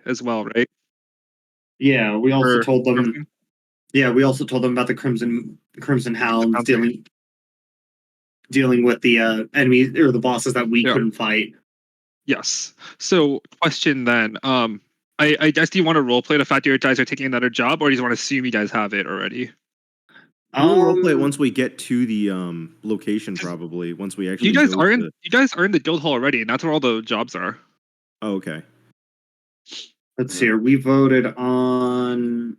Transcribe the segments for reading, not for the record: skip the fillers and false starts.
as well, right? Yeah, we also Or told them. something? Yeah, we also told them about the Crimson Hounds dealing with the enemies or the bosses that we Yeah. couldn't fight. Yes. So, question then. I guess, do you want to roleplay the fact that you guys are taking another job, or do you want to assume you guys have it already? We'll roleplay once we get to the location, probably once we actually. You guys are in the guild hall already, and that's where all the jobs are. Oh, okay. Let's see here. We voted on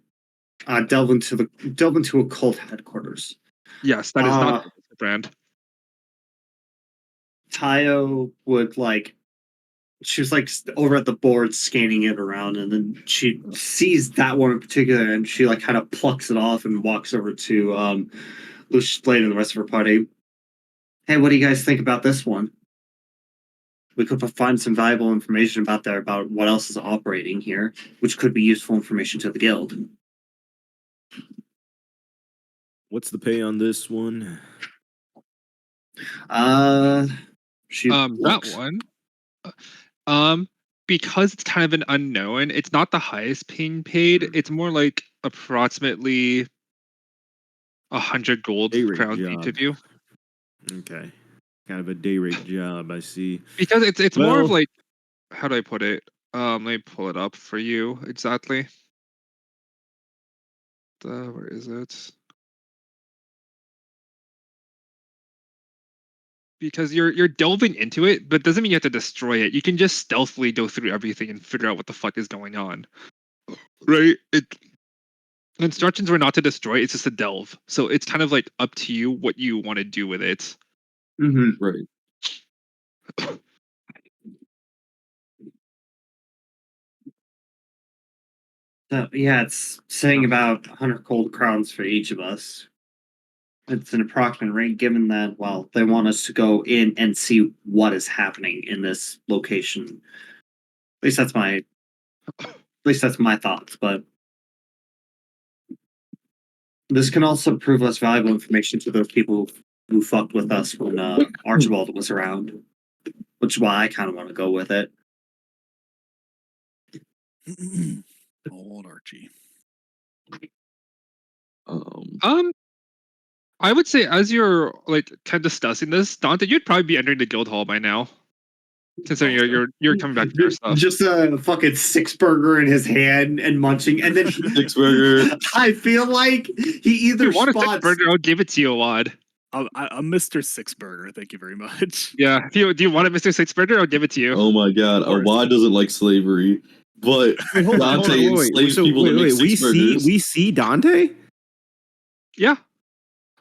delve into occult headquarters. Yes, that is not the brand. Tayo would she was over at the board scanning it around, and then she sees that one in particular, and she kind of plucks it off and walks over to Lucius Blade and the rest of her party. Hey, what do you guys think about this one? We could find some valuable information about what else is operating here, which could be useful information to the guild. What's the pay on this one? That one. Because it's kind of an unknown, it's not the highest paying paid. It's more like approximately 100 gold crowns each of you. Okay. Kind of a day rate job, I see. Because it's more of how do I put it? Let me pull it up for you exactly. Where is it? Because you're delving into it, but doesn't mean you have to destroy it. You can just stealthily go through everything and figure out what the fuck is going on. Right? Instructions were not to destroy, it's just to delve. So it's kind of up to you what you want to do with it. Mm-hmm. Right. So, yeah, it's saying about 100 gold crowns for each of us. It's an approximate rate, given that, they want us to go in and see what is happening in this location. At least that's my thoughts, but this can also prove us valuable information to those people who fucked with us when Archibald was around, which is why I kind of want to go with it. Old Archie. I would say, as you're kind of discussing this, Dante, you'd probably be entering the guild hall by now, considering you're coming back to your stuff. Just a fucking six burger in his hand and munching, and then six burger. I feel like he either if you want a six burger, I'll give it to you, Awad. I'm Mr. Six Burger. Thank you very much. Yeah, do you want a Mr. Six Burger? I'll give it to you. Oh my god, Awad doesn't like slavery, but Dante enslaves people to make six burgers. We see Dante? Yeah.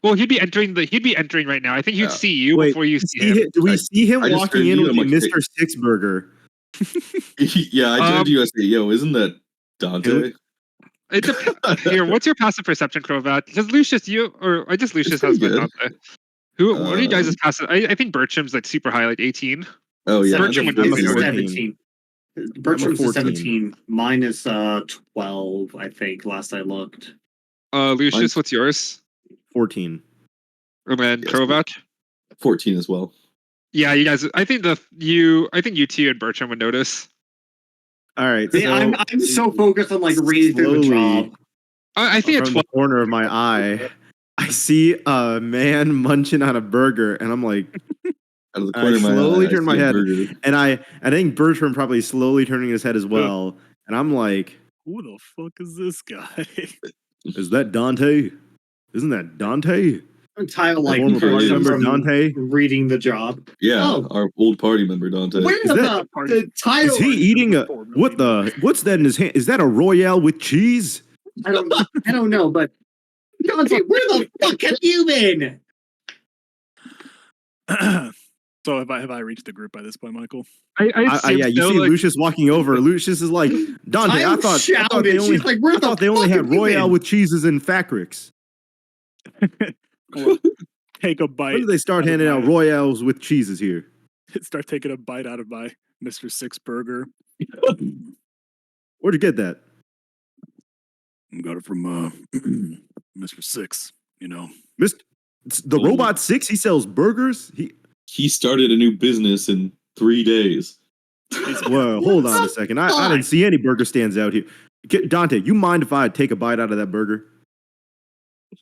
Well, he'd be entering right now. I think he'd see you before you see him. Do we see him walking in with Mr. Six Burger? Yeah, I turned to you and said, "Yo, isn't that Dante?" It depends. Here, what's your passive perception, Crovat? Because Lucius, I guess Lucius has been Dante. What are you guys' passive? I think Bertram's super high, 18. Oh yeah, Bertram would I'm be 17. Bertram's 17. Mine is 12, I think. Last I looked. Lucius, what's yours? 14. And then Krovat? 14 as well. Yeah, you guys. I think you two and Bertram would notice. All right. See, I'm so focused on reading through the job. I think from the corner of my eye, I see a man munching on a burger, and I'm like, out of the corner I of my slowly eye, turn my head, and I think Bertram probably slowly turning his head as well, and I'm like, who the fuck is this guy? Is that Dante? Isn't that Dante? Tile party member Dante reading the job. Yeah, our old party member Dante. Wait a minute, Tile. Is he eating a what's that in his hand? Is that a Royale with cheese? I don't know, but Dante, where the fuck have you been? So have I reached the group by this point, Michael? Yeah, you see Lucius walking over. Lucius is like, Dante, I thought they only had Royale with cheeses in Facrix. Take a bite. When did they start handing out Royales with cheeses here? Start taking a bite out of my Mr. Six Burger. Where'd you get that? I got it from Mr. Six. The Robot 6. He sells burgers. He started a new business in 3 days. Well, hold on a second. I didn't see any burger stands out here. Dante, you mind if I take a bite out of that burger?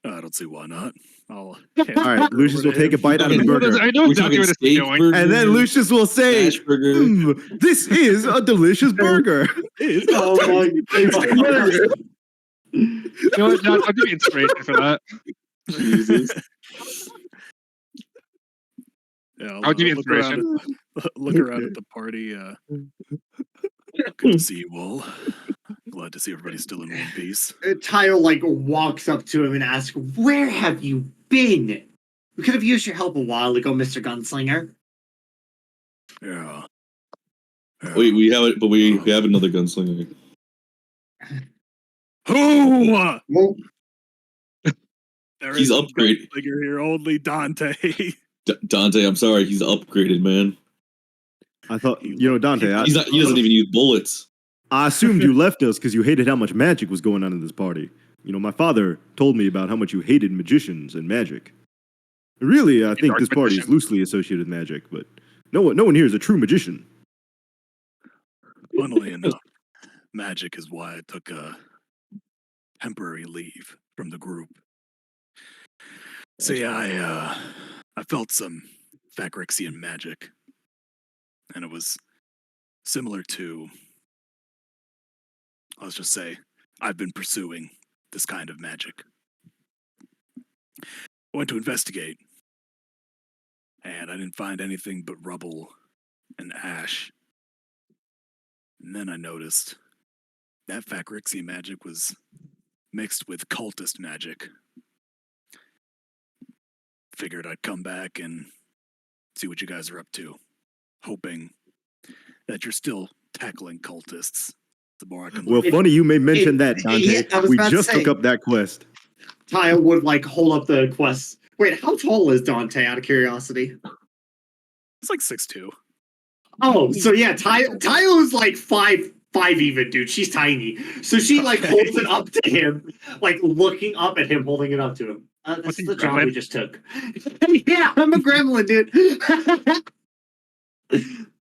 I don't see why not. All right, Lucius will take a bite out of the burger. I know exactly what it's going. And then Lucius will say, "This is a delicious burger." Oh my god! You know what, John, I'll give you inspiration for that. Jesus. Yeah, I'll give you inspiration. Look around at the party. Good to see you all. Glad to see everybody's still in one piece. Tayo like walks up to him and asks, "Where have you been? We could have used your help a while ago, Mr. Gunslinger." Yeah. Wait, we have it, but we have another gunslinger. Who? Well, He's upgraded. Figure here, only Dante. Dante, I'm sorry, he's upgraded, man. I thought, Dante. He doesn't even use bullets. I assumed you left us because you hated how much magic was going on in this party. My father told me about how much you hated magicians and magic. Really, I think this party is loosely associated with magic, but no one here is a true magician. Funnily enough, magic is why I took a temporary leave from the group. See, I felt some Phagrixian magic, and it was similar to, let's just say, I've been pursuing this kind of magic. I went to investigate, and I didn't find anything but rubble and ash. And then I noticed that Phagrixian magic was mixed with cultist magic. Figured I'd come back and see what you guys are up to, hoping that you're still tackling cultists. The more I can. Well, funny you may mention that, Dante. We just took up that quest. Tayo would like hold up the quest. Wait, how tall is Dante? Out of curiosity. It's like 6'2". Oh, so yeah, Tayo is like 5'5" even, dude. She's tiny. So she like holds it up to him, like looking up at him, holding it up to him. That's the job we just took. Yeah, I'm a gremlin, dude.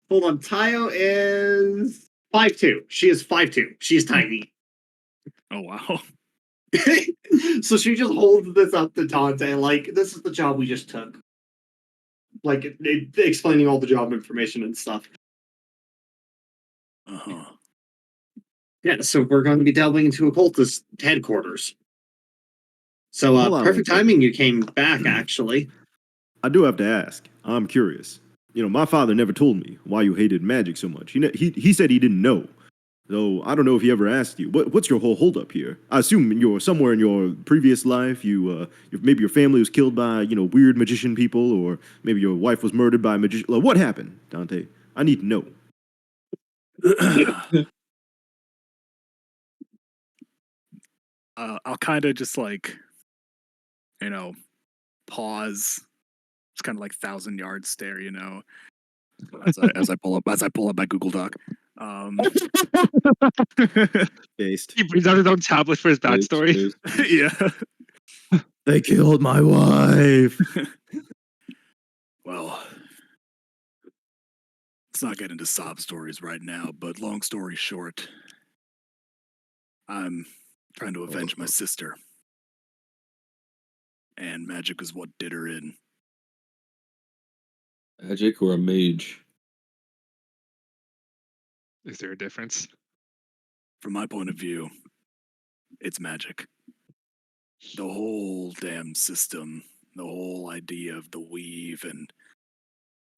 Hold on, Tayo is 5'2". She is 5'2". She's tiny. Oh wow. So she just holds this up to Dante, like, this is the job we just took. Like, explaining all the job information and stuff. Uh-huh. Yeah, so we're going to be delving into occultist headquarters. So, perfect timing you came back, actually. I do have to ask. I'm curious. My father never told me why you hated magic so much. He said he didn't know. So I don't know if he ever asked you. What's your whole holdup here? I assume you're somewhere in your previous life. Maybe your family was killed by weird magician people, or maybe your wife was murdered by a magician. What happened, Dante? I need to know. I'll kind of just pause. It's kind of like 1,000-yard stare, as I pull up my Google Doc. Based. He brings out his own tablet for his bad story. Yeah. They killed my wife. Well, let's not get into sob stories right now, but long story short, I'm trying to avenge my sister. And magic is what did her in. Magic or a mage? Is there a difference? From my point of view, it's magic. The whole damn system, the whole idea of the weave and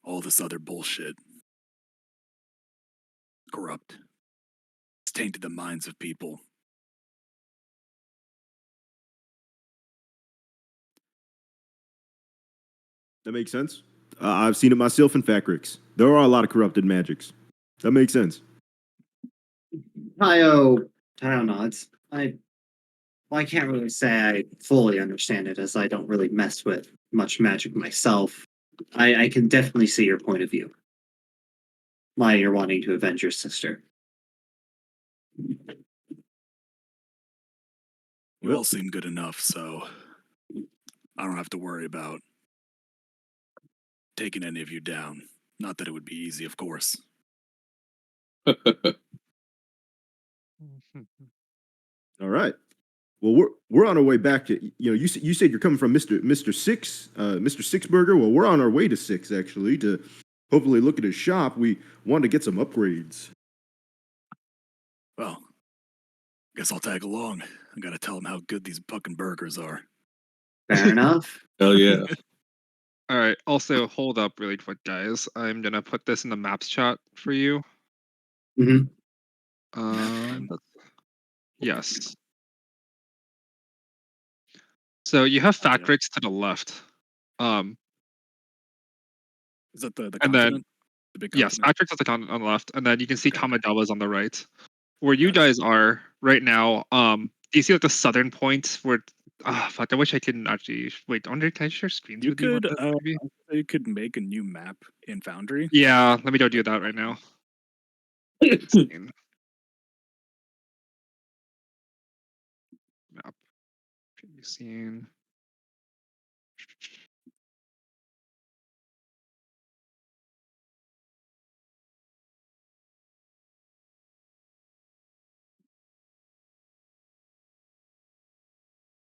all this other bullshit. Corrupt. It's tainted the minds of people. That makes sense. I've seen it myself in Facrix. There are a lot of corrupted magics. That makes sense. Tayo nods. I can't really say I fully understand it, as I don't really mess with much magic myself. I can definitely see your point of view. Why you're wanting to avenge your sister. You all seem good enough, so I don't have to worry about taking any of you down. Not that it would be easy, of course. All right. Well, we're on our way back to you said you're coming from Mr. Six Mr. Six Burger. Well, we're on our way to Six actually to hopefully look at his shop. We want to get some upgrades. Well, guess I'll tag along. I gotta tell him how good these fucking burgers are. Fair enough. Hell yeah. All right. Also, hold up really quick, guys. I'm gonna put this in the maps chat for you. hmm Yes. So you have Oh, yeah. Factrix to the left. Is that the And continent? then The big yes, continent? Factrix is on the left, and then you can see Okay. Kamigawa's on the right. Where you Gotcha. guys are right now, do you see like the southern point where? Ah, fuck! I wish I could actually wait. Andre, can I share screens You with you? On could this, maybe? you could make a new map in Foundry. Yeah, let me go do that right now. Scene. Map. Preview scene.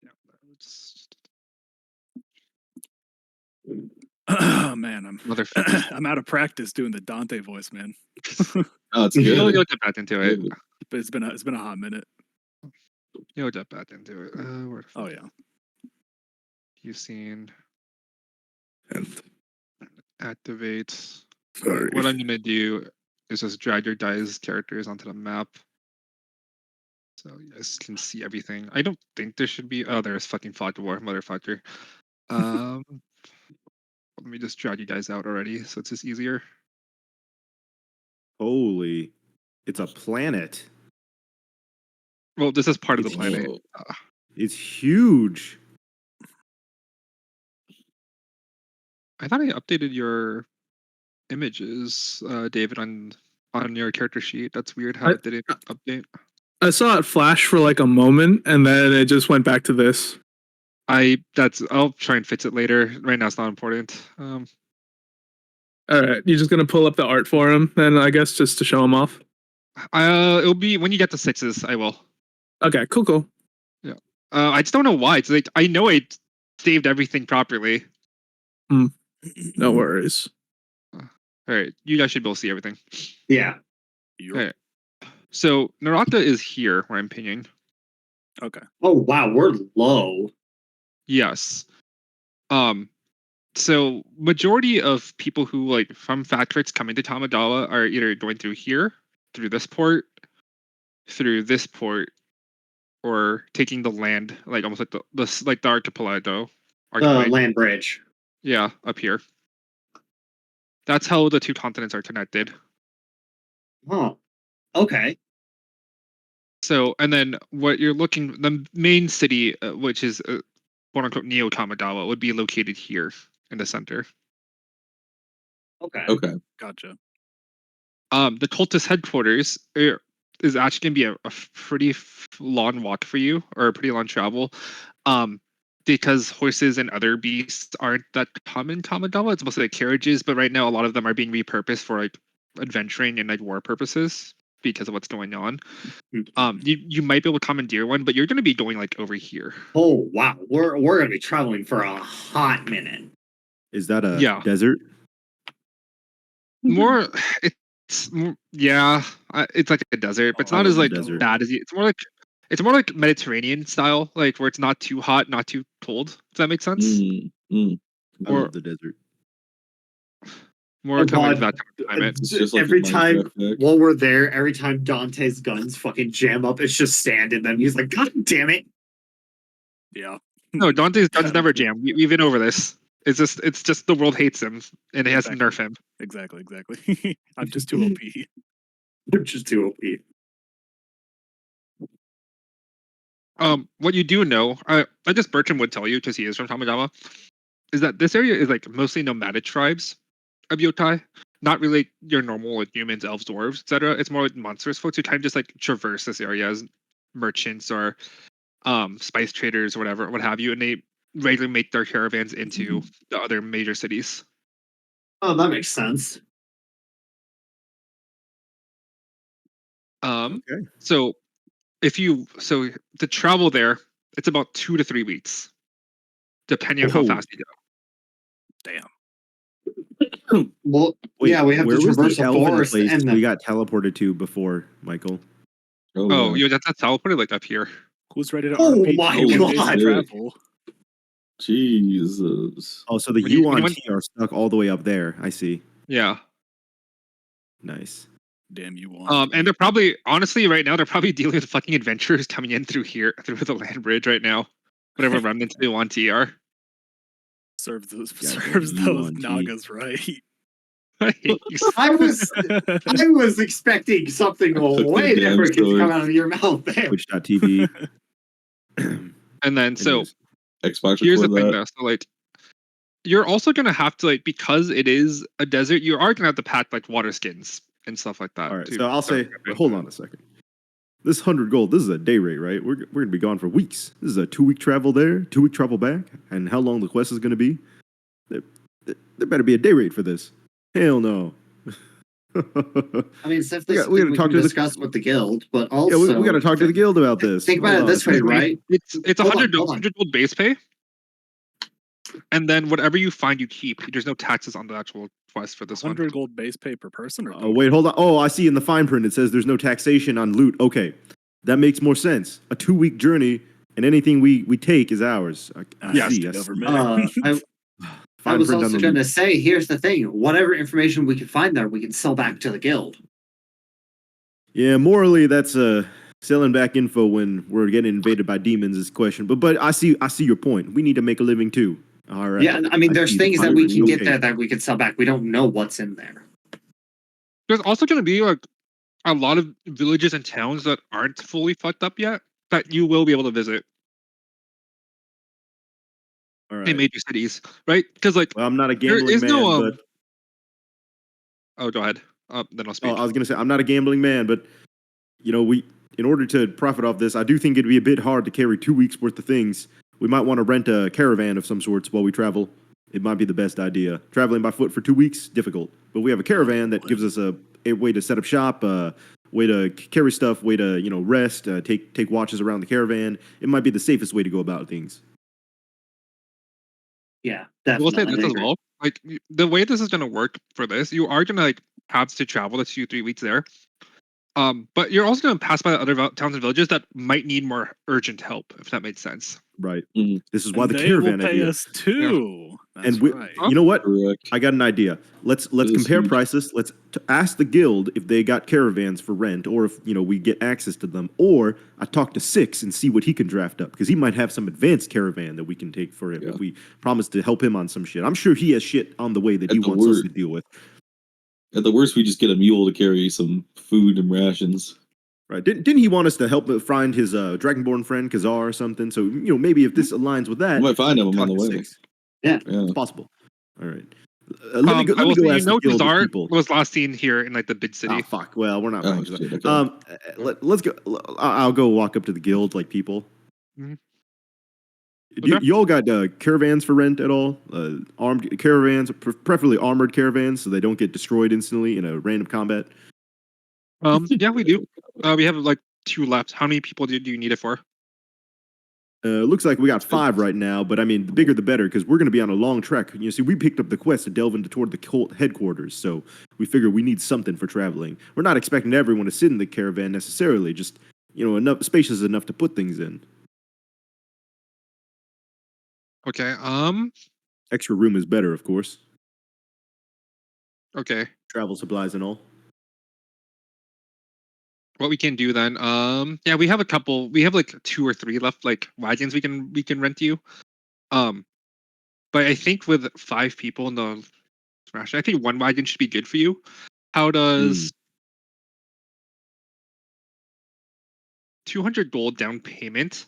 Yeah, that's Oh man, motherfucker. I'm out of practice doing the Dante voice, man. Oh, it's You'll good. get back into it. Good. But it's been a hot minute. You'll get back into it. Where the Oh fuck yeah. you've seen And activate. sorry. What I'm gonna do is just drag your guys' characters onto the map, so you guys can see everything. I don't think there should be. Oh, there's fucking Fog War, motherfucker. Let me just drag you guys out already, so it's just easier. Holy, it's a planet. Well, this is part of the It's planet. Whoa. It's huge. I thought I updated your images, David, on your character sheet. That's weird how it didn't update. I saw it flash for like a moment, and then it just went back to this. I'll try and fix it later. Right now, it's not important. All right, you're just gonna pull up the art for him, then I guess just to show him off. It'll be when you get to sixes. I will. Okay, cool. Yeah. I just don't know why. It's like I know I saved everything properly. No worries. All right, you guys should be able to see everything. Yeah. Okay. So Naraka is here where I'm pinging. Okay. Oh wow, we're low. Yes. So majority of people who like from Factrix coming to Tamagawa are either going through here, through this port, or taking the land, like almost like the archipelago. Land bridge. Yeah, up here. That's how the two continents are connected. Huh. Okay. So, and then what you're looking, the main city, which is quote unquote Neo Tamagawa, would be located here in the center. Okay. Okay. Gotcha. The cultist headquarters is actually gonna be a pretty long walk for you, or a pretty long travel, because horses and other beasts aren't that common in Kamigawa. It's mostly like carriages, but right now a lot of them are being repurposed for like adventuring and like war purposes because of what's going on. You might be able to commandeer one, but you're gonna be going like over here. Oh wow, we're gonna be traveling for a hot minute. Is that a Yeah. desert? More, it's yeah, it's like a desert, but it's I not love as the like desert. bad as it's more like Mediterranean style, like where it's not too hot, not too cold. Does that make sense? I Or love the desert. more Oh kind of like god. that kind of climate. It's just like Every a time Minecraft deck. while we're there, every time Dante's guns fucking jam up, it's just sand in them. He's like, God damn it. Yeah. No, Dante's guns Yeah, never that's it. jam. We've been over this. It's just the world hates him and it has to nerf him. Exactly. I'm just too OP. They're just too OP. What you do know, I guess Bertram would tell you because he is from Tamagawa, is that this area is like mostly nomadic tribes of yokai, not really your normal like humans, elves, dwarves, etc. It's more like monstrous folks who kind of just like traverse this area as merchants or spice traders or whatever, what have you, and they regularly make their caravans into the other major cities. Oh, that makes sense. Okay. So to travel there, it's about 2 to 3 weeks, depending on how Whoa. fast you go. Damn. Well, Wait, yeah, we have to where was the traverse the elven forest place and we the. got teleported to before, Michael? Oh, yeah. that's teleported like up here. Who's ready to Oh RPG my 1 days God. of travel? Jesus. Oh, so the When you UON went- T are stuck all the way up there. I see. Yeah. Nice. Damn you want. And they're probably honestly right now they're probably dealing with fucking adventurers coming in through the land bridge right now. Whatever remnants they want TR. serves those Goddamn UON T. Nagas right. I hate you. I was expecting something way damn different to sword. come out of your mouth there. Twitch.tv. And then so Anyways. Xbox here's the record thing that. though. So like you're also gonna have to like because it is a desert, you are gonna have to pack like water skins and stuff like that. All right, too. so I'll say, hold on a second. This 100 gold, this is a day rate, right? We're going to be gone for weeks. This is a 2-week travel there, 2-week travel back, and how long the quest is going to be? There better be a day rate for this. Hell no. I mean, if We this gotta we talk can to the- discuss with the guild, but also yeah, we got to talk to the guild about this. Think about it Hold on this a way, second. right? It's Hold on, 100 hold on. gold base pay. And then whatever you find you keep. There's no taxes on the actual quest for this 100 one. gold base pay per person or Oh, wait, hold on. Oh, I see in the fine print it says there's no taxation on loot. Okay, that makes more sense. A 2-week journey, and anything we take is ours. Yes, see, the I see. government. I Fine was print on also the going loot. to say, here's the thing: whatever information we can find there, we can sell back to the guild. Yeah, morally, that's selling back info when we're getting invaded by demons is question. But I see your point. We need to make a living too. All right. Yeah, I mean, there's see. things that we can get Okay. there that we can sell back. We don't know what's in there. There's also going to be like a lot of villages and towns that aren't fully fucked up yet that you will be able to visit All in right. major cities, right? Because like Well, I'm not a there gambling is man, no but oh, go ahead. Then I'll speak. I was gonna say I'm not a gambling man, but in order to profit off this, I do think it'd be a bit hard to carry 2 weeks worth of things. We might want to rent a caravan of some sorts while we travel. It might be the best idea. Traveling by foot for 2 weeks, difficult. But we have a caravan that gives us a way to set up shop, way to carry stuff, way to rest, take watches around the caravan. It might be the safest way to go about things. Yeah, I will say definitely. this as well. Like the way this is going to work for this, you are going to like have to travel the 2-3 weeks there. But you're also going to pass by other towns and villages that might need more urgent help, if that makes sense. Right. Mhm. This is why the they caravan will pay idea. us too. That's And we, right. you know what? Correct. I got an idea. Let's This is compare huge. prices. Let's ask the guild if they got caravans for rent, or if we get access to them. Or I talk to Six and see what he can draft up, because he might have some advanced caravan that we can take for him Yeah. if we promise to help him on some shit. I'm sure he has shit on the way that he At the wants us word. to deal with. At the worst, we just get a mule to carry some food and rations. Right? Didn't he want us to help find his Dragonborn friend Kazar or something? So maybe if this aligns with that, We might find him talk on the to way. Six. Yeah. It's possible. All right. Let me I go will say, ask the guild of Kazar people. was last seen here in like the big city. Oh fuck! Well, we're not. Oh, back to that. shit, okay. Let's go. I'll go walk up to the guild like people. Mhm. You, Okay. you all got caravans for rent at all? Armed caravans, preferably armored caravans, so they don't get destroyed instantly in a random combat. Yeah, we do. We have like 2 left. How many people do you need it for? Looks like we got 5 right now, but I mean, the bigger the better, because we're going to be on a long trek. You see, we picked up the quest to delve into toward the cult headquarters, so we figure we need something for traveling. We're not expecting everyone to sit in the caravan necessarily, just enough spacious enough to put things in. Okay. Extra room is better, of course. Okay. Travel supplies and all. What we can do then? Yeah, we have a couple. We have like 2 or 3 left, like wagons we can rent you. But I think with 5 people in the smash, I think 1 wagon should be good for you. How does 200 gold down payment?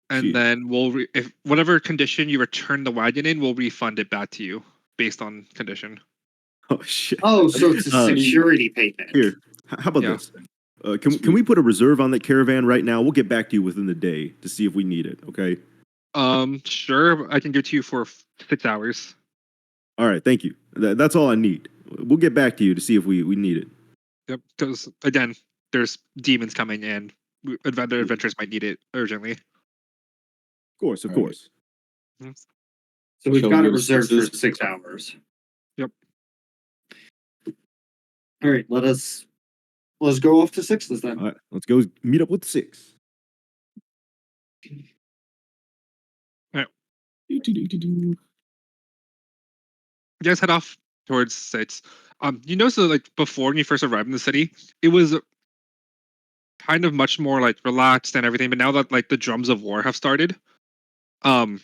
And Shit. then if whatever condition you return the wagon in, we'll refund it back to you based on condition. Oh shit. Oh, so it's a Uh, security payment. Here, how about Yeah. this? Can we put a reserve on that caravan right now? We'll get back to you within the day to see if we need it. Okay. Sure, I can give it to you for 6 hours. All right. Thank you. That's all I need. We'll get back to you to see if we need it. Yep. Because again, there's demons coming, and adventurers might need it urgently. Of course, of All right. course. So we've Shall got we it go to reserved for sixes? 6 hours. Yep. All right, let's go off to sixes then. All right, let's go meet up with 6. You guys head off towards 6. You notice that like before when you first arrived in the city, it was kind of much more like relaxed and everything. But now that like the drums of war have started, you'll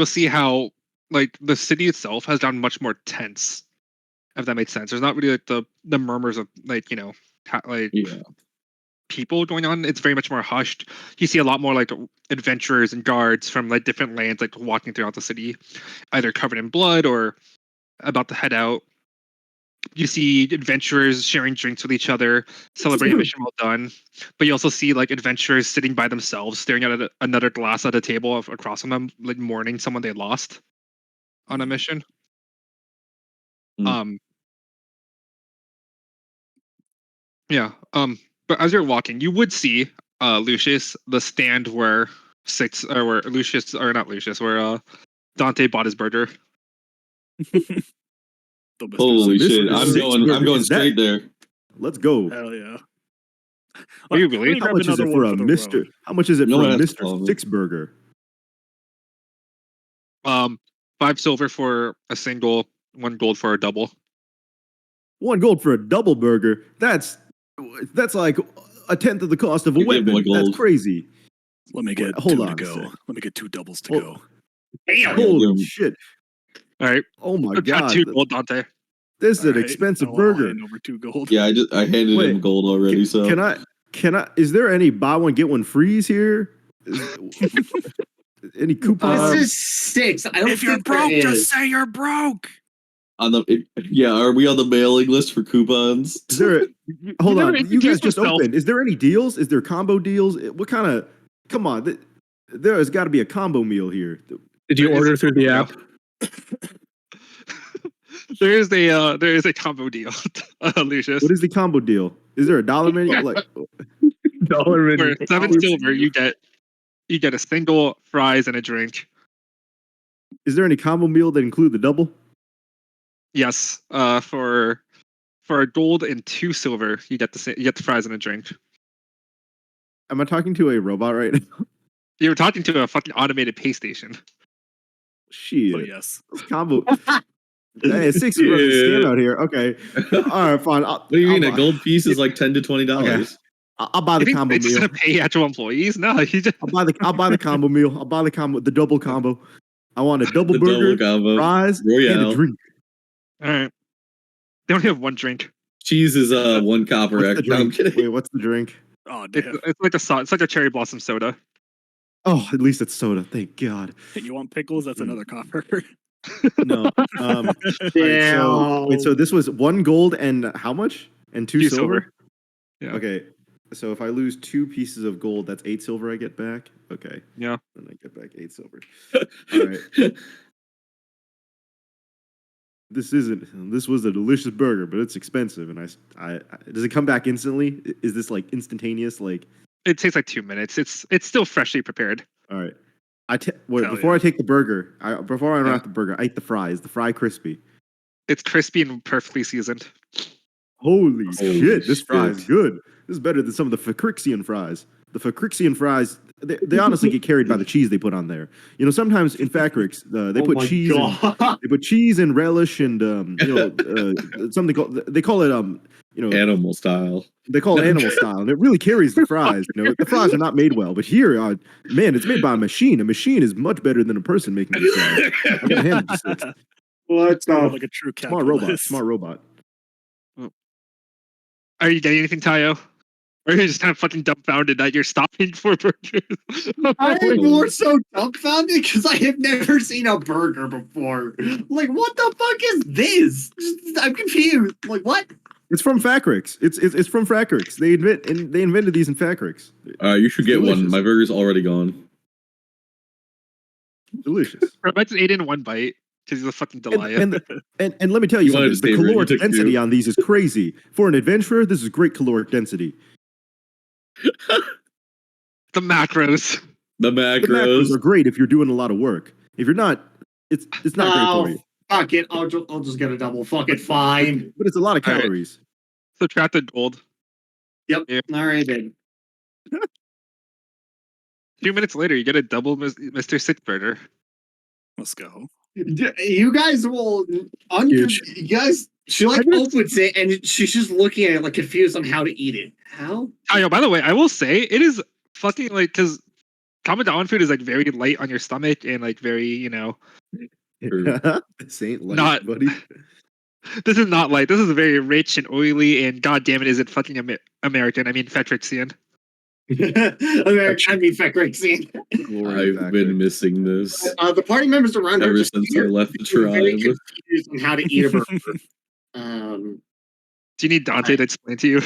see how like the city itself has gotten much more tense. If that makes sense, there's not really like the murmurs of like Yeah. people going on. It's very much more hushed. You see a lot more like adventurers and guards from like different lands like walking throughout the city, either covered in blood or about to head out. You see adventurers sharing drinks with each other, celebrating a mission well done. But you also see like adventurers sitting by themselves, staring at another glass at a table across from them, like mourning someone they lost on a mission. Mm. Yeah. But as you're walking, you would see Lucius, the stand where Lucius, or not Lucius, where Dante bought his burger. Holy Mr. shit! I'm Six going. I'm Burger, going is that- straight there. Let's go. Hell yeah. Are you Let really? me How grab much is it another for one a the Mr.? road. How much is it No for one a has to Mr. follow me. Six Burger? 5 silver for a single, 1 gold for a double. 1 gold for a double burger. That's like a tenth of the cost of a You get weapon. more gold. That's crazy. Let me get Hold 2 on to a go. sec. Let me get 2 doubles to Oh. go. Damn. Holy Yeah. shit. All right. Oh my Got god. 2 gold, Dante. This is an All right, expensive I'll burger. hand over 2 gold. Yeah, I handed Wait, him gold already. So Can I is there any buy one get one frees here? Any coupons? This is 6. I don't If you're think there broke, just is. say you're broke. on the are we on the mailing list for coupons? Is there hold never on, you guys introduced just yourself. opened. Is there any deals? Is there combo deals? What kind of come on, there has got to be a combo meal here. Did you There is order a through the combo app? there is a combo deal, Lucius. What is the combo deal? Is there a dollar menu? Like Dollar For menu. 7 $7 silver, you get a single, fries, and a drink. is there any combo meal that include the double? Yes. For a gold and 2 silver, you get the fries and a drink. Am I talking to a robot right now? You were talking to a fucking automated pay station. Shit. So yes. Combo. Hey, 6 is running a scam out here. Okay. All right, fine. What do you mean? A gold piece is like $10 to $20. Okay. I'll buy the You think combo it's just meal. gonna pay actual employees? No, you just I'll buy the combo meal. I'll buy the double combo. I want a double The burger, double combo. fries, and a Royale. drink. all right. They only have 1 drink. Cheese is 1 copper. What's the No, I'm drink? kidding. Wait, what's the drink? Oh It's, damn. it's like it's like a cherry blossom soda. Oh, at least it's soda. Thank God. You want pickles? That's another copper. No. All right, so this was 1 gold and how much? And 2 2 silver? silver. Yeah. Okay. So if I lose 2 pieces of gold, that's 8 silver I get back. Okay. Yeah. Then I get back 8 silver. All right. This was a delicious burger, but it's expensive. And I does it come back instantly? Is this like instantaneous? Like, It takes like 2 minutes. It's still freshly prepared. all right. Hell Before yeah. I take the burger, before I Yeah. wrap the burger, I eat the fries. The fry crispy. It's crispy and perfectly seasoned. Holy Holy shit! This fry is shit. good. This is better than some of the Facrixian fries. The Facrixian fries, they honestly get carried by the cheese they put on there. You know, sometimes in Facrix, they put cheese. They put cheese and relish and something called they call it Animal style. they call it animal style, and it really carries the fries. You know, the fries are not made well, but here, man, it's made by a machine. A machine is much better than a person making these fries. I gotta hand it to Six. What the? Like a true Smart robot. capitalist. Smart robot. Are you getting anything, Tayo? Or are you just kind of fucking dumbfounded that you're stopping for burgers? I am more so dumbfounded because I have never seen a burger before. Like, what the fuck is this? I'm confused. Like, what? It's from Facrix. It's from Facrix. They invented these in Facrix. You should get Delicious. one. My burger's already gone. Delicious. I just ate in 1 bite. Because he's a fucking Goliath. And let me tell you You wanted something. to The savor it, you caloric took density two. on these is crazy. For an adventurer, this is great caloric density. The macros. The The macros macros. are great if you're doing a lot of work. If you're not, it's not great for you. Fuck it. I'll just get a double. Fuck it. Fine. But it's a lot of All right. calories. Subtracted gold. Yep. Yeah. All right then. 2 minutes later, you get a double Mr. Sickburger. Let's go. You guys will Huge. you guys. She like opens it and she's just looking at it like confused on how to eat it. How? Oh, yo, by the way, I will say it is fucking like because Kamadan food is like very light on your stomach and like very, you know, This ain't light, Not- buddy. this is not light. This is very rich and oily and god damn it, is it fucking American? I mean, Fetrixian. I mean, Fecrixian. I've been missing this The party members around her ever just since I left the were very tribe. confused on how to eat a burger. Do you need Dante to explain to you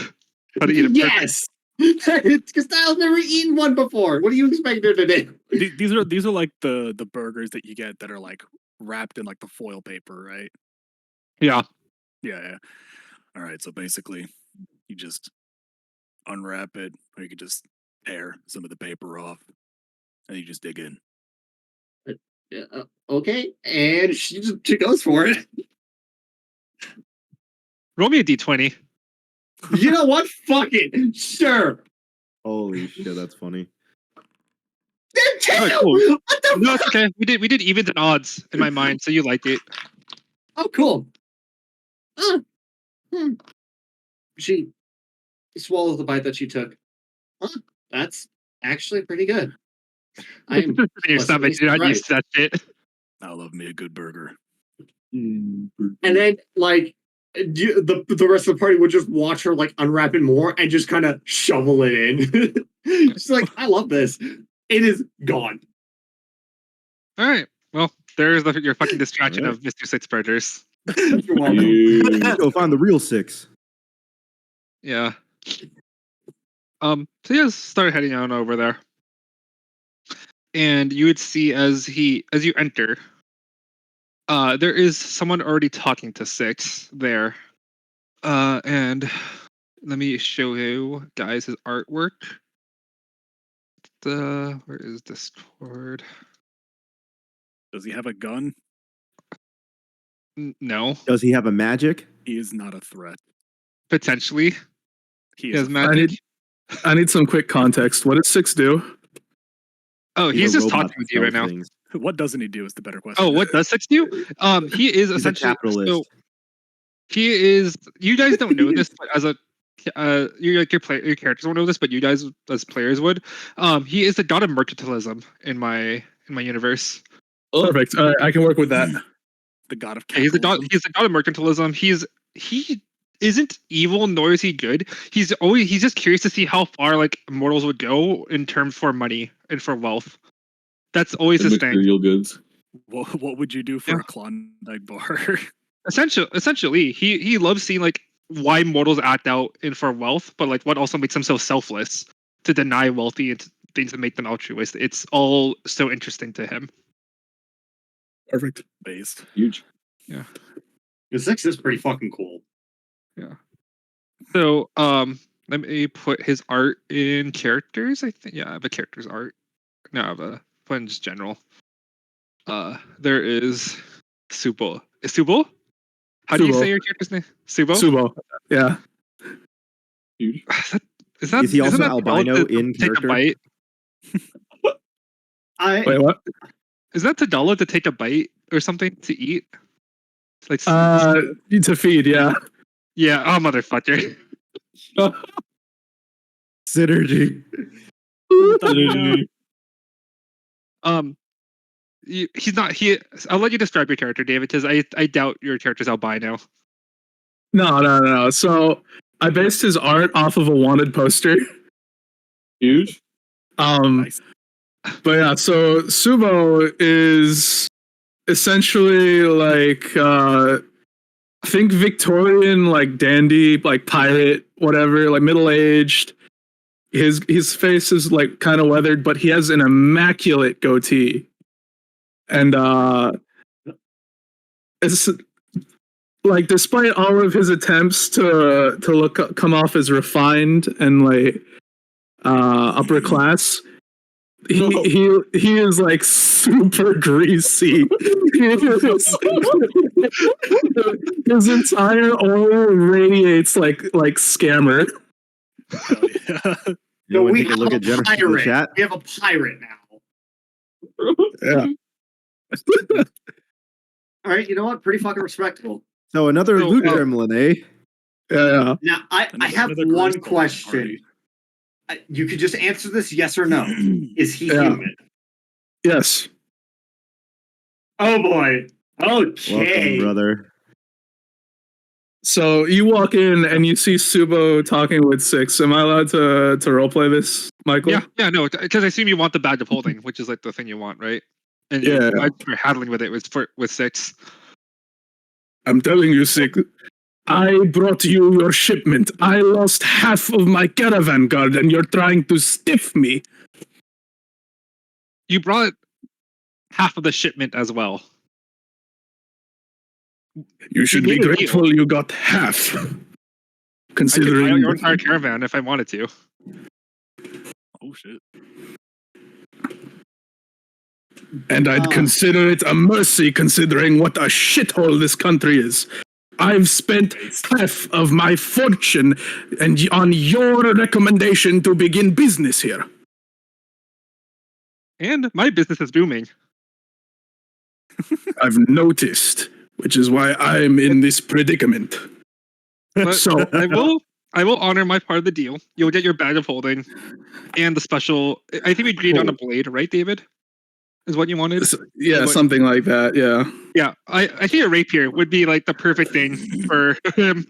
how to eat a burger? Yes, because Styles never eaten one before. What do you expect her to do? These are like the burgers that you get that are like wrapped in like the foil paper, right? Yeah. Yeah. All right. So basically, you just unwrap it, or you could just tear some of the paper off, and you just dig in. Okay, and she goes for it. Roll me a d20. You know what? Fuck it. Sure. Holy shit, that's funny. Alright, cool. What the No, fuck? it's okay. We did evens and odds in my mind, so you like it. Oh, cool. She swallows the bite that she took. Huh, that's actually pretty good. I'm in your stomach, you're not used to that shit. I love me a good burger. and then like the rest of the party would just watch her like unwrap it more and just kind of shovel it in. She's like, I love this. It is gone. All right. Well, there's your fucking distraction Alright. of Mr. Six Burgers. You're welcome. Huge. Go find the real six. Yeah. So you guys start heading on over there. And you would see as you enter, there is someone already talking to Six there. And let me show you guys his artwork. Where is Discord? Does he have a gun? No, Does he have a magic? He is not a threat. potentially. He He is has a magic. I need some quick context. What does Six do? Oh, he's a just robot talking with that you right sells now. things. What doesn't he do is the better question. Oh, what does Six do? He is He's a essentially capitalist. so he is. You guys don't know this, but as a you like your characters don't know this, but you guys as players would. He is the god of mercantilism in my universe. Oh, Perfect. All right, I can work with that. The god of He's the god. capitalism. He's the god of mercantilism. He isn't evil nor is he good. He's just curious to see how far like mortals would go in terms for money and for wealth. That's always and his thing. material goods. What would you do for Yeah. a Klondike bar? Essentially, he loves seeing like why mortals act out in for wealth, but like what also makes them so selfless to deny wealthy and things that make them altruistic. It's all so interesting to him. Perfect. Based. Huge. The six is pretty fucking cool. So let me put his art in characters. I think I have a character's art. No, I have a one just general. There is Subo. Is Subo? How do you Subo. say your character's name? Subo? Subo. Yeah. Huge. Is that Is he also isn't that albino Tadala to in take a character? bite? Wait, what? Is that Tadala to take a bite or something to eat? Like To feed, yeah. yeah, oh motherfucker. Synergy. He's not he. I'll let you describe your character, David, because I doubt your character's albino. No. So I based his art off of a wanted poster. Huge. Nice. But yeah, so Subo is essentially like think Victorian, like dandy, like pirate, whatever, like middle aged. His face is like kind of weathered, but he has an immaculate goatee. And it's like despite all of his attempts to come off as refined and like upper class, he is like super greasy. His entire aura radiates like scammer. Hell yeah. You want we to take a look have at Jennifer in the pirate. chat? We have a pirate now. Yeah. All right, you know what? Pretty fucking respectable. So another So, loot gremlin, eh? Yeah. Now, I have Another one grease question. party. You could just answer this yes or no. Is he Yeah. human? Yes. Oh boy. Welcome, Okay. brother. So you walk in and you see Subo talking with Six. Am I allowed to roleplay this, Michael? Yeah, no, because I assume you want the badge of holding, which is like the thing you want, right? And Yeah. you're handling with it with 6. I'm telling you, Six. I brought you your shipment. I lost half of my caravan guard, and you're trying to stiff me. You brought half of the shipment as well. You should made be a deal. grateful you got half. I could buy Considering your entire caravan if I wanted to. Oh shit. and I'd consider it a mercy considering what a shithole this country is. I've spent half of my fortune and on your recommendation to begin business here. And my business is booming. I've noticed, which is why I'm in this predicament. But So I will honor my part of the deal. You'll get your badge of holding and the special. I think we agreed on a blade, right, David? Is what you wanted? yeah, something like that. Yeah. Yeah, I think a rapier would be like the perfect thing for him.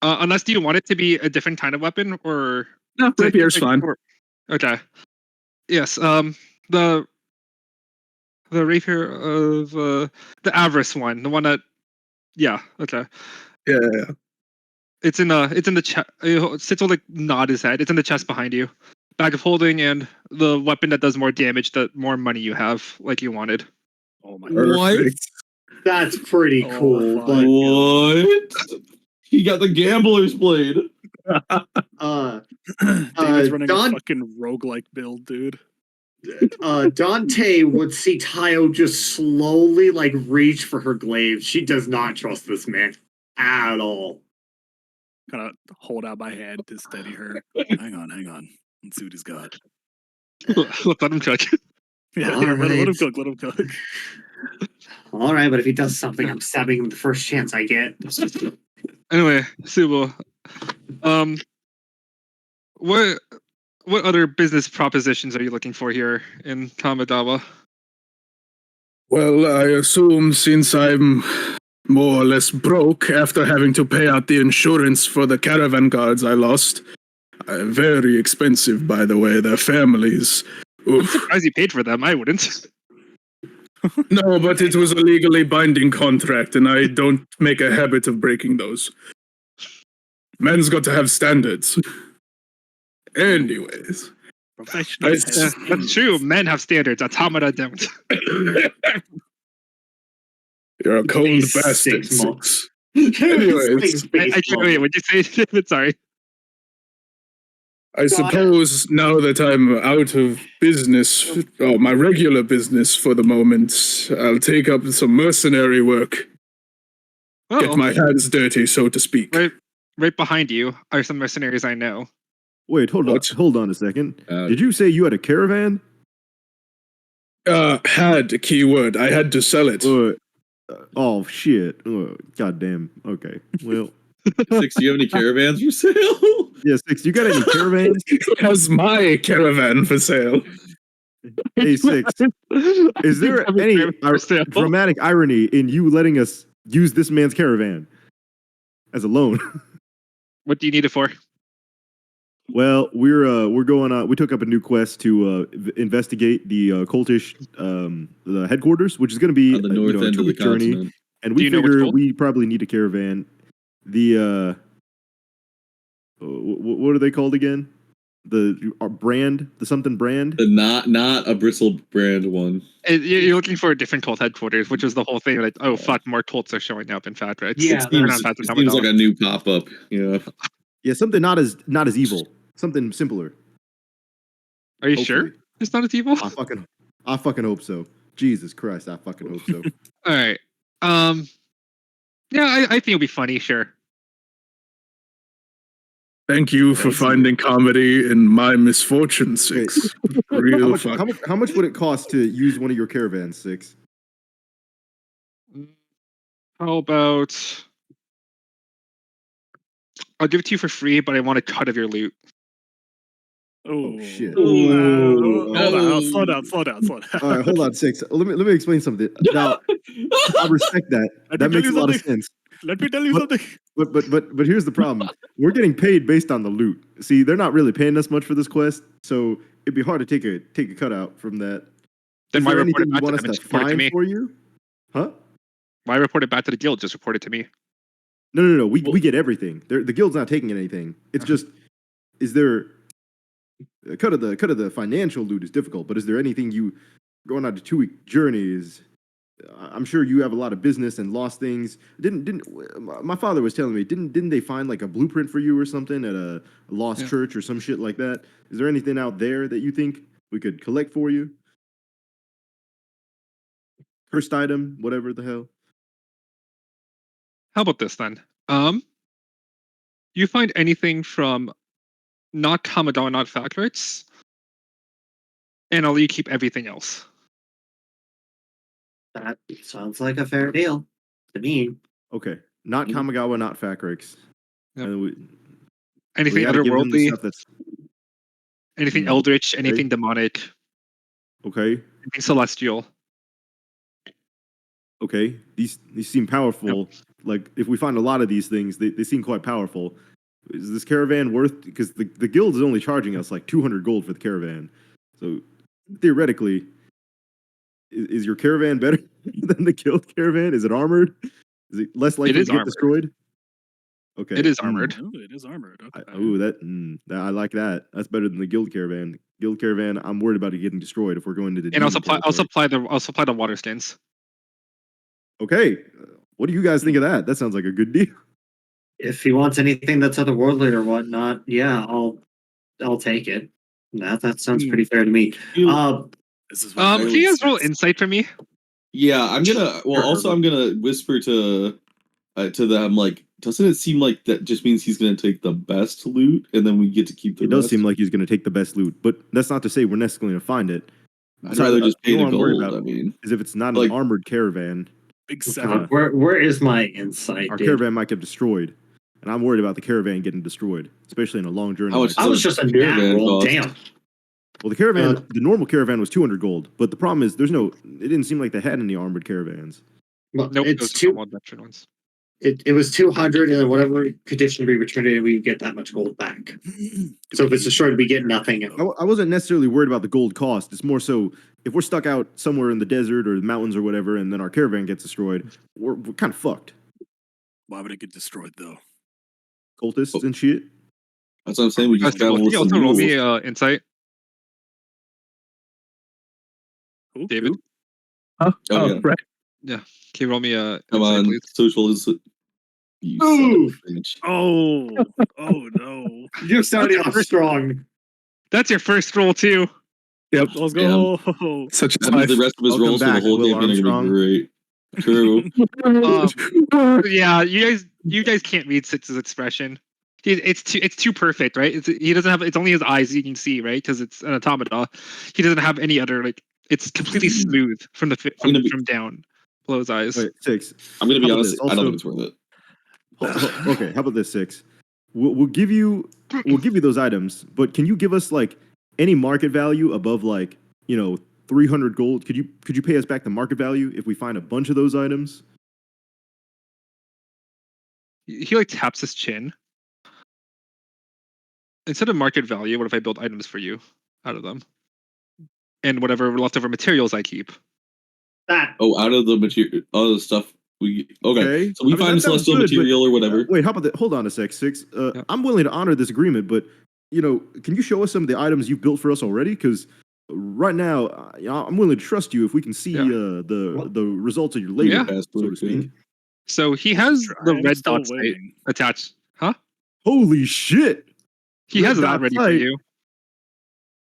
Unless do you want it to be a different kind of weapon or No, rapier's fine. Okay. Yes. The rapier of the avarice one, the one that. Yeah. Okay. Yeah. It's in the chest. It sits on like nod his head. It's in the chest behind you. Bag of holding and the weapon that does more damage the more money you have, like you wanted. Oh my Perfect. That's pretty Oh, cool. fuck. But What? He got the gambler's blade. David's running Don- a fucking roguelike build, dude. Dante would see Tayo just slowly like reach for her glaive. She does not trust this man at all. Kind of hold out my hand to steady her. Hang on. Let's see what he's got. Let him cook. Yeah, All let him right. cook. Let him cook. All right, but if he does something, I'm stabbing him the first chance I get. Anyway, Subo, what other business propositions are you looking for here in Kamadawa? Well, I assume since I'm more or less broke after having to pay out the insurance for the caravan guards I lost. Very expensive, by the way, their families. I'm Oof. surprised you paid for them. I wouldn't. No, but it was a legally binding contract, and I don't make a habit of breaking those. Man's got to have standards. Anyways. Professional. That's true. Men have standards. Automata don't. You're a cold Space bastard. six months. Anyways, Wait, would you say, David? Sorry. I suppose now that I'm out of business, or my regular business for the moment, I'll take up some mercenary work. Get Oh, my hands dirty, so to speak. right behind you are some mercenaries I know. Wait, hold on a second. Did you say you had a caravan? Had a keyword. I had to sell it. Oh shit! Goddamn. Okay. Well, Six, do you have any caravans for sale? yeah, Six. You got any caravans? How's my caravan for sale? Hey, Six. Is there any dramatic irony in you letting us use this man's caravan as a loan? What do you need it for? Well, we're going on. We took up a new quest to investigate the cultish the headquarters, which is going to be On the north a end of the 2-week journey, continent. and Do we you know which figure cult? we probably need a caravan. The what are they called again? brand, the something brand. The not a bristle brand one. You're looking for a different cult headquarters, which was the whole thing. Like, oh fuck, more cults are showing up in Fat Rats. Yeah, It seems like a new pop up. Yeah. Yeah, something not as evil. Something simpler. Are you Hopefully. sure it's not as evil? I fucking hope so. Jesus Christ, I fucking hope so. All right. Yeah, I think it'll be funny. Sure. Thank you for finding comedy in my misfortune, Six. Real how much would it cost to use one of your caravans, Six? How about I'll give it to you for free, but I want a cut of your loot. Oh shit! Hold on, slow down. All right, hold on, Six. Let me explain something. Now, I respect that. That makes a lot of sense. Let me tell you something. But here's the problem. We're getting paid based on the loot. See, they're not really paying us much for this quest, so it'd be hard to take a cutout from that. Then why report anything it back you want to them? us Just to report it to find me. for you? Huh? Why report it back to the guild? Just report it to me. No. We get everything. The guild's not taking anything. It's just, is there a cut of the financial loot is difficult, but is there anything you going on a 2-week journey is? I'm sure you have a lot of business and lost things. Didn't my father was telling me? Didn't they find like a blueprint for you or something at a lost church or some shit like that? Is there anything out there that you think we could collect for you? Cursed item, whatever the hell. How about this then? You find anything from not Kamigawa, not Factories, and I'll let you keep everything else. That sounds like a fair deal to me. Okay, not Kamigawa, not Factrix. Yep. And Anything otherworldly, anything eldritch, anything demonic. Okay. Anything celestial. Okay, these seem powerful. Yep. Like, if we find a lot of these things, they seem quite powerful. Is this caravan worth? Because the guild is only charging us like 200 gold for the caravan. So theoretically, is your caravan better than the guild caravan? Is it armored? Is it less likely to get destroyed? Okay, it is armored. It is armored. Okay. I like that. That's better than the guild caravan. Guild caravan, I'm worried about it getting destroyed if we're going to the. And I'll supply the water skins. Okay, what do you guys think of that? That sounds like a good deal. If he wants anything that's otherworldly or whatnot, yeah, I'll take it. That sounds pretty fair to me. Can you guys roll insight for me? Yeah, I'm gonna. Well, also I'm gonna whisper to them, like, doesn't it seem like that just means he's gonna take the best loot and then we get to keep the rest? It does seem like he's gonna take the best loot, but that's not to say we're necessarily gonna find it. I'd rather just pay the gold. I mean, is if it's not an armored caravan. Big seven. Where is my insight? Our caravan might get destroyed, and I'm worried about the caravan getting destroyed, especially in a long journey. I was just a caravan roll. Damn. Well, the caravan, the normal caravan was 200 gold, but the problem is it didn't seem like they had any armored caravans. Well, nope, it's ones. It was 200, and whatever condition we returned it, we get that much gold back. So if it's destroyed, we get nothing. I wasn't necessarily worried about the gold cost. It's more so if we're stuck out somewhere in the desert or the mountains or whatever, and then our caravan gets destroyed, we're kind of fucked. Why would it get destroyed though? Cultists and shit. That's what I'm saying. We just got to also roll me insight. Who? David. Huh? Oh, yeah. Right. Yeah. Can you roll me come on, please? Social is. Oh no! You're starting off strong. That's your first roll too. Yep. Let's go. Such that means the rest of his rolls for the whole campaign are gonna be great. True. Yeah, you guys can't read Six's expression. It's too perfect, right? He doesn't have. It's only his eyes you can see, right? Because it's an automata. He doesn't have any other like. It's completely smooth from down below his eyes. Wait, Six. I'm gonna be honest. I don't think it's worth it. Okay, how about this, Six? We'll give you those items, but can you give us like any market value above 300 gold? Could you pay us back the market value if we find a bunch of those items? He like taps his chin. Instead of market value, what if I build items for you out of them? And whatever leftover materials I keep. That. Oh, out of the material, all the stuff we. Okay. So we find celestial material or whatever. Wait, how about that? Hold on a sec, Six. I'm willing to honor this agreement, but can you show us some of the items you've built for us already? Because right now, I'm willing to trust you if we can see the results of your labor, Yeah. so to speak. So he Let's has try. the I'm red still dot sight waiting. attached. Huh? Holy shit! He Red has that dot ready for sight. you,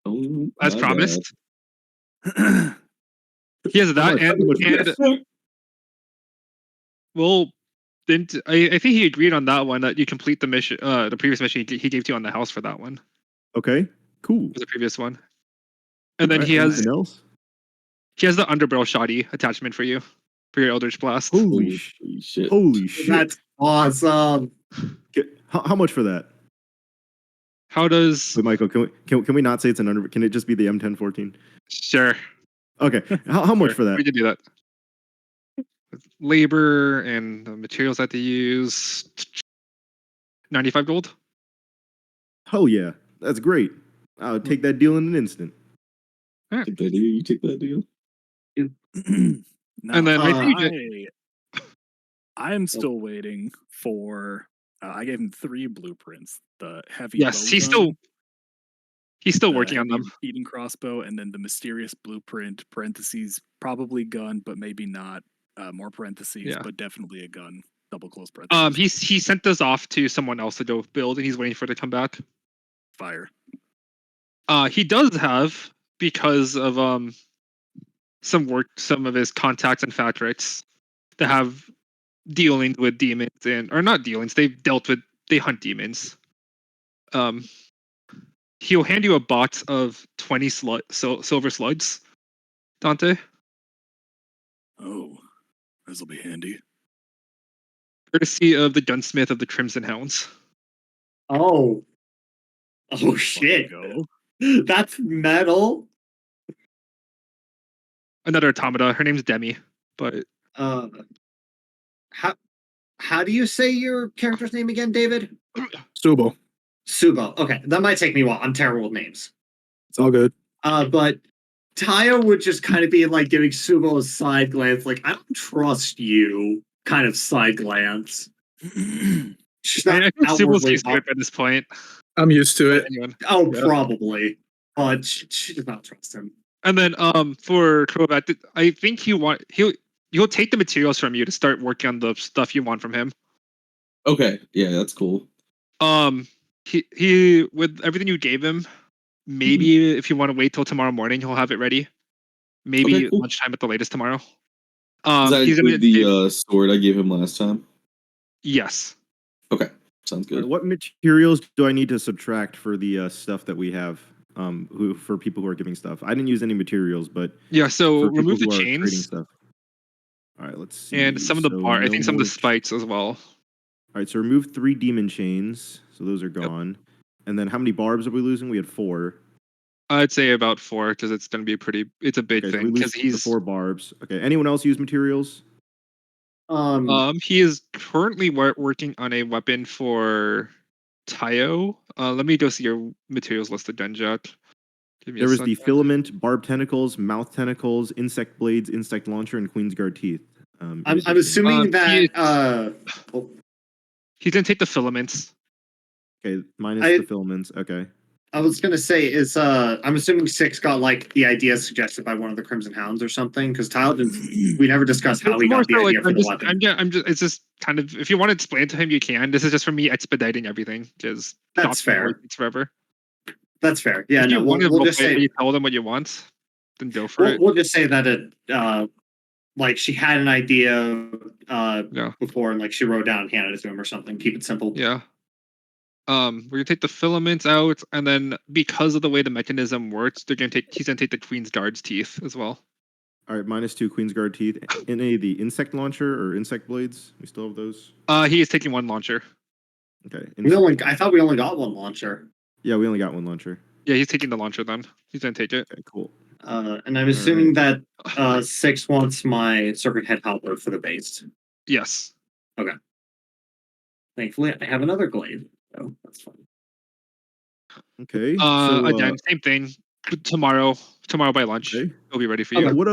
Oh, as my promised. He has that, much- how much for and bad. well, didn't I think he agreed on that one that you complete the mission, the previous mission he gave to you on the house for that one, Okay, cool. for the previous one, and then Alright, he has anything else? the underbarrel shoddy attachment for you for your Eldritch Blast. Holy shit. Holy shit! That's awesome. How much for that? How does Wait, Michael, can we not say it's an under? Can it just be the M1014? sure? Okay, how much Sure, for that? we can do that. Labor and the materials that they use. 95 gold. Hell yeah, that's great. I'll take that deal in an instant. Take that deal. You take that deal. Now, And then I think you I am still waiting for. I gave him 3 blueprints: the heavy yes, bow he's gun, still the working on heavy them. repeating crossbow, and then the mysterious blueprint (parentheses probably gun, but maybe not). More parentheses, Yeah. but definitely a gun. Double close parentheses. He sent this off to someone else to go build, and he's waiting for it to come back. Fire. He does have, because of some of his contacts and factories that have dealings with demons, and or not dealings, they hunt demons. He'll hand you a box of 20 silver slugs, Dante, Oh, this will be handy. courtesy of the gunsmith of the Crimson Hounds. Oh Fucking shit. go. That's metal. Another automata. Her name's Demi, but Uh, how do you say your character's name again, David? Subo. Subo. Okay, that might take me a while. I'm terrible with names. It's all good. But Taya would just kind of be like giving Subo a side glance, like, I don't trust you, kind of side glance. She's I not think Subo's outwardly. used to it by this point. I'm used to it. Anyone. Oh, Yeah. probably. But she does not trust him. And then for Crobat, I think he'll take the materials from you to start working on the stuff you want from him. Okay, yeah, that's cool. He with everything you gave him, maybe if you want to wait till tomorrow morning, he'll have it ready. Maybe Okay, cool. lunchtime at the latest tomorrow. Does that He's gonna include the sword I gave him last time? yes. Okay, sounds good. What materials do I need to subtract for the stuff that we have? For people who are giving stuff, I didn't use any materials, but Yeah, so for people remove the who are trading chains stuff. All right, let's see. and some of the So bar. I no think some of the more spikes as well. All right, so remove 3 demon chains, so those are gone. And then how many barbs are we losing? We had 4. I'd say about 4 because it's gonna be it's a big Okay, so we thing lose because the he's 4 barbs. Okay, anyone else use materials? he is currently working on a weapon for Tayo. Let me go see your materials listed, Denjak. Give me There a was the second. filament, barb tentacles, mouth tentacles, insect blades, insect launcher, and Queen's Guard teeth. in I'm addition. assuming that. He's gonna take the filaments. Okay, minus the filaments. Okay. I was gonna say is I'm assuming 6 got like the idea suggested by one of the Crimson Hounds or something because Tyler didn't. We never discussed how It's he more got the so like idea for the weapon. I'm just. It's just kind of if you want to explain to him, you can. This is just for me expediting everything because That's fair. Takes forever. That's fair. Yeah, If no, you want to we'll just say you tell them what you want, then go for it. we'll just say that it like she had an idea Yeah. before and like she wrote down and handed it to him or something. Keep it simple. Yeah. We're gonna take the filaments out, and then because of the way the mechanism works, he's gonna take the Queen's Guard's teeth as well. All right, minus 2 Queen's Guard teeth. Any of the insect launcher or insect blades? We still have those. He is taking one launcher. Okay. I thought we only got one launcher. Yeah, we only got one launcher. Yeah, he's taking the launcher then. He's gonna take it. Okay, cool. And I'm assuming that 6 wants my circuit head helper for the base. Yes. Thankfully, I have another glaive, so that's fine. Okay. So Again, same thing. Tomorrow tomorrow by lunch. Okay. It'll be ready for you. What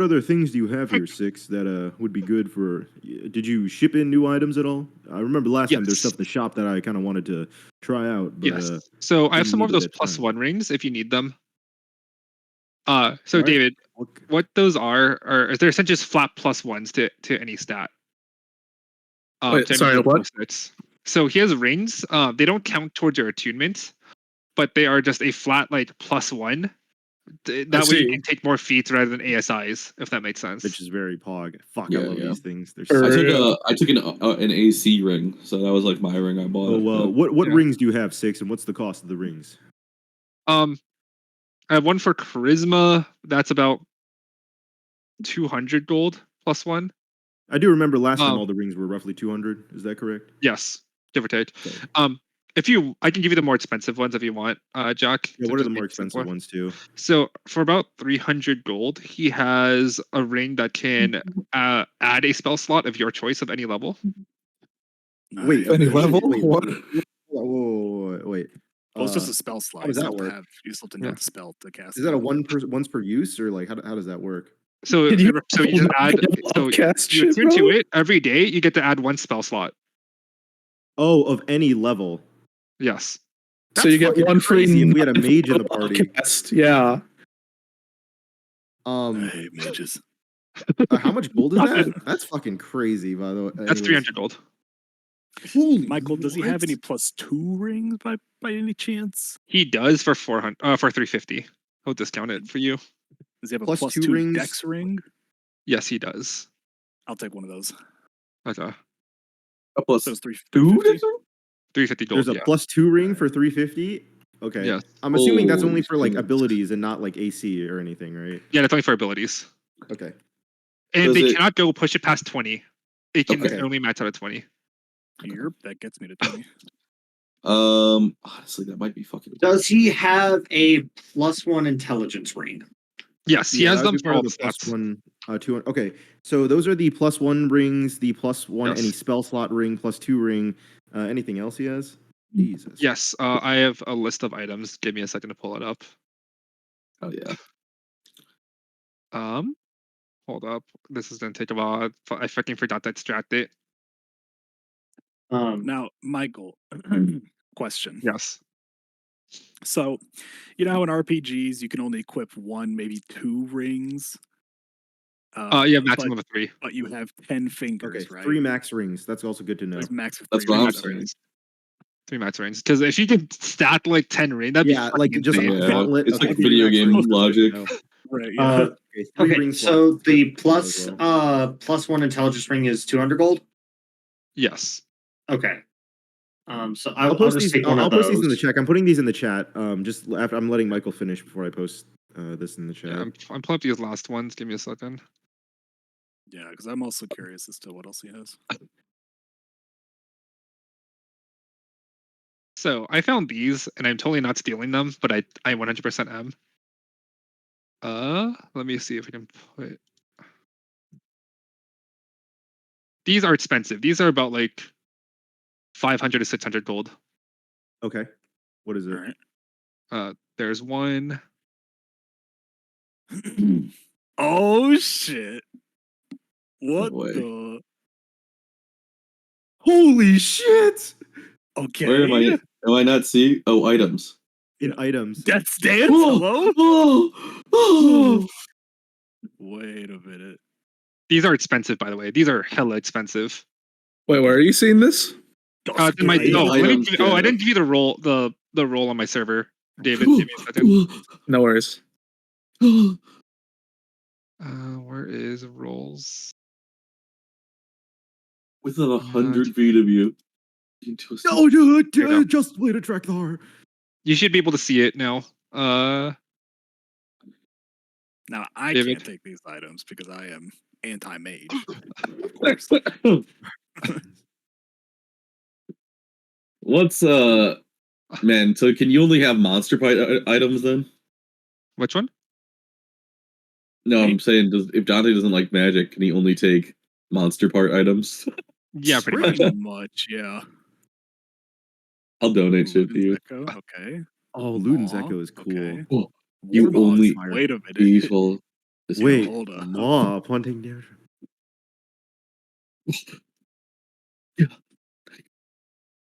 other things do you have here, Six, that would be good for? Did you ship in new items at all? I remember last time there's Yes. stuff in the shop that I kind of wanted to try out, but Yes. So I have didn't some more of need it those at plus time. one rings if you need them. So Alright. David, Okay. what those are they're essentially just flat plus ones to any stat. Wait, to any sorry, of the what? stats. So he has rings. They don't count towards your attunement, but they are just a flat like plus one. That way you see. can take more feats rather than ASIs, if that makes sense. Which is very pog. Fuck, Yeah, I love yeah. these things. They're Or- so. I took an AC ring, so that was like my ring I bought. Oh, what Yeah. rings do you have, Six, and what's the cost of the rings? I have one for charisma. That's about 200 gold plus one. I do remember last time Um, all the rings were roughly 200. Is that correct? Yes, give or take. Okay. I can give you the more expensive ones if you want, Jack. Yeah, to what are just the make more it expensive simpler. ones too? So for about 300 gold, he has a ring that can add a spell slot of your choice of any level. Wait, Any wait, level? wait, What? wait. Well, it's just a spell slot. how does You that still have to work? you still have to know Yeah. the spell to cast. Is that it. a once per use, or like how does that work? So Can you so you just add so cast you shit, attune to bro? it every day. You get to add one spell slot. Oh, of any level. Yes. So you get fucking one free crazy if we had a mage in the level party. cast. Yeah. I hate mages. How much gold is that? That's fucking crazy, by the way. That's 300 gold. Holy Michael, does he have what? any +2 rings by any chance? He does for 400 for 350. I'll discount it for you. Does he have a Plus plus two +2 rings? dex ring? Yes, he does. I'll take one of those. Okay. A plus So it's 3 two. 350? 350 gold. There's a Yeah. +2 ring for 350. Okay. Yes. I'm assuming that's only Holy for like shit. abilities and not like AC or anything, right? Yeah, that's only for abilities. Okay. And Does they it- cannot go push it past 20. It can Okay. only max out at 20. Yerp, that gets me to 20. Honestly, that might be fucking. Does he have a +1 intelligence ring? Yes, he Yeah, has that would them be for part all of the the plus stats. one, 200. Okay, so those are the +1 rings, the +1 Yes. any spell slot ring, +2 ring. Anything else he has? Jesus. Yes, I have a list of items. Give me a second to pull it up. Oh yeah. Hold up. This is gonna take a while. I fucking forgot to extract it. Now, Michael, question. Yes. So, you know how in RPGs you can only equip 1, maybe 2 rings? Yeah, maximum of 3. But you have 10 fingers, Okay, right? 3 max rings. That's also good to know. There's max of That's 3 what I'm rings. max saying. rings. 3 max rings. Because if you could stack like 10 rings, that'd Yeah, be like fucking just insane. Yeah, gauntlet. it's Okay, like 3 video max game rings, that's good to logic. know. Right, yeah. Okay, 3 Okay, ring so slots. the Good to know as well. +1 intelligence ring is 200 gold. Yes. Okay. So I'll I'll post just these. take one I'll of post these in the those. chat. I'm putting these in the chat. Just after I'm letting Michael finish before I post this in the chat. Yeah, I'm pulling up these last ones. Give me a second. Yeah, because I'm also curious as to what else he has. So I found these, and I'm totally not stealing them, but I 100% am. Let me see if I can put. These are expensive. These are about like 500 to 600 gold. Okay, what is it? All right. There's one. Oh shit! What way. the? Holy shit! Okay. Where am I? Am I not seeing? Oh, items. In Yeah. items. Death's Dance. Hello. Oh. Wait a minute. These are expensive, by the way. These are hella expensive. Wait, where are you seeing this? Let me items, give you, I Jeff. didn't give you the role the role on my server. David, give me a second. No worries. Where is roles? Within 100 feet of you. Into a No, you go. just way to track the heart. You should be able to see it now. Now I David. can't take these items because I am anti-mage. Of course. What's man? So can you only have monster items then? Which one? No, I'm saying if Dante doesn't like magic, can he only take monster part items? Yeah, pretty much. Pretty much, yeah. I'll donate shit to you. Echo, okay. Oh, Luden's Aw, Echo is cool. okay. Oh, You Warmaw only- is- wait a minute. Peaceful. Wait, hold up. Maw upon taking damage.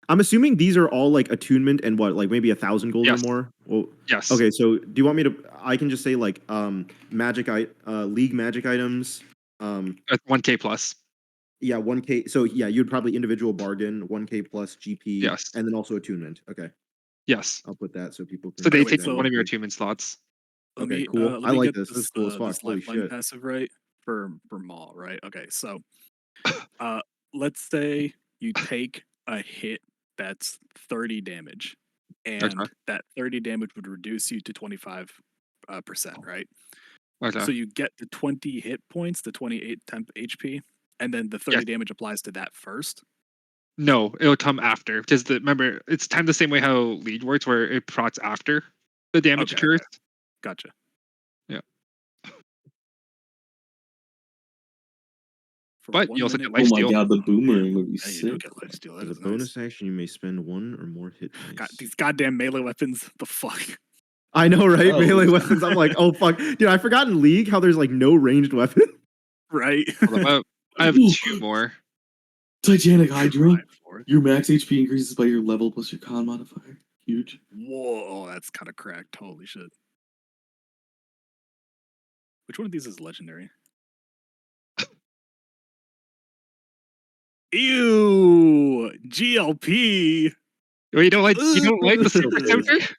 I'm assuming these are all like attunement and what, like maybe 1,000 gold Yes. or more. Well, Yes. okay. So do you want me to? I can just say like magic league magic items. 1K plus. Yeah, 1K. So yeah, you'd probably individual bargain 1K plus GP. Yes. And then also attunement. Okay, Yes. I'll put that so people can. So they wait, take so- one of your attunement slots. Let Okay, me, cool. let I me like get this. This is cool as fuck. This Holy lifeline shit. passive right for Maul, right? Okay, so let's say you take a hit that's 30 damage, and Okay. that 30 damage would reduce you to 25%, right? Okay. So you get the 20 hit points, the 28 temp HP, and then the 30 damage applies to that first. No, it'll come after. Because remember, it's timed the same way how Lead works, where it procs after the damage Okay, occurs. okay. Gotcha. Yeah. For But 1 you also minute- get life Oh my steal. god, the Oh, boomerang man. would be Yeah, you do sick. get lifesteal. As That a is bonus nice. action, you may spend one or more hit dice. God, these goddamn melee weapons. The fuck. I know, right? Oh. Melee weapons. I'm like, oh fuck, dude. I forgot in League how there's like no ranged weapon. Right. Hold up, I have 2 more. Titanic Hydrant. Drive for it. Your max HP increases by your level plus your con modifier. Huge. Whoa, that's kind of cracked. Holy shit. Which one of these is legendary? Ew, GLP. Well, you don't like the super Ugh. scepter?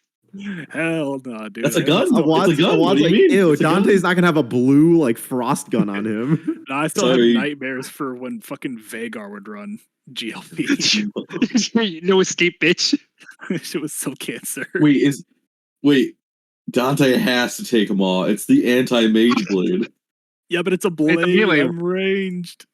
Hell no, dude. That's a I gun. still- It's a gun. What do you like, mean? ew, It's a gun. Dante's not gonna have a blue like frost gun on him. No, I still Sorry. have nightmares for when fucking Vagar would run GLP. No escape, bitch. Shit was so cancer. Wait. Dante has to take them all. It's the anti-mage blade. Yeah, but it's a blade. melee. I'm ranged.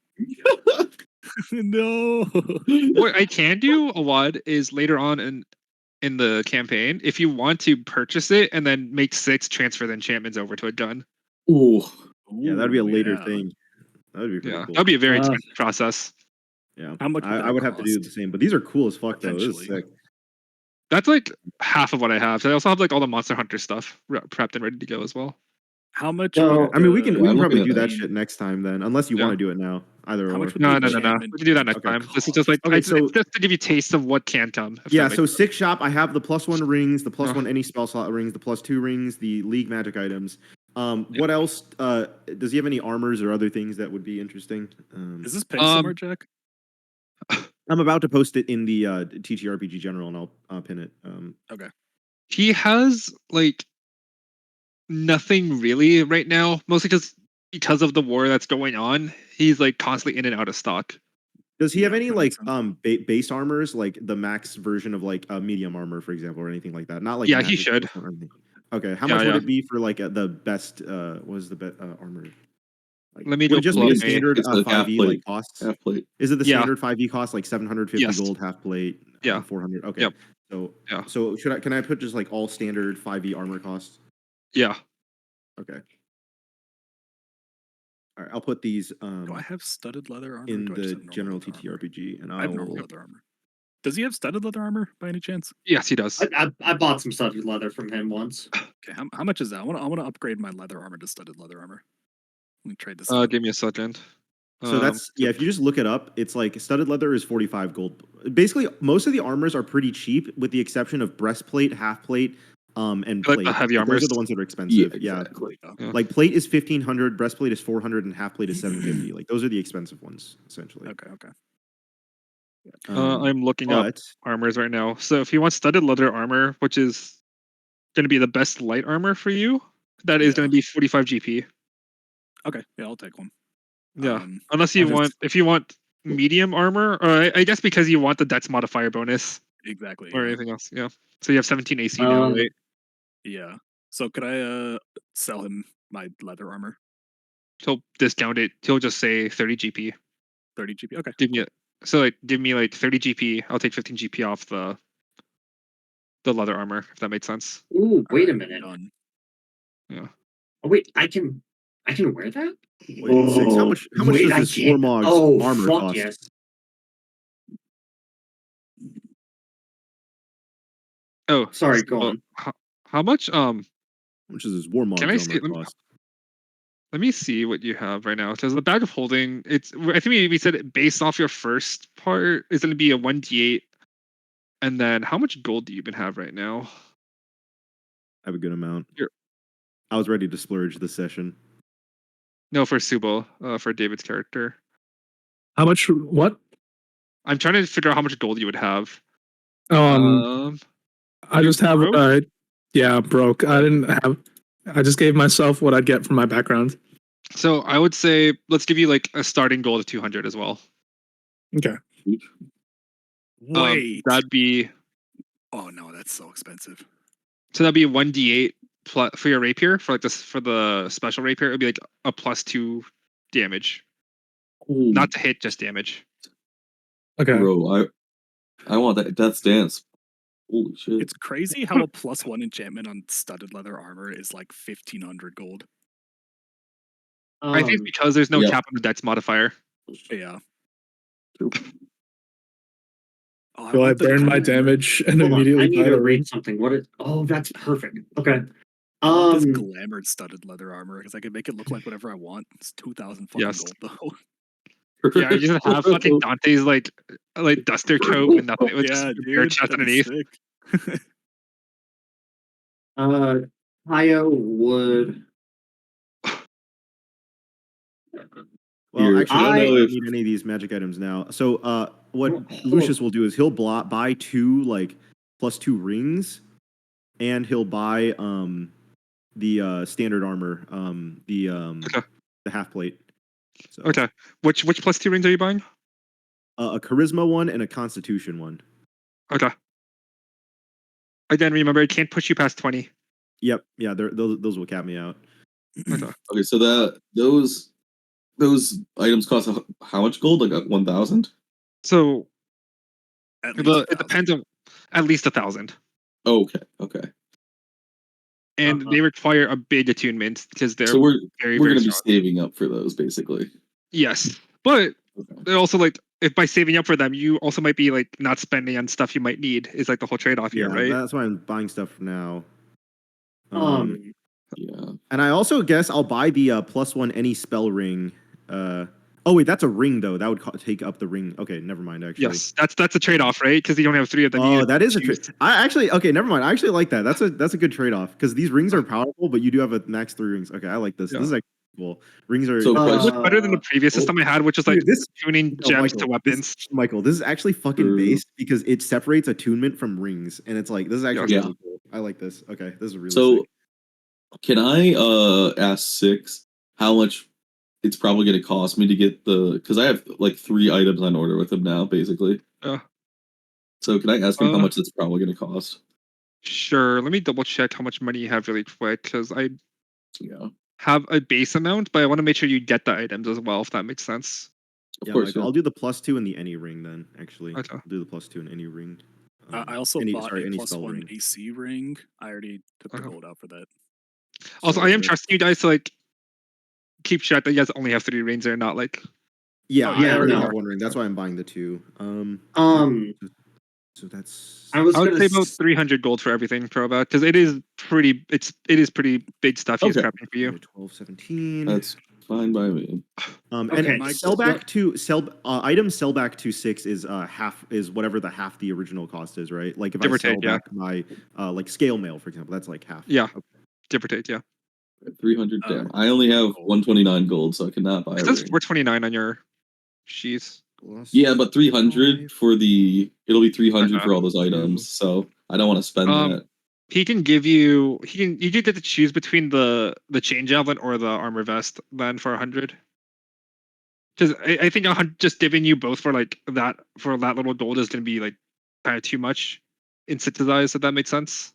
No. What I can do, Awad, is later on in the campaign, if you want to purchase it and then make 6, transfer the enchantments over to a gun. Ooh. Yeah, that'd be a Ooh, later yeah. thing. That would be pretty Yeah, cool. that'd be a very Uh, expensive process. Yeah, How much would I that would have to do cost? the same, but these are cool as fuck though. This is Potentially. sick. That's like half of what I have. So I also have like all the Monster Hunter stuff prepped and ready to go as well. How much? So- would I mean, we can the- Yeah, I'm probably looking do at that the- shit next time then, unless you Yeah. want to do it now. Either How or. much would No, the no. enchantment We can do that next Okay. time. This is just like Okay, so- it's just to give you taste of what can come. if Yeah, that so makes sense. Sick Shop, I have the +1 rings, the +1 Oh. any spell slot rings, the +2 rings, the League magic items. What else? Does he have any armors or other things that would be interesting? Is this pinned somewhere, Jack? I'm about to post it in the TTRPG general, and I'll pin it. He has like nothing really right now, mostly because of the war that's going on. He's like constantly in and out of stock. Does he have Yeah, any that like makes base armors, like the max version of like medium armor, for example, or anything like that? Not like Yeah, he magic should. or anything. Okay, how Yeah, much would yeah. it be for like the best? What was the best armor? Like, Let me would go it just pull be up the a- standard It's a half 5e plate. like costs? Half plate. Is it the Yeah. standard 5e cost like 750 Yes. gold half plate? Yeah. 400. Okay. Yep. So Yeah. so can I put just like all standard 5e armor costs? Yeah. Okay. All right, I'll put these Do I have studded leather armor? or in do I just the have normal general leather armor? TTRPG, and I have normal I'll. leather armor. Does he have studded leather armor by any chance? Yes, he does. I bought some studded leather from him once. Okay, how much is that? I want to upgrade my leather armor to studded leather armor. Let me trade this. Give me a second. So that's yeah. If you just look it up, it's like studded leather is 45 gold. Basically, most of the armors are pretty cheap, with the exception of breastplate, half plate, and I like plate. the heavy Those armors. are the ones that are expensive. Yeah, exactly. Yeah. like plate is 1500, breastplate is 400, and half plate is 750. Like those are the expensive ones, essentially. Okay. I'm looking up But armors right now. So if you want studded leather armor, which is going to be the best light armor for you, that is Yeah. going to be 45 GP. Okay, yeah, I'll take one. Yeah. Unless you I just- want, if you want medium armor, or I guess because you want the dex modifier bonus Exactly. or yeah. anything else. Yeah. So you have 17 AC now, Um, right? Yeah. So could I sell him my leather armor? He'll discount it. He'll just say 30 GP. 30 GP. Okay. Give me it. So like, give me like 30 GP. I'll take 15 GP off the leather armor, if that makes sense. Ooh, wait a Alright, minute. Done. Yeah. Oh wait, I can wear that? wait, Six, how much wait, does I this can't- Warmog's oh, armor fuck cost? yes. Oh, Sorry, go so on. How much? Which is his warmog's Can I armor see? cost. Let me see what you have right now. Because the bag of holding, I think we said it based off your first part is going to be a 1d8. And then how much gold do you even have right now? I have a good amount. You're- I was ready to splurge this session. No, for Subo, for David's character. How much? What? I'm trying to figure out how much gold you would have. I just have. broke? Yeah, broke. I didn't have. I just gave myself what I'd get from my background. So I would say let's give you like a starting goal of 200 as well. Okay. Wait. That'd be Oh no, that's so expensive. so that'd be 1d8 plus for your rapier for like this for the special rapier. It'd be like a +2 damage, Ooh, not to hit, just damage. Okay. bro, I want that Death's Dance. Holy shit! It's crazy how a +1 enchantment on studded leather armor is like 1,500 gold. I think it's because there's no Yep. cap on the dex modifier. Yeah. Oh, Will I want the burn my gold. damage and Hold on, immediately I need buy to the read ring? something. What is? Oh, that's perfect. Okay. I want this glamored studded leather armor because I can make it look like whatever I want. It's 2,000 fucking Yes. gold though. Yeah, you just have fucking Dante's like duster coat and nothing with just Yeah, your bare dude. chest That'd be underneath. sick. Kaya would. Well, Here, actually, I don't I know don't if need any of these magic items now. So, what Hold Lucius will do is he'll buy 2 like +2 rings, and he'll buy the standard armor, Okay. the half plate. So, Okay. Which +2 rings are you buying? a charisma one and a constitution one. Okay. Again, remember it can't push you past 20. Yep, yeah, those will cap me out. Okay. Okay, so those items cost how much gold? Like 1,000? So At least it depends on at least 1,000. Oh, okay. And they require a big attunement because they're So we're very, we're very gonna be strong. saving up for those basically. Yes. But Okay. they're also like if by saving up for them, you also might be like not spending on stuff you might need is like the whole trade-off here, Yeah, right? that's why I'm buying stuff now. Yeah. And I also guess I'll buy the +1 any spell ring. Oh wait, that's a ring though. That would take up the ring. Okay, never mind. Actually, Yes. That's a trade-off, right? Because you don't have 3 of them. You oh, need that to is a trade. choose. I actually okay, never mind. I actually like that. That's a good trade off because these rings are powerful, but you do have a max 3 rings. Okay, I like this. Yeah. This is actually cool. Rings are So It looks better than the previous system I had, which was like Dude, this tuning no, gems Michael, to weapons. Michael, this is actually fucking True. based because it separates attunement from rings, and it's like this is actually Yeah. really cool. I like this. Okay, this is really So sick. can I ask Six how much it's probably gonna cost me to get because I have like 3 items on order with him now, basically. Yeah. So can I ask him how Uh, much it's probably gonna cost? Sure. Let me double check how much money you have really quick because I Yeah. have a base amount, but I want to make sure you get the items as well, if that makes sense. Of Yeah, course, Michael, yeah. I'll do the +2 in the any ring then. Actually, Okay. I'll do the +2 in any ring. I also bought a any +1 spell ring. AC ring. I already took the Okay. gold out for that. Also, So I am that- trusting you guys to like keep track that you guys only have 3 rings there, not like Yeah, Oh, I yeah, already no. have one ring. That's why I'm buying the 2. So that's I was I would gonna say about 300 gold for everything, Proba, because it is pretty big stuff he's Okay. prepping for you. 12, 17. That's fine by me. Okay, And so- items sell back to 6 is half is whatever the original cost is, right? Like if Give I or sell take, yeah. back my like scale mail, for example, that's like half. Yeah. Okay. Give or take, yeah. 300. Damn. I only have 129 gold, so I cannot buy It a says ring. 429 on your sheets. Yeah, but 300 for it'll be 300 Okay. for all those items, so I don't want to spend that. He can give you you get to choose between the chain javelin or the armor vest then for 100. Because I think just giving you both for like that little gold is gonna be like kind of too much incentivized, if that makes sense.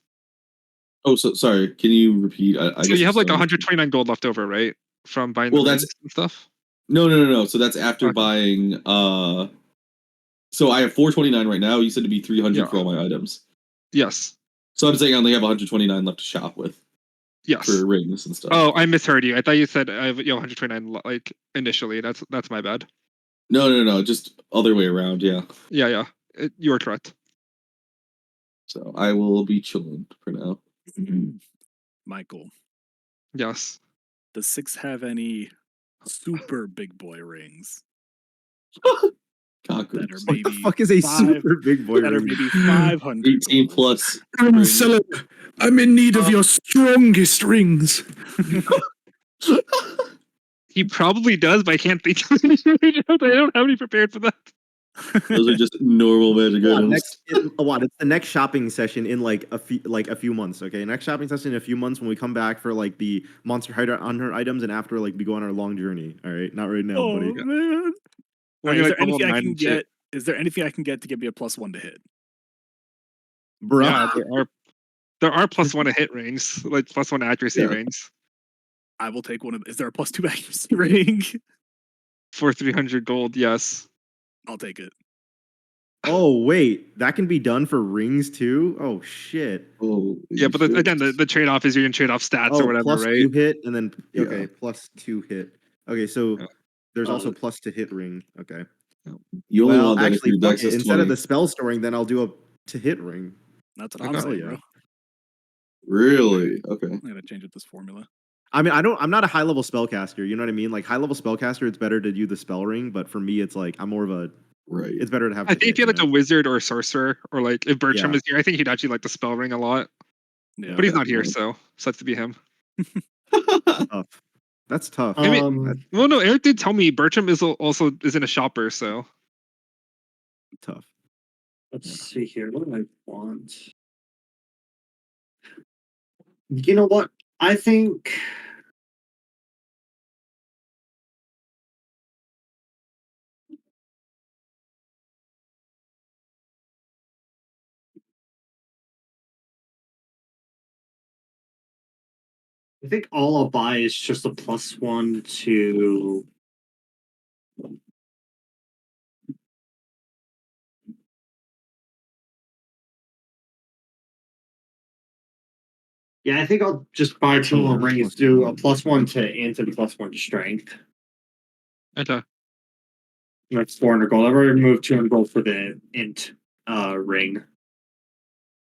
Oh, so sorry. Can you repeat? I So guess you have I'm like sorry. 129 gold left over, right? From buying Well, the that's- rings and stuff. No. So that's after Okay. buying. So I have 429 right now. You said to be 300 Yeah. for all my items. Yes. So I'm saying I only have 129 left to shop with Yes. for rings and stuff. Oh, I misheard you. I thought you said I have 129 like initially. That's my bad. No. Just other way around. Yeah. Yeah. You were correct. So I will be chilling for now. Michael, Yes. does 6 have any super big boy rings that are Cockroach. What the maybe fuck is a 5 super big boy that are ring? maybe 500 18 gold? plus. Seller, I'm in need of your strongest rings. He probably does, but I can't think of any right now. I don't have any prepared for that. Those are just normal magic items. It's the next shopping session in like a few months. Okay, next shopping session in a few months when we come back for like the Monster Hunter items and after like we go on our long journey. All right, not right now, Oh buddy. man! When Alright, you're is like there level anything I 9 can and shit. get? Is there anything I can get to give me a +1 to hit? Bro, Yeah, there are +1 to hit rings, like +1 accuracy Yeah. rings I will take one of. Is there a +2 accuracy ring? for 300 gold. Yes. I'll take it. oh wait, that can be done for rings too. Oh shit. Oh, Yeah, but again, the trade off is you can trade off stats or Oh, whatever, plus right? 2 hit and then Yeah. okay, +2 hit. Okay, so Yeah. there's also plus to hit ring. Okay. You only Well, want that actually, if your fuck dex it. is Instead 20. of the spell storing, then I'll do a to hit ring. That's what Okay. I'm Hell saying, yeah. bro. Really? Okay. I'm gonna change up this formula. I mean, I'm not a high level spellcaster. You know what I mean? Like high level spellcaster, it's better to do the spell ring. But for me, it's like I'm more of a. Right. It's better to have. I the think if hit, you're like you a know? wizard or a sorcerer, or like if Bertram Yeah. is here, I think he'd actually like the spell ring a lot. Yeah. But he's not here, Definitely. so sucks to be him. Tough. That's tough. I mean, That's well, no, Eric did tell me Bertram is also isn't a shopper, so tough. Let's see here. What do I want? You know what? I think all I'll buy is just a +1 to. Yeah, I think I'll just buy 2 more rings, do a +1 to int and +1 to strength. okay. That's 400 gold. I've already removed 200 gold for the int ring.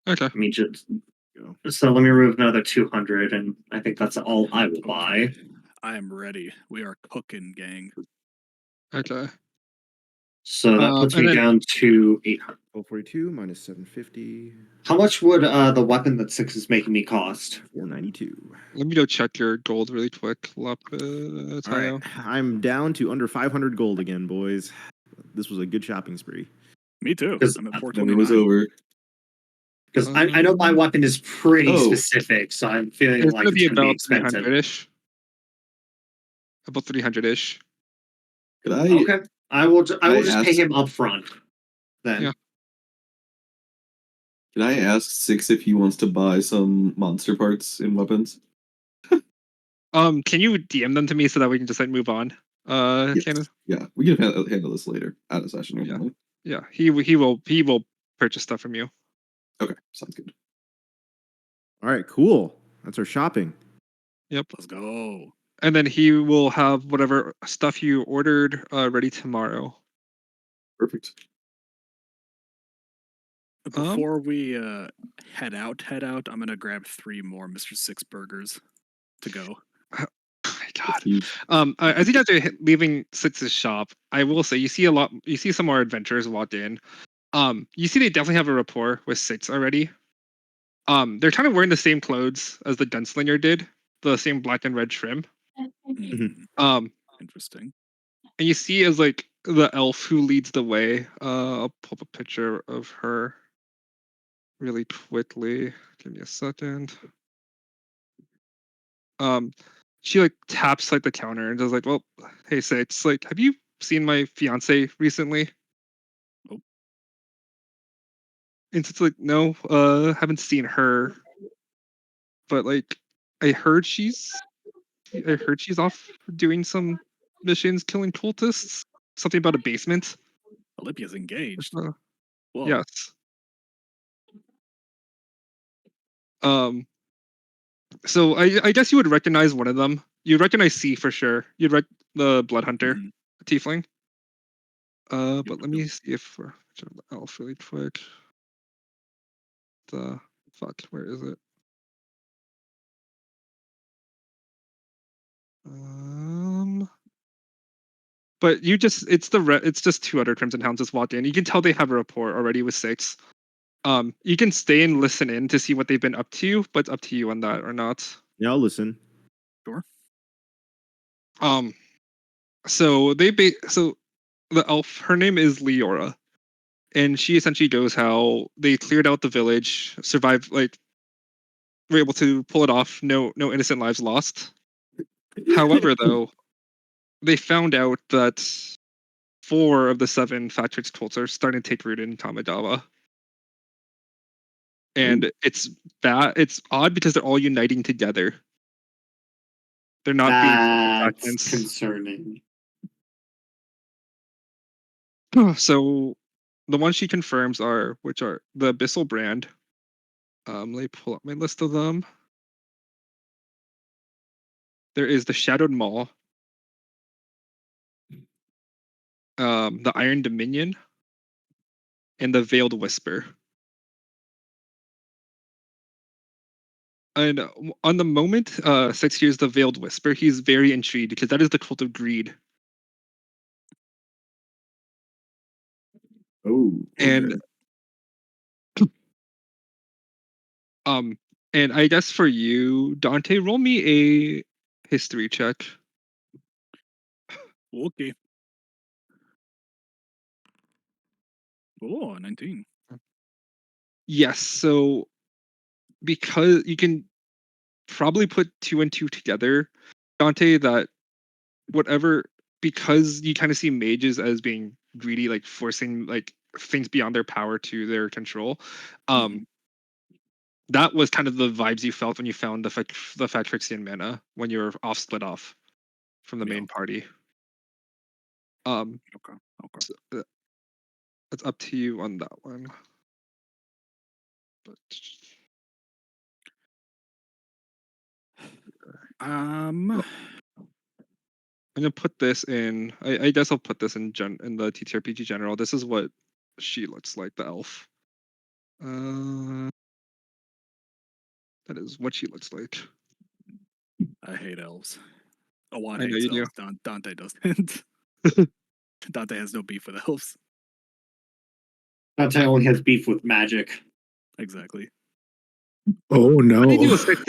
Okay. I mean, so let me remove another 200, and I think that's all I will buy. Okay. I am ready. We are cooking, gang. Okay. So that puts and me then- down to 800. 1242 minus 750. How much would the weapon that 6 is making me cost? 492. Let me go check your gold really quick. Lapis. All right, I'm down to under 500 gold again, boys. This was a good shopping spree. Me too. 'Cause I'm at Then it was 429. over. Because I know my weapon is pretty Oh. specific, so I'm feeling It's like gonna it's be going to be about expensive. 300-ish. About 300-ish. Could I? Okay, I will just pay ask- him up front. Then Yeah. Can I ask Six if he wants to buy some monster parts in weapons? Can you DM them to me so that we can just like move on? Yes. Cannon? Yeah, we can handle this later out of session. Or Yeah. something. Yeah, he will purchase stuff from you. Okay, sounds good. All right, cool. That's our shopping. Yep. Let's go. And then he will have whatever stuff you ordered ready tomorrow. Perfect. Before we head out, I'm gonna grab 3 more Mr. Six burgers to go. Oh my god. Huge. As you guys are leaving Six's shop, I will say you see some more adventurers walk in. You see they definitely have a rapport with Six already. They're kind of wearing the same clothes as the gunslinger did, the same black and red trim. Mm, interesting. And you see as like the elf who leads the way. I'll pull up a picture of her really quickly. Give me a second. She like taps like the counter and does like, well, hey Six, like, have you seen my fiance recently? Nope. And it's like, no, haven't seen her. But like, I heard she's off doing some missions, killing cultists. Something about a basement. Olympia's engaged. Uh, Whoa. yes. So I guess you would recognize one of them. You'd recognize C for sure. You'd the blood hunter, Mhm. tiefling. But let me see if we're elf really quick. The fuck, where is it? But you just it's just two other Crimson Hounds just walked in. You can tell they have a rapport already with 6. You can stay and listen in to see what they've been up to, but it's up to you on that or not. Yeah, I'll listen. Sure. So so the elf, her name is Leora, and she essentially goes how they cleared out the village, survived, like were able to pull it off, no innocent lives lost. However, though, they found out that 4 of the 7 Fatrix cults are starting to take root in Kamigawa. And it's odd because they're all uniting together. They're not being That's factions. concerning. So the ones she confirms which are the Abyssal brand. Let me pull up my list of them. There is the Shadowed Maw, the Iron Dominion, and the Veiled Whisper. And on the moment, 6 hears the Veiled Whisper, he's very intrigued because that is the cult of greed. Oh, And and I guess for you, Dante, roll me a history check. Okay. Oh, 19. Yes, so because you can probably put 2 and 2 together, Dante, that whatever, because you kind of see mages as being greedy, like forcing like things beyond their power to their control. That was kind of the vibes you felt when you found the Fatrixian mana when you were split off from the Yeah. main party. Okay. So, it's up to you on that one. But Um, I'm gonna put this in. I guess I'll put this in in the TTRPG general. This is what she looks like, the elf. That is what she looks like. I hate elves. Awad I know hates you do. elves. Dante doesn't. Dante has no beef with elves. Dante only has beef with magic. Exactly. Oh no. How do you deal with 6?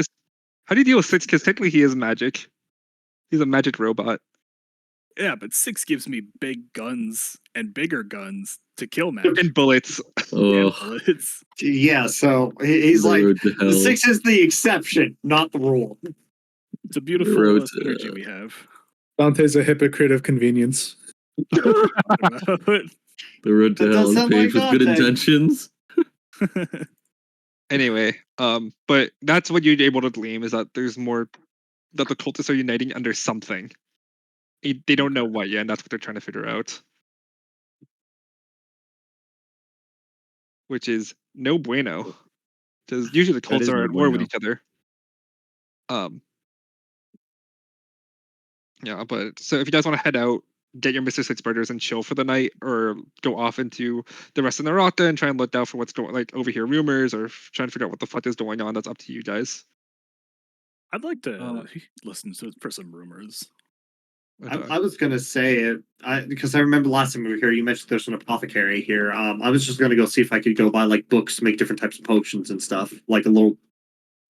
How do you deal with 6? Because technically he is magic. He's a magic robot. Yeah, but 6 gives me big guns and bigger guns to kill magic And bullets. and Ugh, bullets. Yeah, so he's the like, road to the hell. 6 is the exception, not the rule. It's a beautiful road to- synergy we have. Dante's a hypocrite of convenience. I don't know what you're talking about. The road to That hell does is sound paved like with good Dante. intentions. Anyway, but that's what you're able to glean is that there's more, that the cultists are uniting under something. They don't know what yet, and that's what they're trying to figure out. Which is no bueno. Because usually the cults is are no at war with bueno. each other. Yeah, but so if you guys want to head out, get your Mr. Six Birders and chill for the night, or go off into the rest of Naraka and try and look out for what's going, like overhear rumors or try and figure out what the fuck is going on, that's up to you guys. I'd like to listen for some rumors. I was gonna say it because I remember last time we were here. You mentioned there's an apothecary here. I was just gonna go see if I could go buy like books to make different types of potions and stuff, like a little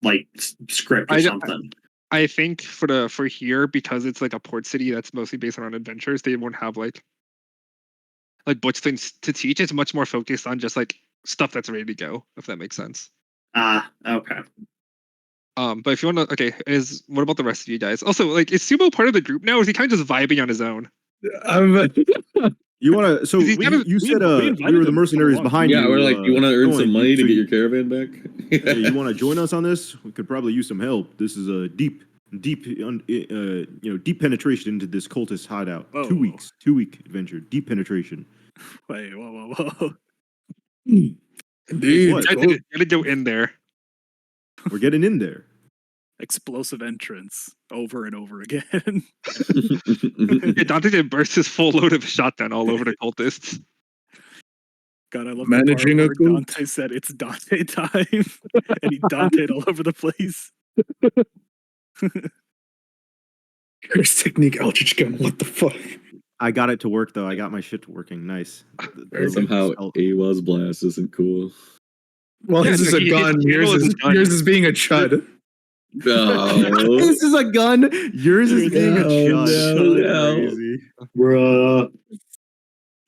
like script or something. I think for here, because it's like a port city that's mostly based around adventures, they won't have like books things to teach. It's much more focused on just like stuff that's ready to go, if that makes sense. Okay. But if you want to, okay, what about the rest of you guys? Also, like, is Sumo part of the group now, or is he kind of just vibing on his own? You want to? So He's kind of- you said we we invited were the him to mercenaries come along. behind you. Yeah, we're like, you want to earn some going. money to So get your caravan back? Hey, you want to join us on this? We could probably use some help. This is a deep penetration into this cultist hideout. Whoa. 2 weeks, 2-week adventure, deep penetration. Wait, whoa. Indeed. What? You gotta go in there. We're getting in there. Explosive entrance over and over again. Yeah, Dante did burst his full load of shotgun all over the cultists. God, I love Managing the a part group. where Dante said it's Dante time, and he Dante'd all over the place. Curse technique, Eldritch Gun. What the fuck? I got it to work though. I got my shit working. Nice. Somehow AWA's blast isn't cool. Well, Yeah, his is no, a gun. Yours is being a chud. No. This is a gun. Yours is being a Oh, chud. no. Crazy. Bruh.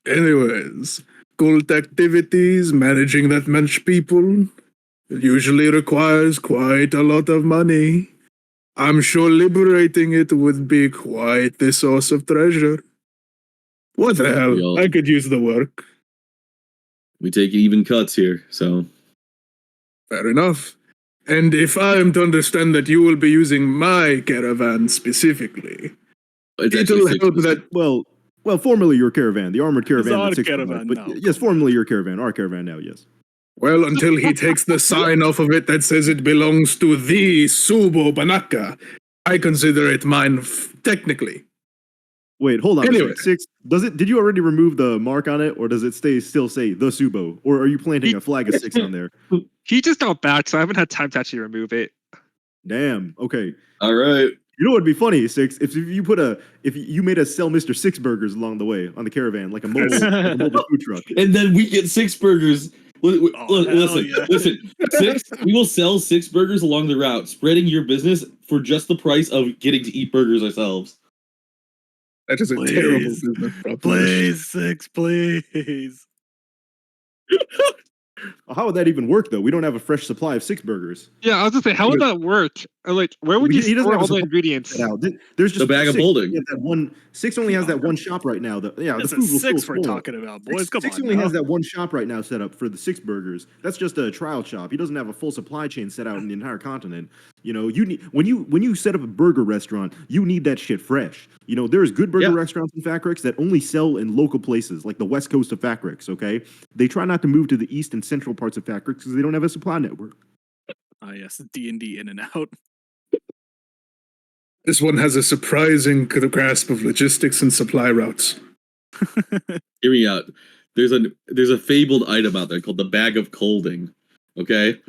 Anyways, cult activities, managing that much people, usually requires quite a lot of money. I'm sure liberating it would be quite the source of treasure. What the hell? We all- I could use the work. We take even cuts here, so Fair enough. And if I am to understand that you will be using my caravan specifically, it's it'll actually help 6%. that. Well, formerly your caravan, the armored caravan. our that Six caravan provides, but now. yes, formerly your caravan, our caravan now. Yes. Well, until he takes the sign off of it that says it belongs to the Subo Banaka, I consider it mine technically. Wait, hold on. Anyway. Six. Does it? Did you already remove the mark on it, or does it still say the Subo, or are you planting a flag of 6 on there? He just got back, so I haven't had time to actually remove it. Damn. Okay. All right. You know what would be funny, Six? If you made us sell Mr. Six burgers along the way on the caravan, like a mobile food truck. And then we get 6 burgers. Listen, hell yeah. listen. 6. We will sell 6 burgers along the route, spreading your business for just the price of getting to eat burgers ourselves. That is a Please. terrible business proposition. Please, 6, please. How would that even work, though? We don't have a fresh supply of 6 burgers. Yeah, I was gonna say, how would that work? Like, where would you He doesn't store have all a the supply ingredients? set out. There's just The bag of 6. holding. He has that one. 6 only has that one shop right now. The It's food a will still 6 we're spoil. talking about, boys. Come Six on. only now. has that one shop right now set up for the 6 burgers. That's just a trial shop. He doesn't have a full supply chain set out in the entire continent. You know, you need when you set up a burger restaurant, you need that shit fresh. You know, there's good burger restaurants in Factrix that only sell in local places, like the west coast of Factrix. Okay, they try not to move to the east and central parts of Factrix because they don't have a supply network. Ah, yes, D&D in and out. This one has a surprising grasp of logistics and supply routes. Hear me out. There's a fabled item out there called the bag of colding. Okay,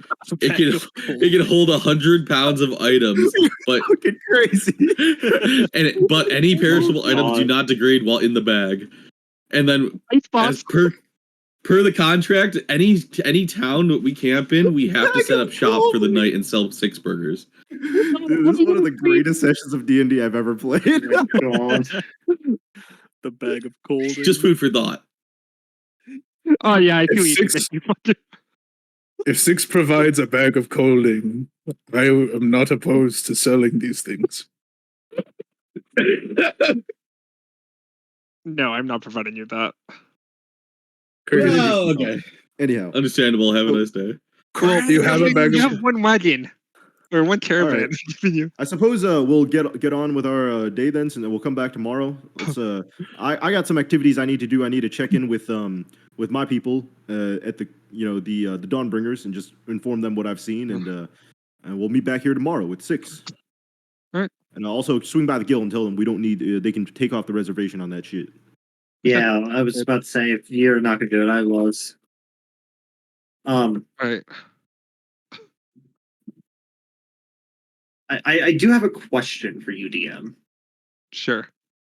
it can hold 100 pounds of items, but Fucking crazy. but any perishable items do God. not degrade while in the bag. And then, as per the contract, any town that we camp in, we have to set up shop for the night and sell 6 burgers. Dude, this is one of the greatest sessions of D&D I've ever played. Oh my God. The bag of cold. Just food for thought. Oh yeah, I see what you Six- did. If 6 provides a bag of colding, I am not opposed to selling these things. No, I'm not providing you that. Crazy. Oh, okay. Anyhow, Understandable. Have a nice day. Cool. You have a bag You of. have one wagon or one caravan. right. I suppose we'll get on with our day then, and then we'll come back tomorrow. Let's, I got some activities I need to do. I need to check in with my people at the the Dawnbringers and just inform them what I've seen, and we'll meet back here tomorrow with 6. All right. And I'll also swing by the guild and tell them we don't need. They can take off the reservation on that shit. Yeah, I was about to say if you're not gonna do it, I was. All right. I do have a question for you, DM. Sure.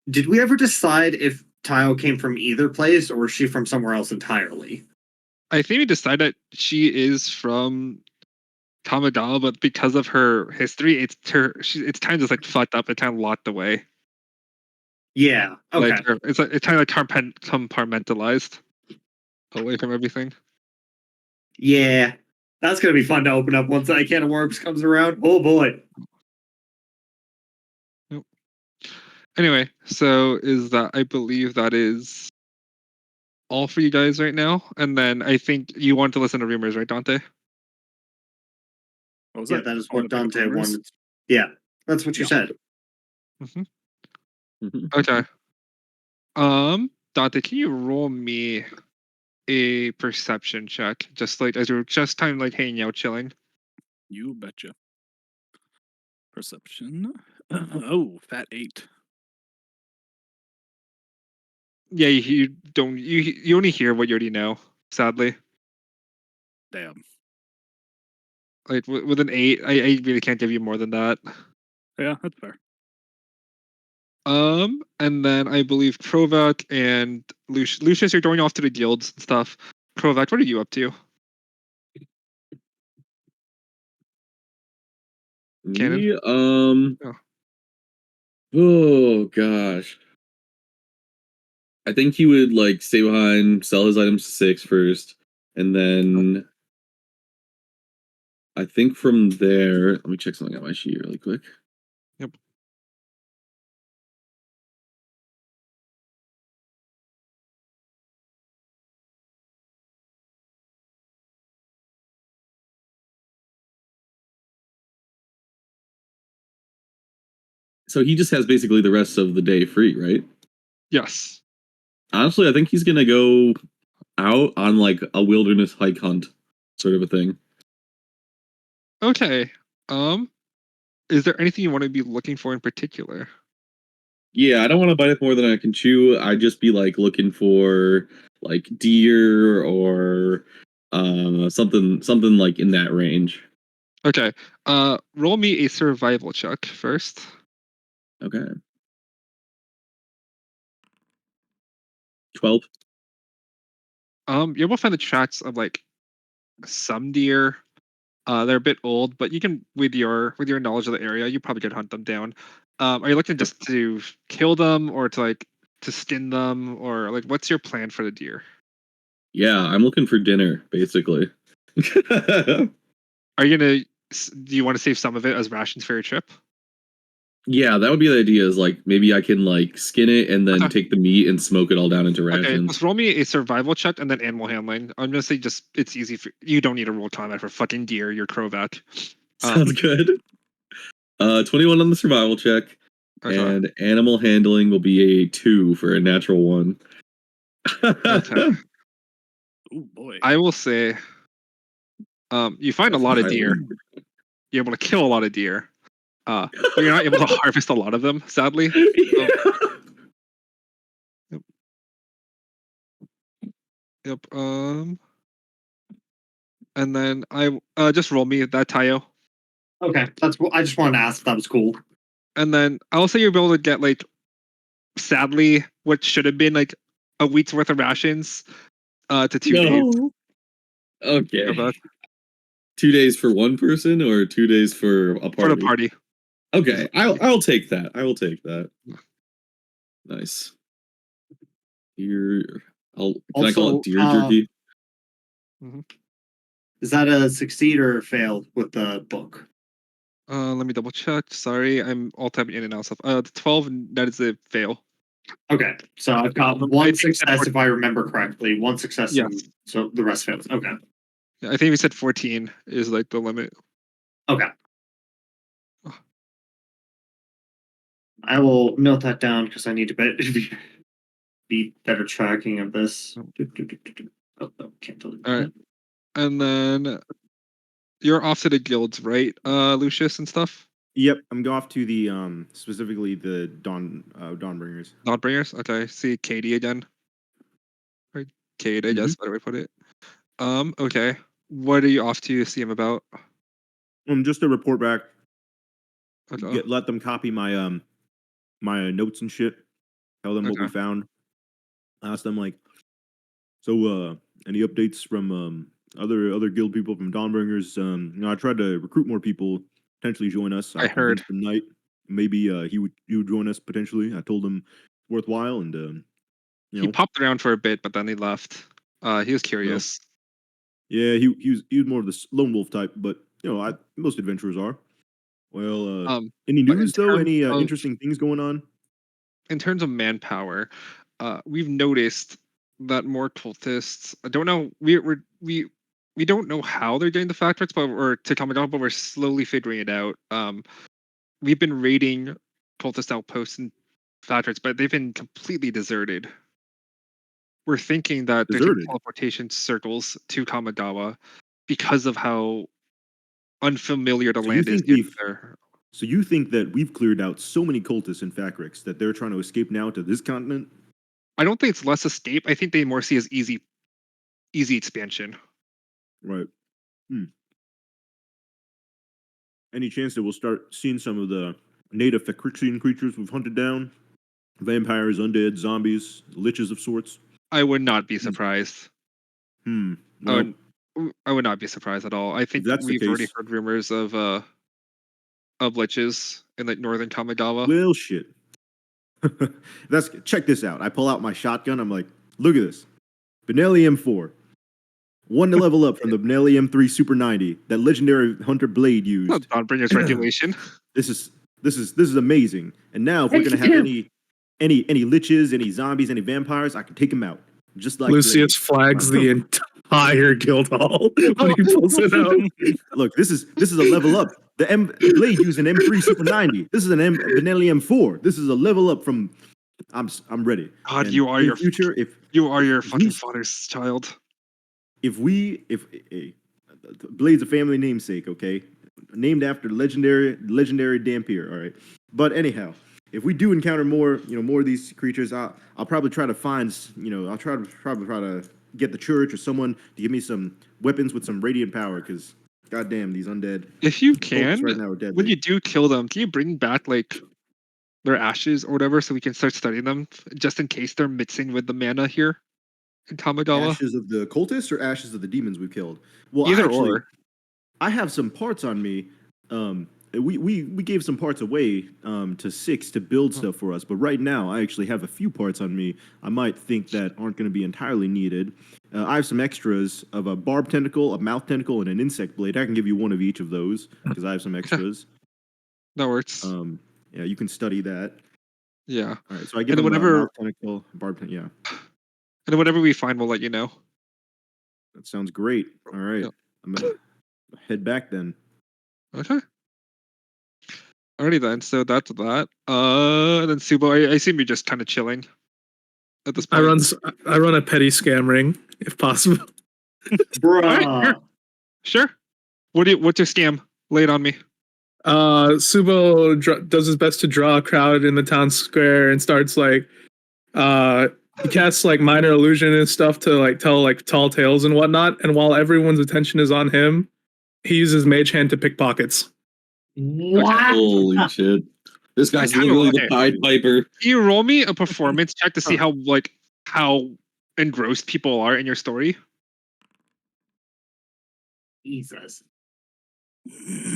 Did we ever decide if Tayo came from either place or was she from somewhere else entirely? I think we decided that she is from Tamadal, but because of her history, it's kind of just like fucked up and kind of locked away. Yeah. Okay. Like it's kind of like compartmentalized away from everything. Yeah. That's gonna be fun to open up once that can of worms comes around. Oh boy. Anyway, so I believe that is all for you guys right now, and then I think you want to listen to rumors, right, Dante? What was Yeah, that? that is I wanna what pick up Dante rumors. wanted. Yeah, that's what you said. Okay. Dante, can you roll me a perception check, just like as you're just kind of like hanging out, chilling? You betcha. Perception. Oh, fat 8. Yeah, you don't. You only hear what you already know. Sadly, Damn. like with an 8, I really can't give you more than that. Yeah, that's fair. And then I believe Krovak and Lucius, you're going off to the guilds and stuff. Krovak, what are you up to? Cannon? Me? Oh. Oh gosh. I think he would like stay behind, sell his items to 6 first, and then I think from there. Let me check something on my sheet really quick. Yep. So he just has basically the rest of the day free, right? Yes. Honestly, I think he's gonna go out on like a wilderness hike hunt, sort of a thing. Okay. Is there anything you want to be looking for in particular? Yeah, I don't want to bite it more than I can chew. I'd just be like looking for like deer or something like in that range. Okay. Roll me a survival check first. Okay. 12. You're able to find the tracks of like some deer. They're a bit old, but you can with your knowledge of the area, you probably could hunt them down. Are you looking just to kill them or to like to skin them or like what's your plan for the deer? Yeah, I'm looking for dinner, basically. Are you gonna do you want to save some of it as rations for your trip? Yeah, that would be the idea. Is like maybe I can like skin it and then Okay. take the meat and smoke it all down into Okay, rations. just roll me a survival check and then animal handling. I'm gonna say just it's easy for you don't need to roll combat for fucking deer, you're Krovak. Sounds good. 21 on the survival check, Okay. and animal handling will be a 2 for a natural 1. Okay. Oh boy. I will say you find a lot of deer. Finally. You're able to kill a lot of deer. But you're not able to harvest a lot of them, sadly. Yeah. Yep. And then I just roll me that Tayo. Okay, that's what I just wanted to ask if that was cool. And then I'll say you're able to get like sadly what should have been like a week's worth of rations to 2 days. No. Okay. Krovak, 2 days for one person or 2 days for a party? for the party. Okay, I'll take that. I will take that. Nice. Deer. Can I call Also, it deer jerky? Is that a succeed or fail with the book? Let me double check. Sorry, I'm all typing in and out stuff. The 12, that is a fail. Okay, so I've got I one think you said success if I remember correctly. One success, Yes. and so the rest fails. Okay, Yeah, I think we said 14 is like the limit. okay. I will note that down because I need to be better tracking of this. Oh, no, can't delete All right. that. And then you're off to the guilds, right, Lucius and stuff? Yep, I'm going off to the specifically the Dawnbringers. Dawnbringers? Okay. See Katie again. Right. Kate, I guess, better way to put it. Okay. What are you off to see him about? Just to report back, Okay. let them copy my my notes and shit. Tell them what we Okay. found. Ask them like, so any updates from other guild people from Dawnbringers? I tried to recruit more people potentially join us. I heard. convinced the knight maybe he would join us potentially. I told him worthwhile and you He know popped around for a bit, but then he left. He was curious. yeah he was more of the lone wolf type, but most adventurers are. Well, any But news though? Any interesting things going on? in terms of manpower, we've noticed that more cultists. I don't know. We don't know how they're getting the factories, but or to come down, but we're slowly figuring it out. We've been raiding cultist outposts and factories, but they've been completely deserted. We're thinking that they're taking Deserted. teleportation circles to Kamigawa because of how unfamiliar the So you land is think near we've there. So you think that we've cleared out so many cultists in Fakrix that they're trying to escape now to this continent? I don't think it's less escape. I think they more see as easy expansion. Right. Any chance that we'll start seeing some of the native Fakrixian creatures we've hunted down? Vampires, undead, zombies, liches of sorts. I would not be surprised. Hmm. I Well, would not be surprised at all. I think that's the we've already case- heard rumors of liches in like northern Kamigawa. well, shit. That's check this out. I pull out my shotgun. I'm like, look at this. Benelli M4. One to level up from the Benelli M3 Super 90 that legendary hunter blade used. Dawnbringer's regulation. This is amazing. And now if we're gonna have any liches, any zombies, any vampires, I can take them out. Just like Lucius flags the entire guild hall when he pulls it out. Look, this is a level up. The blade used an M3 Super 90. This is an Benelli M4. This is a level up from. I'm ready. God, And you are in your future. If you are your fucking we- father's child. if Blade's a family namesake, okay, named after legendary Dampier. All right, but anyhow, if we do encounter more of these creatures, I'll probably try to find, I'll probably try to get the church or someone to give me some weapons with some radiant power, because goddamn, these undead If you folks can, right now are deadly. when you do kill them, can you bring back like their ashes or whatever so we can start studying them just in case they're mixing with the mana here in Kamigawa? Ashes of the cultists or ashes of the demons we've killed? Well, Either actually, or. I have some parts on me. We gave some parts away to Six to build stuff for us, but right now I actually have a few parts on me I might think that aren't going to be entirely needed. I have some extras of a barb tentacle, a mouth tentacle, and an insect blade. I can give you one of each of those because I have some extras. That works. Yeah, you can study that. Yeah. All right, so I give And him whenever- a mouth tentacle, barb tentacle. Yeah, And whatever we find, we'll let you know. that sounds great. All right, Yep. I'm gonna head back then. Okay. Alrighty then. So that's that. And then Subo, I assume you're just kind of chilling at this point. I run a petty scam ring if possible. Bruh. Sure. What's your scam? Lay it on me. Subo does his best to draw a crowd in the town square and starts like he casts like minor illusion and stuff to like tell like tall tales and whatnot. And while everyone's attention is on him, he uses mage hand to pick pockets. What? Holy shit! This guy's I don't literally know, the okay. Pied Piper. Can you roll me a performance check to see how engrossed people are in your story? Jesus.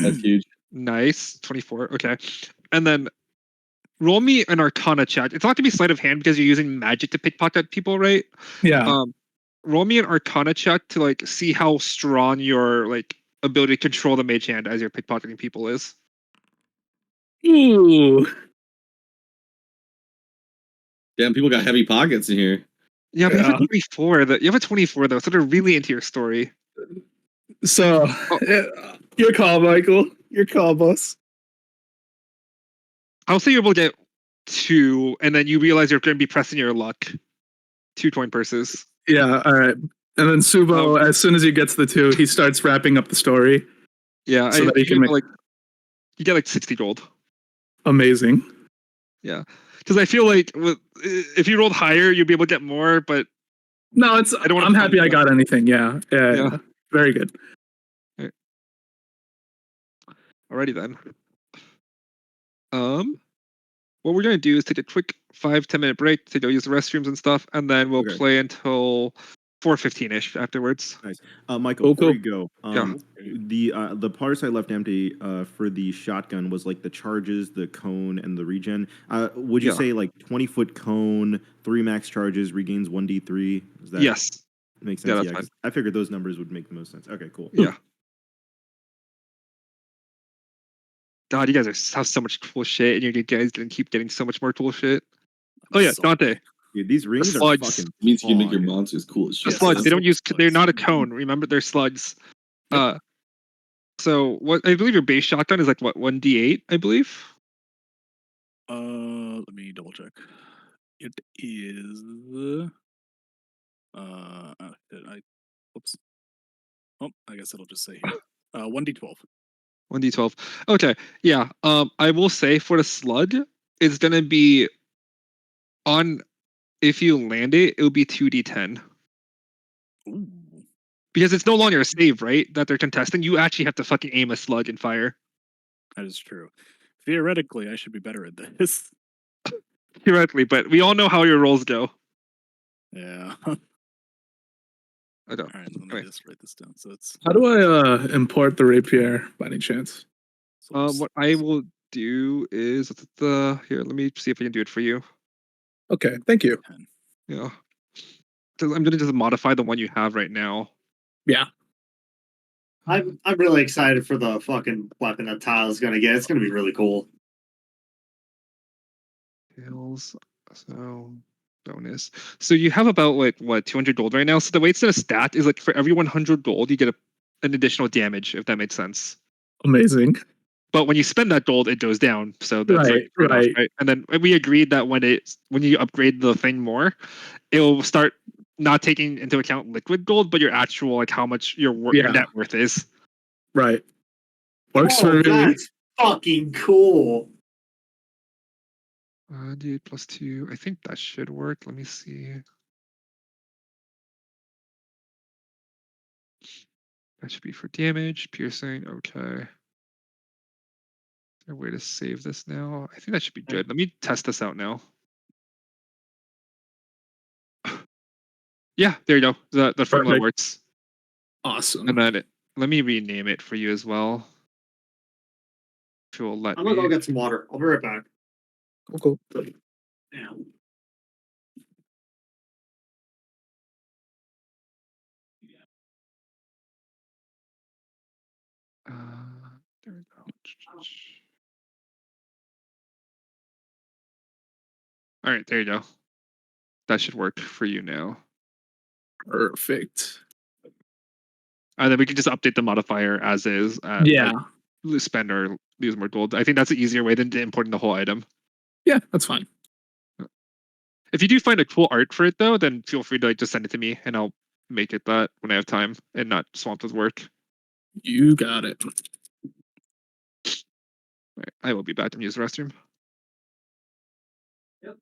That's huge. Nice. 24. Okay. And then roll me an arcana check. It's not to be sleight of hand because you're using magic to pickpocket people, right? Yeah. Roll me an arcana check to like see how strong your like ability to control the mage hand as you're pickpocketing people is. Ooh. Damn, people got heavy pockets in here. Yeah, but you have Yeah. a 24. You have a 24 though, so they're really into your story. So your call, Michael. Your call, boss. I'll say you're able to get 2, and then you realize you're going to be pressing your luck. 2 coin purses. Yeah, all right. And then Subo, as soon as he gets the 2, he starts wrapping up the story. Yeah, So that he can make you get like 60 gold. amazing. Yeah, because I feel like if you rolled higher, you'd be able to get more. But No, I'm happy I got anything. Yeah. Very good. Alrighty then. What we're gonna do is take a quick 5-10 minute break to go use the restrooms and stuff, and then we'll Okay. play until 4:15ish afterwards. Nice. Michael, Cool, before you go, the parts I left empty for the shotgun was like the charges, the cone, and the regen. Would you Yeah. say like 20-foot cone, 3 max charges, regains 1d3? Does that Yes. make sense? Yeah, that's 'cause I figured those numbers would make the most sense. Okay, cool. Yeah. God, you guys have so much cool shit, and you guys gonna keep getting so much more cool shit. Oh yeah, Dante. Dude, these rings are slugs. fucking It means you can make your fog. monsters cool as The shit. slugs. They don't use. slugs. They're not a cone. Remember, they're slugs. So what? I believe your base shotgun is like what 1d8. I believe. Let me double check. It is. Whoops. Oh, I guess it'll just say here. 1d12. 1d12. Okay. Yeah. I will say for the slug, it's gonna be on. If you land it, it'll be 2d10 Ooh. because it's no longer a save, right? That they're contesting. You actually have to fucking aim a slug and fire. That is true. Theoretically, I should be better at this. theoretically, but we all know how your rolls go. Yeah. All I don't. right, let me Anyway. just write this down. So it's How do I import the rapier by any chance? What I will do is here. Let me see if I can do it for you. Okay, thank you. Yeah, so I'm gonna just modify the one you have right now. Yeah. I'm really excited for the fucking weapon that Tyler's gonna get. It's gonna be really cool. Tails. So bonus. So you have about like what 200 gold right now. So the way it's in a stat is like for every 100 gold you get an additional damage, if that makes sense. Amazing. But when you spend that gold, it goes down. So that's like Right, trade-off, right. right? And then we agreed that when you upgrade the thing more, it will start not taking into account liquid gold, but your actual like how much your Yeah. net worth is. Right. Works Oh, for me. that's fucking cool. D8 plus 2. I think that should work. Let me see. That should be for damage, piercing. Okay. Is there a way to save this now? I think that should be good. Let me test this out now. Yeah, there you go. The formula Perfect. works. Awesome. And then let me rename it for you as well. If you'll let I'm gonna go me. get some water. I'll be right back. Cool. Yeah. There we go. All right, there you go. That should work for you now. Perfect. And then we can just update the modifier as is. Yeah. Like, spend or lose more gold. I think that's an easier way than importing the whole item. Yeah, that's fine. If you do find a cool art for it though, then feel free to like just send it to me and I'll make it that when I have time and not swamped with work. You got it. All right, I will be back to use the restroom. Yep.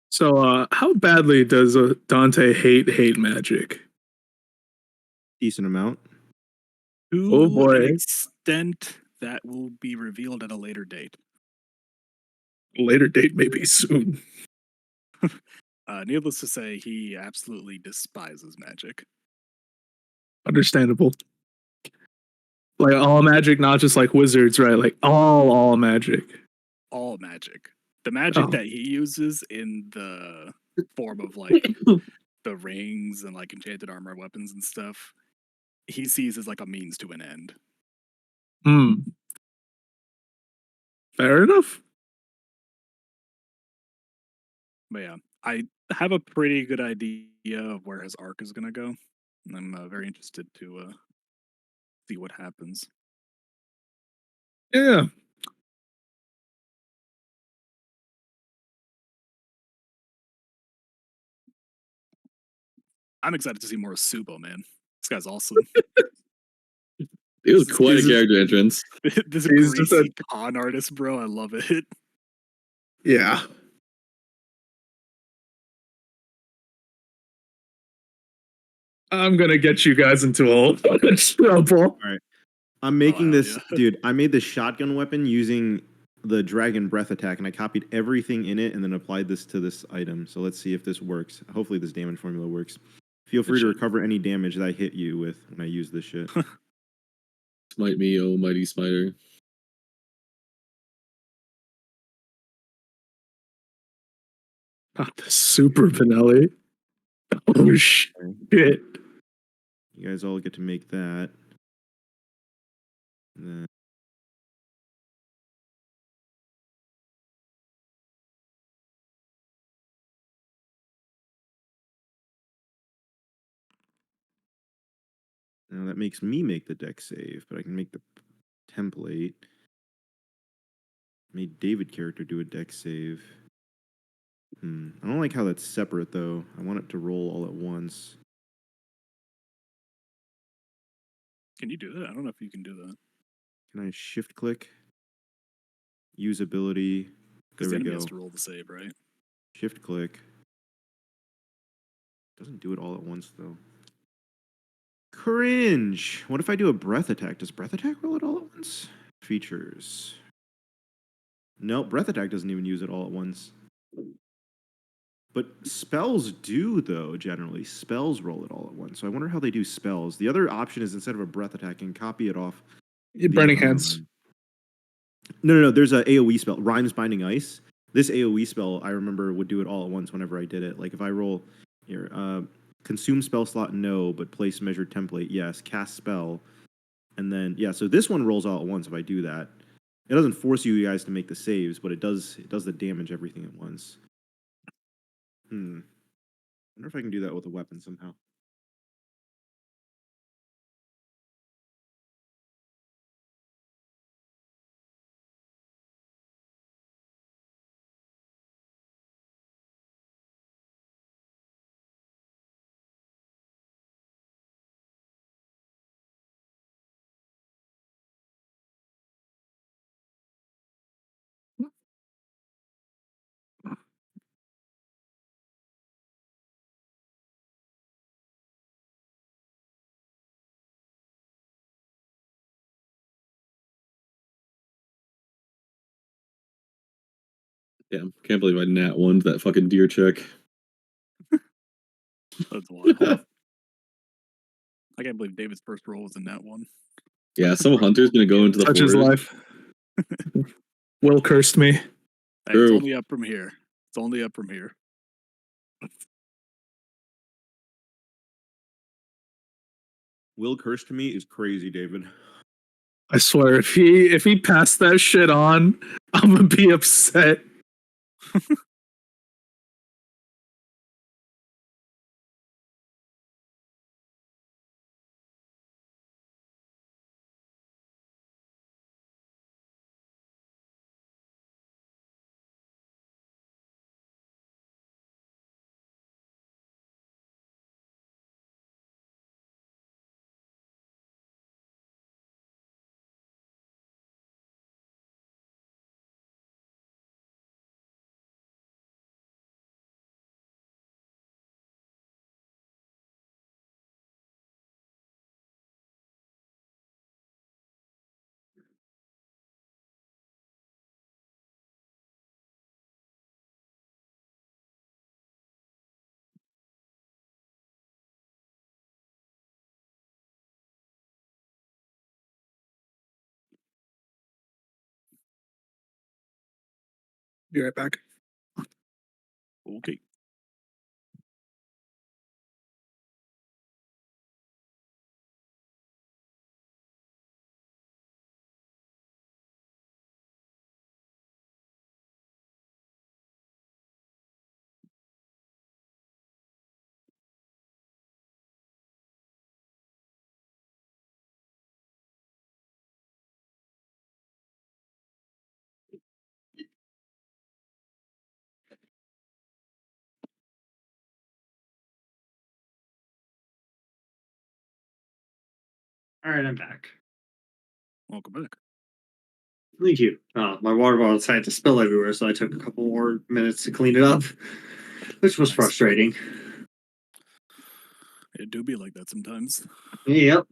So, how badly does Dante hate magic? Decent amount. to Oh, an boy. extent that will be revealed at a later date. Later date, maybe soon. Needless to say, he absolutely despises magic. Understandable. Like all magic, not just like wizards, right? Like all magic. All magic. The magic Oh. that he uses in the form of like the rings and like enchanted armor weapons and stuff, he sees as like a means to an end. Hmm. Fair enough. But yeah, I have a pretty good idea of where his arc is going to go. And I'm very interested to see what happens. Yeah. I'm excited to see more of Subo, man. This guy's awesome. It was quite a Jesus. character entrance. This He's just greasy con artist, bro. I love it. Yeah. I'm gonna get you guys into all trouble. I'm making hell this, yeah. dude. I made this shotgun weapon using the dragon breath attack, and I copied everything in it and then applied this to this item. So let's see if this works. Hopefully, this damage formula works. Feel free to should. recover any damage that I hit you with when I use this shit. Smite me, oh mighty spider. Not the super Vanelli. Oh shit. You guys all get to make that. And then now that makes me make the deck save, but I can make the template. Made David character do a deck save. I don't like how that's separate though. I want it to roll all at once. Can you do that? I don't know if you can do that. Can I shift click? Use ability, There Because the we enemy go. has to roll the save, right? Shift click. Doesn't do it all at once though. Cringe. What if I do a breath attack? Does breath attack roll it all at once? Features. No, breath attack doesn't even use it all at once. But spells do, though, generally. Spells roll it all at once. So I wonder how they do spells. The other option is instead of a breath attack, you can copy it off. Burning Hands. No. There's a AoE spell, Rhymes Binding Ice. This AoE spell, I remember, would do it all at once whenever I did it. Like if I roll here, consume spell slot, no, but place measured template, yes. Cast spell, and then yeah. So this one rolls all at once if I do that. It doesn't force you guys to make the saves, but it does the damage everything at once. Wonder if I can do that with a weapon somehow. Damn, can't believe I nat one that fucking deer check. That's wild. I can't believe David's first roll was in that one. Yeah, some hunter's gonna go into the Such is forest. life. Will cursed me. Hey, it's True. only up from here. It's only up from here. Will curse to me is crazy, David. I swear, if he passed that shit on, I'm gonna be upset. Be right back. Okay. All right, I'm back. Welcome back. Thank you. My water bottle decided to spill everywhere, so I took a couple more minutes to clean it up, which was Nice. frustrating. It do be like that sometimes. Yep.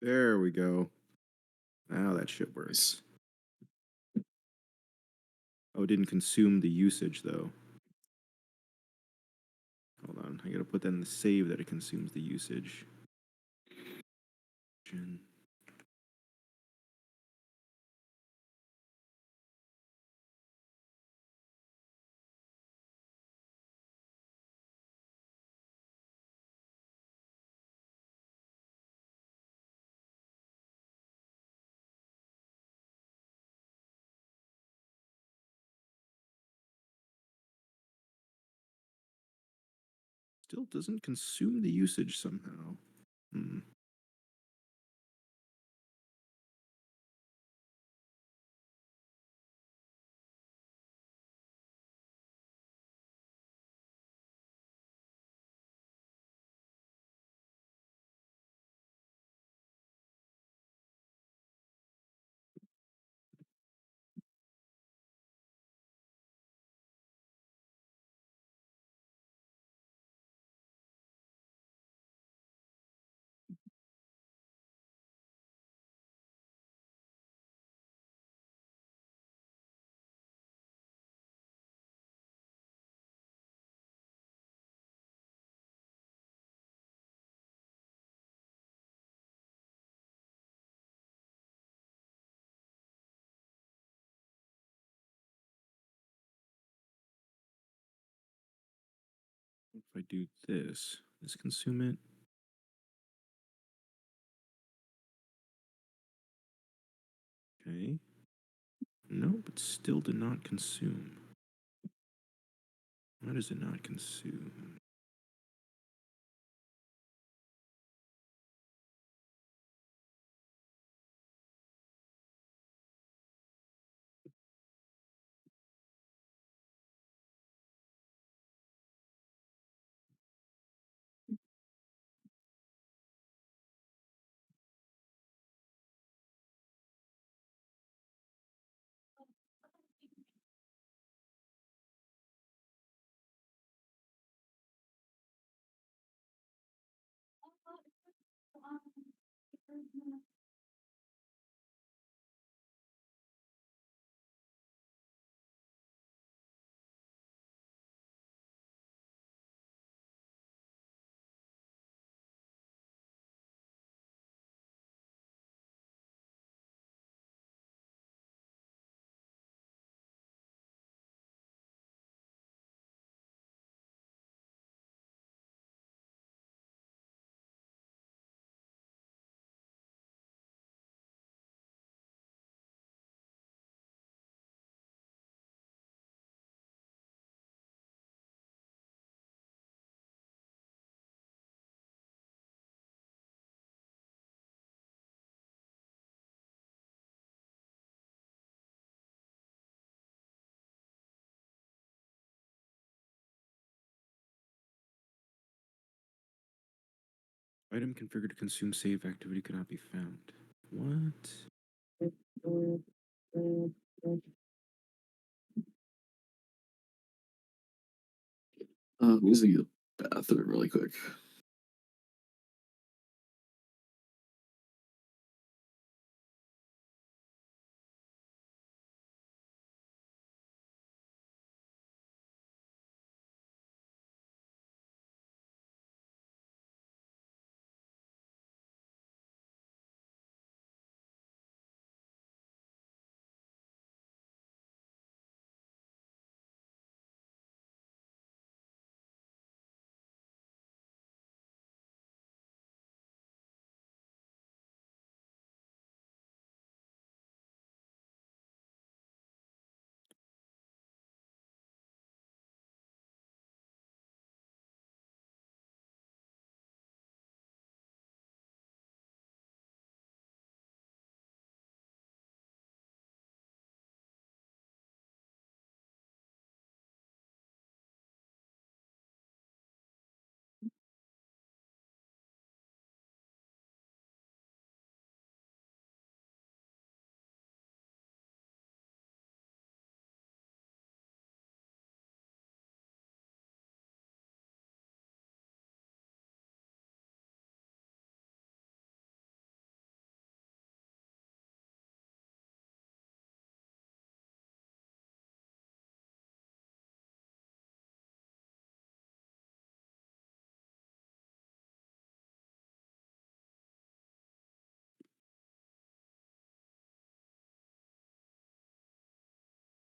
There we go. Now that shit works. Oh, it didn't consume the usage though. Hold on, I gotta put that in the save that it consumes the usage. Still doesn't consume the usage somehow. Hmm. If I do this, does it consume it? Okay. Nope, it still did not consume. Why does it not consume? Item configured to consume save activity cannot be found. What? I'm using the bathroom really quick.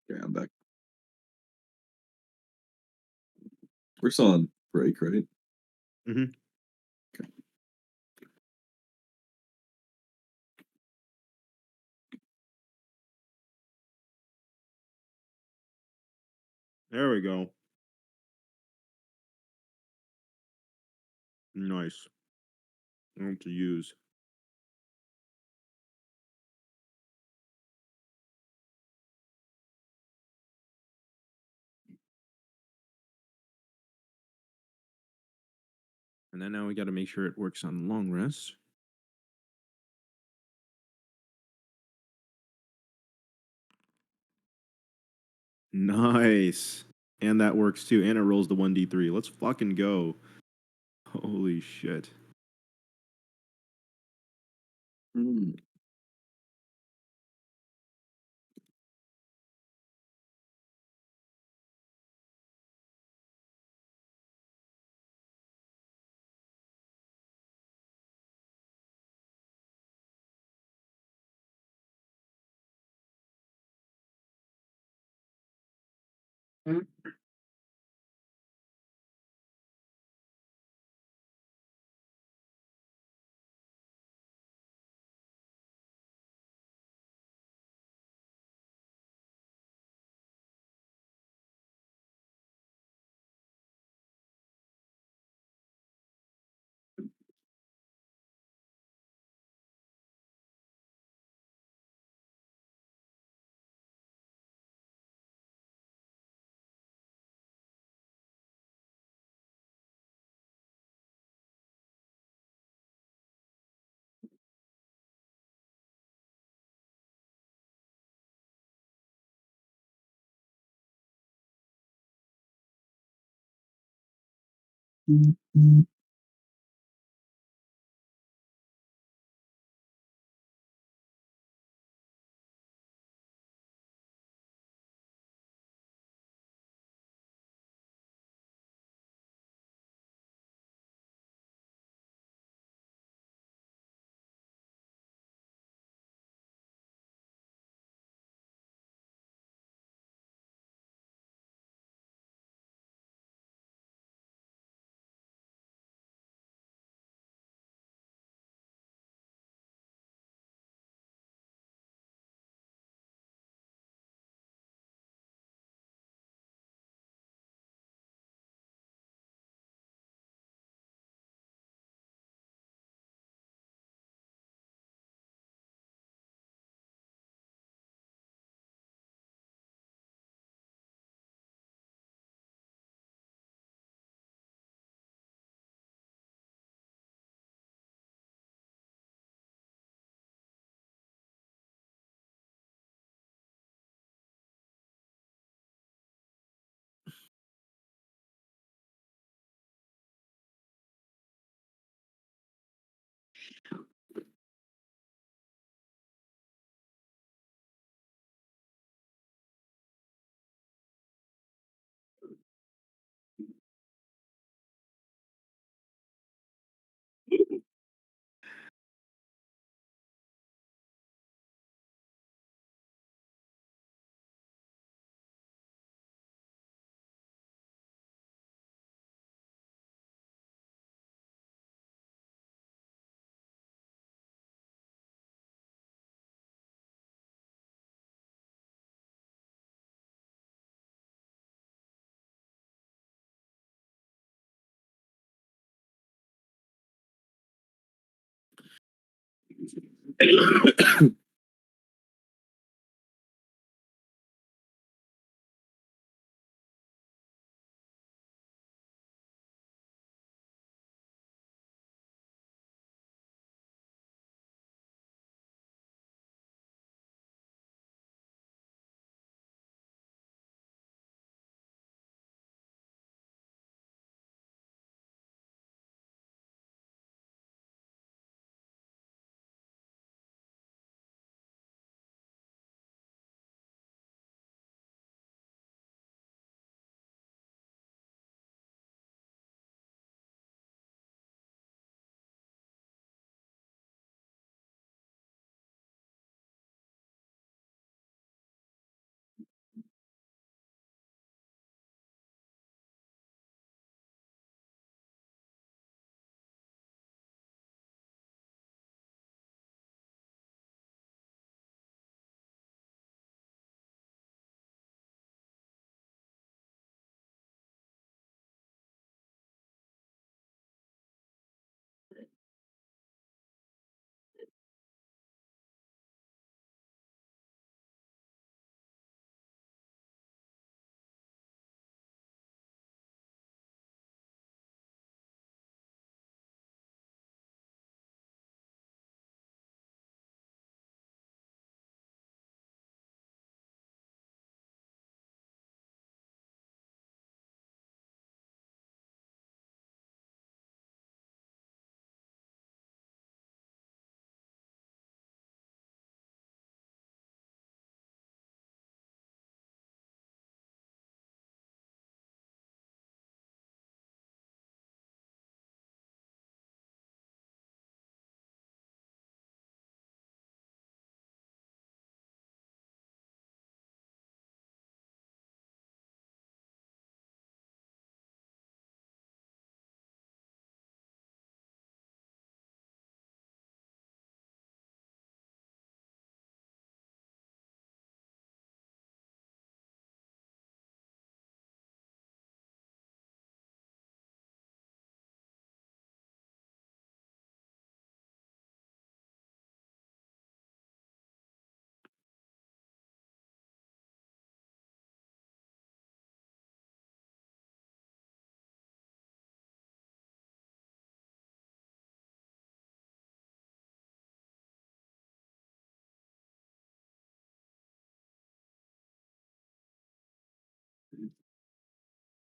Yeah, I'm back. We're still on break, right? There we go. Nice. What to use? And then now we got to make sure it works on long rest. Nice. And that works too. And it rolls the 1d3. Let's fucking go. Holy shit.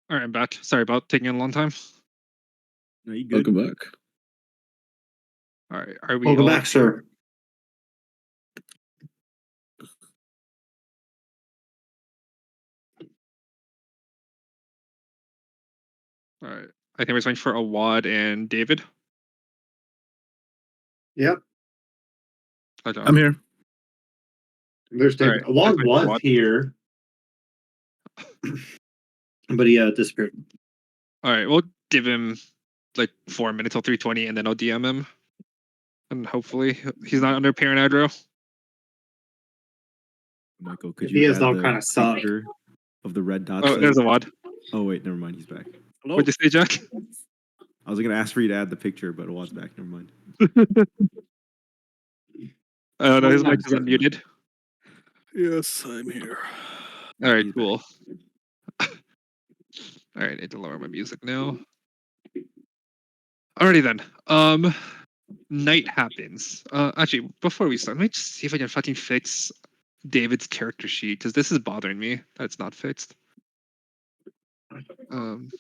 All right, I'm back. Sorry about taking a long time. No, you good? Welcome back. All right, are we Welcome all back, sir. All right. I think we're waiting for Awad and David. Yep. Okay. I'm here. There's All David. right, Awad that's was Awad. here, but he disappeared. All right, we'll give him like 4 minutes till 3:20, and then I'll DM him, and hopefully he's not under parent aggro. Michael, could If he you is, add that'll the kinda suck. picture of the red dot? Oh, site? there's Awad. Oh wait, never mind. He's back. Hello. What'd you say, Jack? I was gonna ask for you to add the picture, but Awad's back. Never mind. No, his Oh, mic is sorry. unmuted. Yes, I'm here. All right, He's back. cool. All right, I need to lower my music now. Alrighty then. Night happens. Actually, before we start, let me just see if I can fucking fix David's character sheet because this is bothering me that it's not fixed. And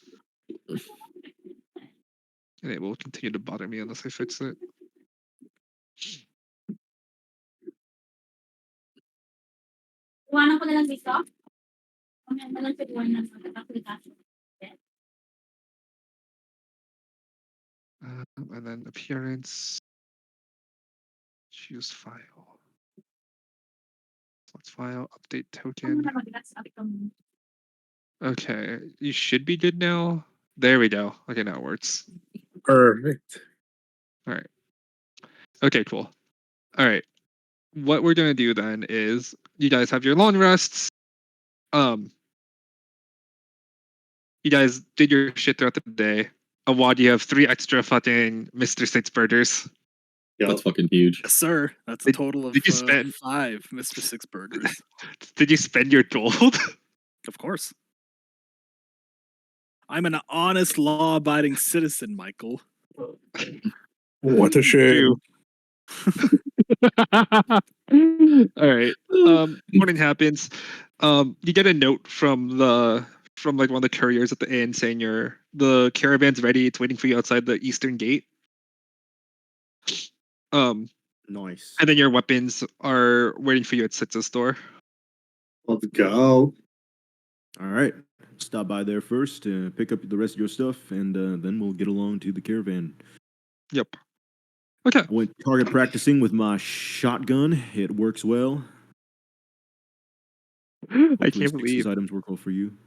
it will continue to bother me unless I fix it. Iwanan ko na lang dito. Mamaya na lang sa iwan ng application. And then appearance. Choose file. Select file. Update Ano token. na mag-relax sabi ko mo. Okay, you should be good now. There we go. Okay, now it works. Perfect. Okay, cool. All right. What we're gonna do then is you guys have your long rests. You guys did your shit throughout the day. Awad, you have 3 extra fucking Mr. Six burgers. That's fucking huge. Yes, sir. That's a Did- total of did you spend- 5 Mr. Six Burgers. Did you spend your gold? Of course. I'm an honest, law-abiding citizen, Michael. What a shame. All right. Morning happens. You get a note from like one of the couriers at the inn saying the caravan's ready. It's waiting for you outside the eastern gate. Nice. And then your weapons are waiting for you at Sitza's store. Let's go. All right. Stop by there first, pick up the rest of your stuff, and then we'll get along to the caravan. Yep. Okay. I went target practicing with my shotgun. It works well. I Hopefully can't Styx's believe items work well for you.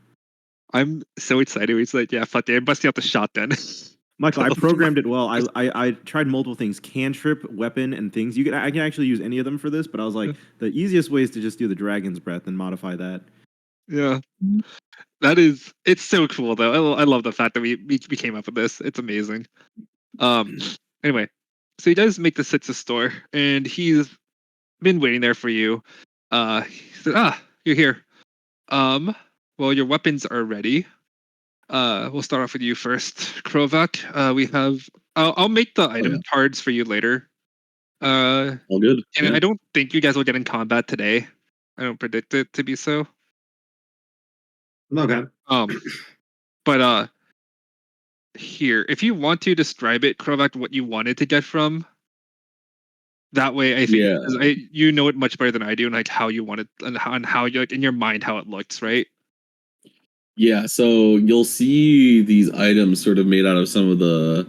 I'm so excited. He's like, yeah, fuck it. I'm busting out the shotgun. Michael, I programmed it well. I tried multiple things: cantrip, weapon, and things. I can actually use any of them for this, but I was like, the easiest way is to just do the dragon's breath and modify that. Yeah. It's so cool though. I love the fact that we came up with this. It's amazing. Anyway, so he does make the Sitza store and he's been waiting there for you. He said, you're here. Well, your weapons are ready. We'll start off with you first, Krovak. We have I'll make the item cards for you later. All good. And Yeah. I don't think you guys will get in combat today. I don't predict it to be so. Okay. But here, if you want to describe it, Krovak, what you wanted to get from, that way I think 'cause you know it much better than I do, and like how you want it and how you like in your mind how it looks, right? Yeah, so you'll see these items sort of made out of some of the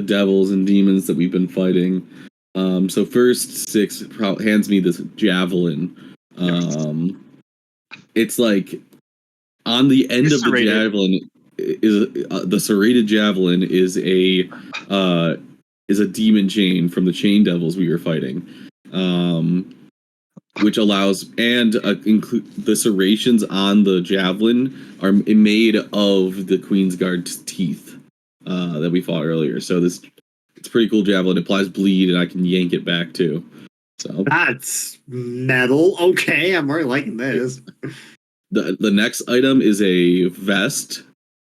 devils and demons that we've been fighting. So first Six hands me this javelin. It's like on the end It's of the serrated. javelin is the serrated javelin is a demon chain from the chain devils we were fighting. Which allows and include the serrations on the javelin are made of the Queensguard's teeth that we fought earlier. So it's a pretty cool javelin. It applies bleed, and I can yank it back too. So That's metal. Okay, I'm already liking this. the next item is a vest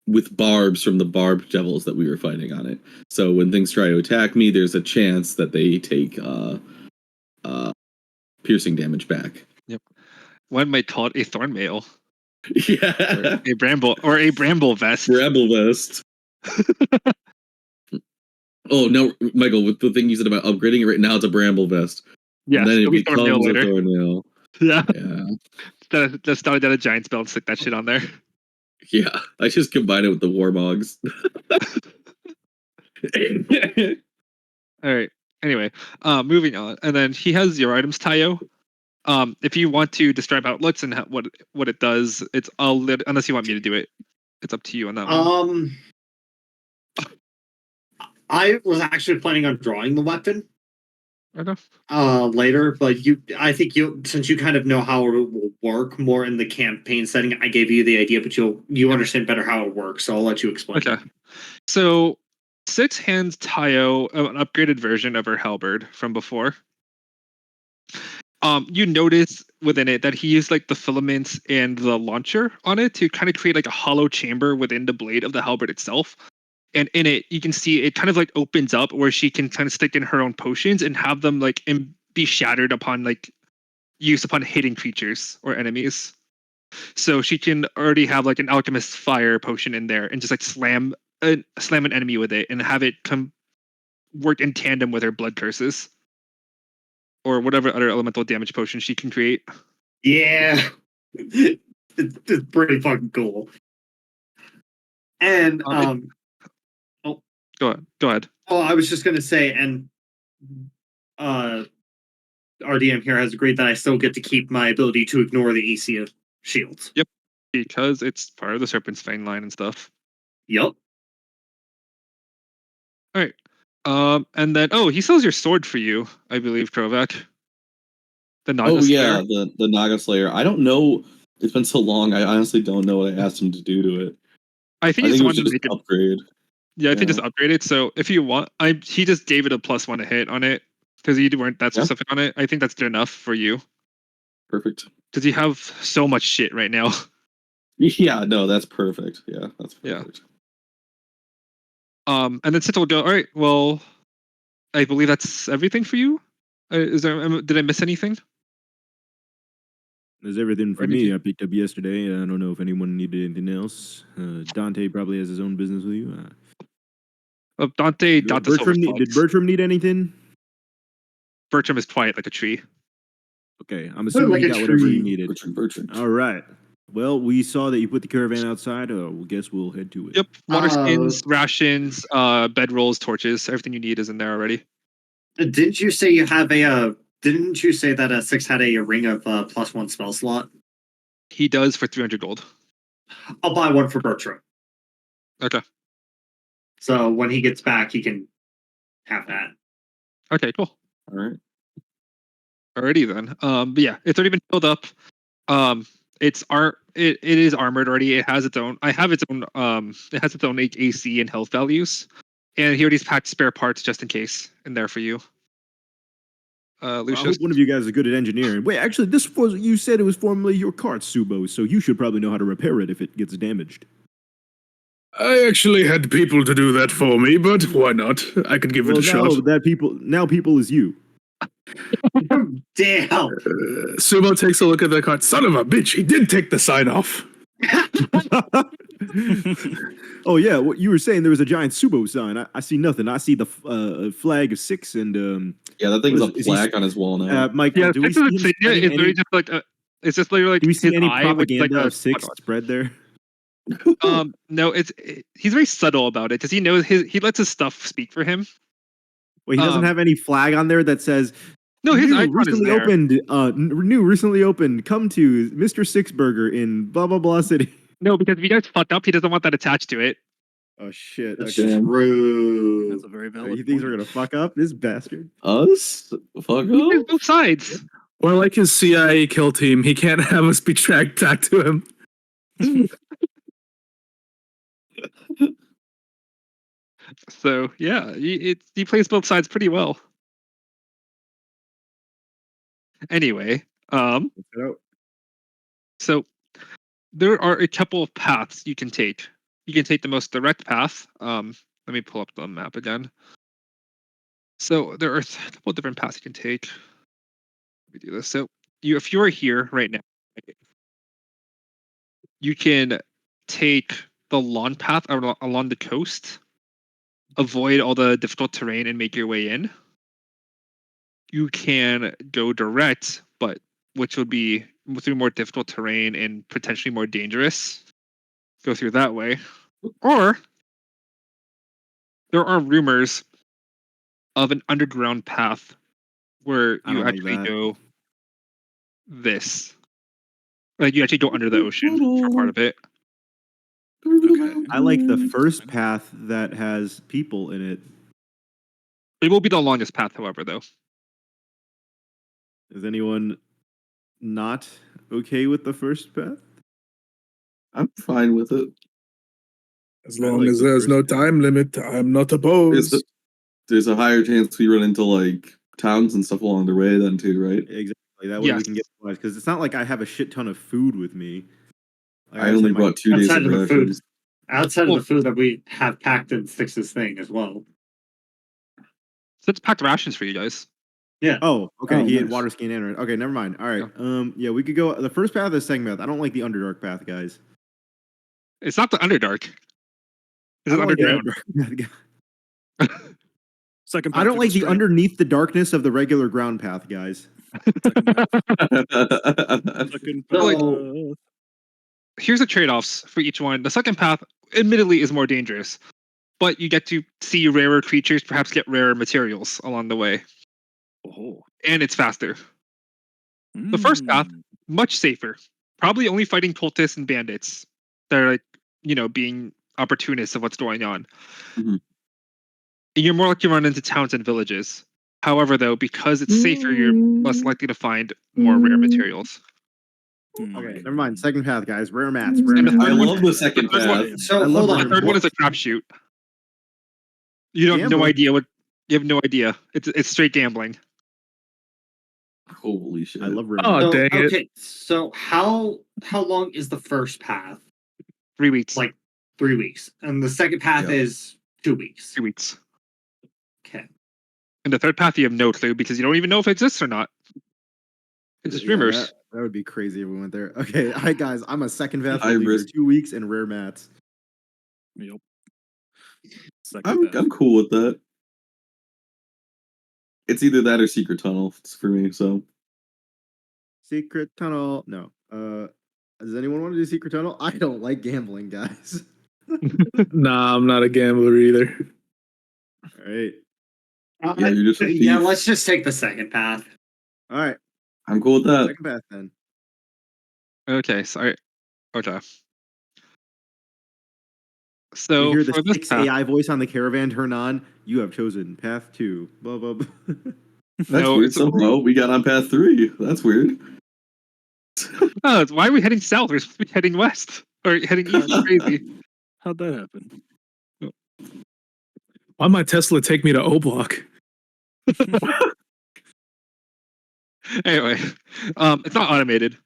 with barbs from the barbed devils that we were fighting on it. So when things try to attack me, there's a chance that they take piercing damage back. One might call it a thorn mail. Yeah. A bramble vest. Bramble vest. Oh no, Michael, with the thing you said about upgrading it right now, it's a bramble vest. Yes, And then it it'll be thornmail becomes a later. thornmail. Yeah, Yeah. just start at a giant spell and stick that shit on there. Yeah. I just combine it with the warmogs. All right. Anyway, moving on, and then he has your items, Tayo. If you want to describe how it looks and what it does, it's unless you want me to do it, it's up to you on that one. I was actually planning on drawing the weapon Okay. later, but I think since you kind of know how it will work more in the campaign setting, I gave you the idea, but you understand better how it works, so I'll let you explain. Okay. So, Six hands Tayo an upgraded version of her halberd from before. You notice within it that he used like the filaments and the launcher on it to kind of create like a hollow chamber within the blade of the halberd itself. And in it, you can see it kind of like opens up where she can kind of stick in her own potions and have them like be shattered upon like use upon hitting creatures or enemies. So she can already have like an alchemist fire potion in there and just like slam an enemy with it and have it work in tandem with her blood curses or whatever other elemental damage potion she can create. Yeah, it's pretty fucking cool. And Go ahead. Oh, I was just gonna say, and our DM here has agreed that I still get to keep my ability to ignore the AC of shields. Yep, because it's part of the Serpent's Fang line and stuff. Yep. All right. And then he sells your sword for you, I believe, Krovak. The Naga Oh yeah, Slayer. the Naga Slayer. I don't know. It's been so long. I honestly don't know what I asked him to do to it. I think I think it's it one was to just make it. upgrade. Yeah, I think Yeah. just upgrade it. So if you want, he just gave it a +1 to hit on it because you weren't that Yeah. specific on it. I think that's good enough for you Perfect. because you have so much shit right now. Yeah, no, that's perfect. Yeah, that's Yeah. perfect. And then Sith will go. All right. Well, I believe that's everything for you. Did I miss anything? There's everything for Or did me. you- I picked up yesterday. I don't know if anyone needed anything else. Dante probably has his own business with you. Dante got the silver Did Bertram need anything? Bertram is quiet like a tree. Okay, I'm assuming Like he a got whatever he tree. needed. Bertrand. All right. Well, we saw that you put the caravan outside. We guess we'll head to it. Yep. Water skins, rations, bedrolls, torches. Everything you need is in there already. Didn't you say you have a? Didn't you say that Six had a ring of +1 spell slot? He does for 300 gold. I'll buy one for Bertram. Okay. So when he gets back, he can have that. Okay, cool. All right. Alrighty then. But yeah, it's already been filled up. It is armored already. It has its own. It has its own AC and health values, and he already packed spare parts just in case in there for you. Well, I Lucius. hope one of you guys is good at engineering. Wait, actually, you said it was formerly your cart, Subo, so you should probably know how to repair it if it gets damaged. I actually had people to do that for me, but why not? I could give it a shot. Now people is you. Damn. Sumo takes a look at the card. Son of a bitch, he did take the sign off. Oh yeah, what you were saying? There was a giant Subo sign. I see nothing. I see the flag of Six and Yeah, that thing's a Is he- plaque on his wall now. Michael. Yeah, do we Six of see him Insignia spreading is literally just like it's just literally like do we see his any eye with like propaganda a of Six spot spread there? on. No, he's very subtle about it because he knows he lets his stuff speak for him. Wait, he doesn't have any flag on there that says No, his new, icon is recently there. opened. New, recently opened. Come to Mr. Six Burger in blah blah blah city. No, because if you guys fucked up, he doesn't want that attached to it. Oh shit! That's Okay. true. That's a very valid He thinks point. we're gonna fuck up this bastard. Us? Fuck He plays off? both sides. We're like his CIA kill team. He can't have us be tracked back to him. So yeah, he plays both sides pretty well. Anyway, so there are a couple of paths you can take. You can take the most direct path. Let me pull up the map again. So there are a couple of different paths you can take. Let me do this. So if you are here right now, you can take the lawn path along the coast, avoid all the difficult terrain, and make your way in. You can go direct, but which would be through more difficult terrain and potentially more dangerous. Go through that way. Or there are rumors of an underground path where I you don't like actually that. go this. Like you actually go under the ocean for part of it. Okay. I like the first path that has people in it. It will be the longest path, however, though. Is anyone not okay with the first path? I'm fine with it. As I long like as the there's no first path. time limit, I'm not There's opposed. a, there's a higher chance we run into like towns and stuff along the way then too, right? Exactly. That way we Yes. can get supplies because it's not like I have a shit ton of food with me. Like, I just only have my- brought 2 days Outside of of the food. rations. Outside Well- of the food that we have packed in Styx's thing as well. So it's packed rations for you guys. Yeah. Oh, okay. Oh, He had nice. water skiing and okay, never mind. All right. Yeah, we could go the first path, the second path. I don't like the Underdark path, guys. It's not the Underdark. It's I don't like the underground. Underdark path. Second I path don't took like us the straight. underneath the darkness of the regular ground path, guys. Second path. That's Second So- path. Here's the trade-offs for each one. The second path, admittedly, is more dangerous, but you get to see rarer creatures, perhaps get rarer materials along the way, Oh. and it's faster. The first path, much safer. Probably only fighting cultists and bandits that are like, being opportunists of what's going on. Mhm. You're more likely to run into towns and villages. However, though, because it's safer, you're less likely to find more rare materials. Okay, never mind. Second path, guys. Rare mats. And Rare the mats. I third one- love the second the third path. one- So I love hold The on. rare third one mats. is a crapshoot. You have no Gambling. idea what. You have no idea. It's straight gambling. Holy shit. I love rare Oh, mats. So, dang it. okay, so how long is the first path? 3 weeks. Like 3 weeks, and the second path Yep. is 2 weeks. 3 weeks. Okay. And the third path, you have no clue because you don't even know if it exists or not. It's just Yeah, rumors. that would be crazy if we went there. Okay, all right, guys. I'm a second path I believer. risk- 2 weeks and rare mats. Yep. Second path. I'm cool with that. It's either that or secret tunnel for me, so Secret tunnel. No. Does anyone want to do secret tunnel? I don't like gambling, guys. Nah, I'm not a gambler either. All right. Yeah, you're just a Yeah, thief. let's just take the second path. All right. I'm cool with that. Second path then. Okay, sorry. Okay. You So hear the for this 6 path, AI voice on the caravan turn on. You have chosen path 2. Blah, blah, blah. That's No, weird. it's a- Somehow we got on path 3. That's weird. why are we heading south? We're supposed to be heading west or heading east. It's crazy. How'd that happen? Why my Tesla take me to O Block? Anyway, it's not automated.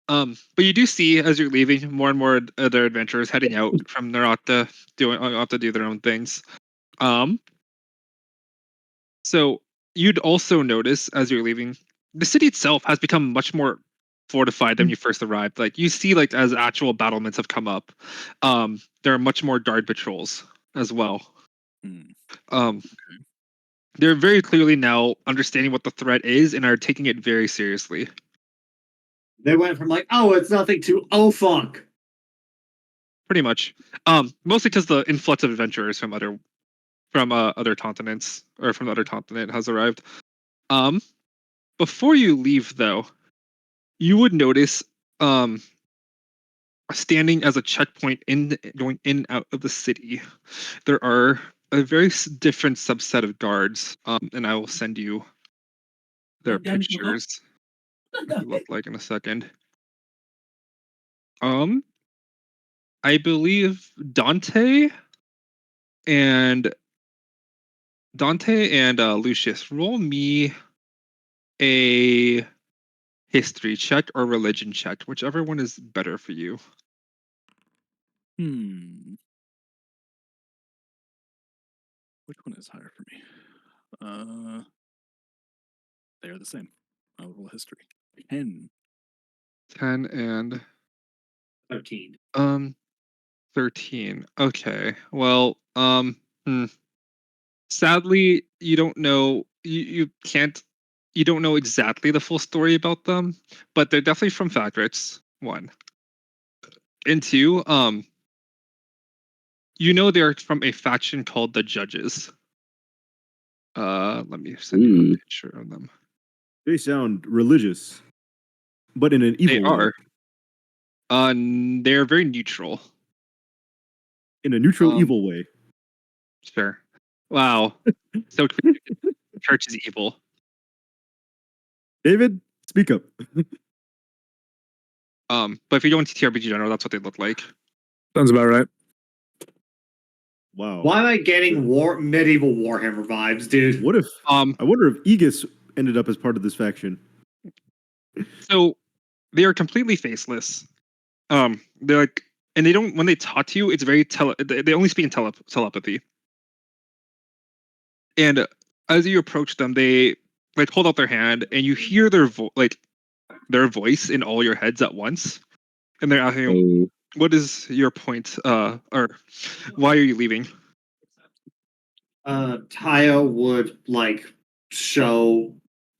But you do see as you're leaving more and more other adventurers heading out from Narata to do their own things. So you'd also notice as you're leaving, the city itself has become much more fortified than when you first arrived. Like you see, like as actual battlements have come up, there are much more guard patrols as well. Hmm. They're very clearly now understanding what the threat is and are taking it very seriously. They went from like, oh, it's nothing to oh funk. Pretty much. Mostly because the influx of adventurers from other continents or from the other continent has arrived. Before you leave though, you would notice standing as a checkpoint in going in and out of the city, there are a very different subset of guards. And I will send you their pictures. What they look like in a second. I believe and Lucius, roll me a history check or religion check, whichever one is better for you. Which one is higher for me? They are the same. I'll roll history. 10. 10 and 13. 13. Okay. Well, sadly, you don't know. You can't. You don't know exactly the full story about them, but they're definitely from Factrix. One and two. You know they're from a faction called the Judges. Let me send you a Ooh. picture of them. They sound religious, but in an They evil way. are. They're very neutral. In a neutral, Um, evil way. Sure. Wow. So church is evil. David, speak up. But if you go into TRPG general, that's what they look like. Sounds about right. Wow. Why am I getting medieval Warhammer vibes, dude? What if? I wonder if Aegis ended up as part of this faction. So they are completely faceless. They're like, and they don't. When they talk to you, it's very They only speak in telepathy. And as you approach them, they like hold out their hand, and you hear their voice in all your heads at once, and they're asking, Oh. "What is your point? Or why are you leaving?" Taya would like show,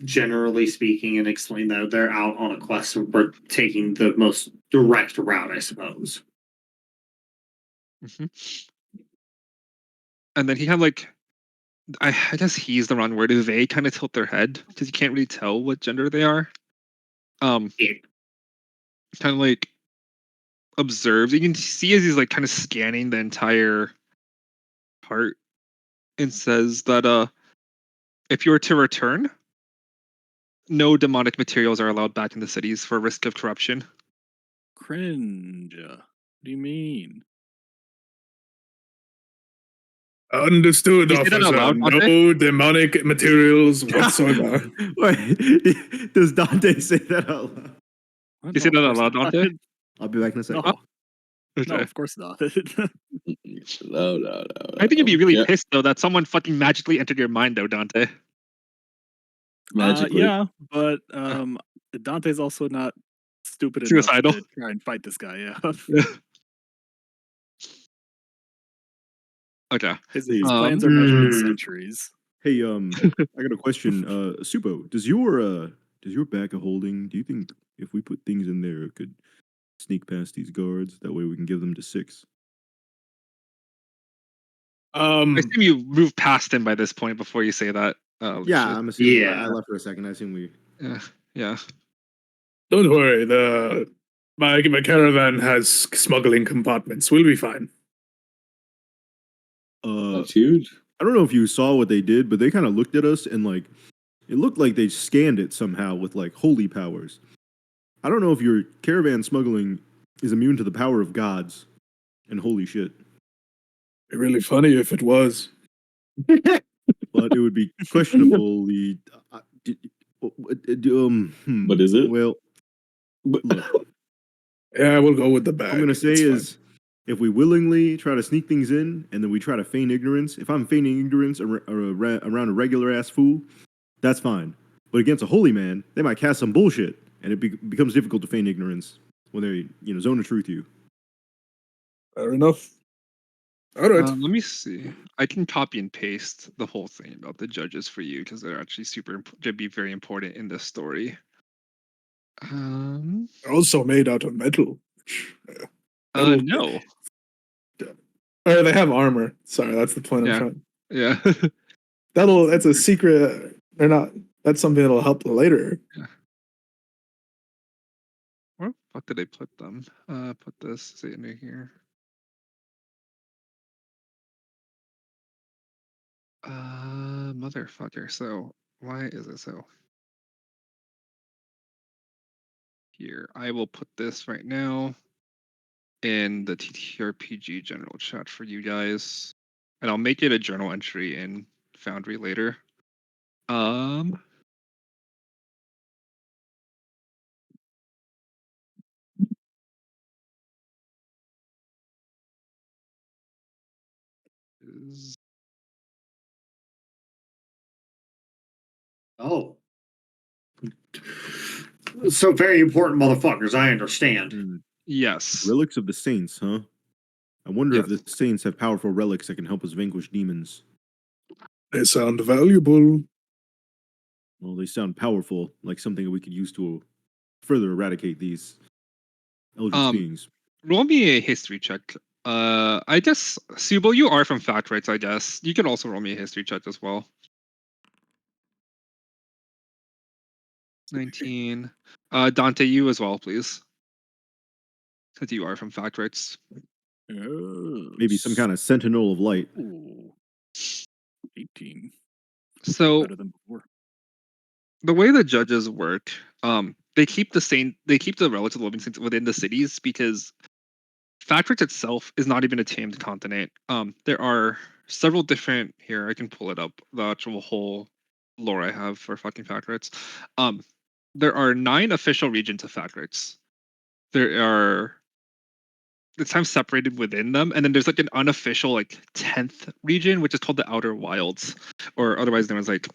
generally speaking, and explain that they're out on a quest and we're taking the most direct route, I suppose. Mhm. And then he kind of like, I guess he's the wrong word. They kind of tilt their head because you can't really tell what gender they are. Yeah. Kind of like observes. You can see as he's like kind of scanning the entire part, and says that if you were to return, no demonic materials are allowed back in the cities for risk of corruption. Cringe. What do you mean? Understood, You say that out officer. loud, Dante? No demonic materials whatsoever. Wait, does Dante say that out loud? You say No, that of out course loud, not. Dante? I'll be back in a second. No, Okay. no, of course not. No. I think you'd be really Yeah, pissed though that someone fucking magically entered your mind though, Dante. magically. Yeah, but Dante's also not stupid enough Suicidal. to try and fight this guy. Yeah, Okay. his plans are measured in centuries. Hey, I got a question. Supo, does your bag of holding? Do you think if we put things in there, it could sneak past these guards? That way, we can give them to 6. I assume you moved past him by this point before you say that. Yeah, Lucius. I'm assuming. Yeah. I left for a second. I assume we. Yeah. Don't worry, my caravan has smuggling compartments. We'll be fine. That's huge. I don't know if you saw what they did, but they kind of looked at us and like it looked like they scanned it somehow with like holy powers. I don't know if your caravan smuggling is immune to the power of gods and holy shit, Be really funny if it was. but it would be questionable. But is it? Well, But, look, Yeah, we'll go with the bag. what I'm gonna say It's fine. is, if we willingly try to sneak things in and then we try to feign ignorance, if I'm feigning ignorance around a regular ass fool, that's fine. But against a holy man, they might cast some bullshit, and it becomes difficult to feign ignorance when they, zone of truth you. Fair enough. All right. Let me see. I can copy and paste the whole thing about the judges for you because they're actually could be very important in this story. They're also made out of metal. No. Or they have armor. Sorry, that's the point Yeah. I'm trying. Yeah. That's a secret. They're not. That's something that'll help later. Where the fuck did I put them? Put this say in here. Motherfucker. So why is it so? Here, I will put this right now in the TTRPG general chat for you guys, and I'll make it a journal entry in Foundry later. Is Oh. So very important motherfuckers, I understand. Yes. Relics of the Saints, huh? I wonder if Yes. the Saints have powerful relics that can help us vanquish demons. They sound valuable. Well, they sound powerful, like something that we could use to further eradicate these eldritch Um, beings. Roll me a history check. I guess Subo, you are from Fact Rights. I guess you can also roll me a history check as well. 19. Dante, you as well, please. Since you are from Fact Rights. Maybe some kind of sentinel of light. Ooh. 18. So Better than before. the way the judges work, they keep the relative living saints within the cities because Fact Rights itself is not even a tamed continent. There are several different here. I can pull it up. The actual whole lore I have for fucking Fact Rights. There are 9 official regions of Fact Rights. There are it's time separated within them, and then there's like an unofficial like 10th region, which is called the Outer Wilds, or otherwise known as like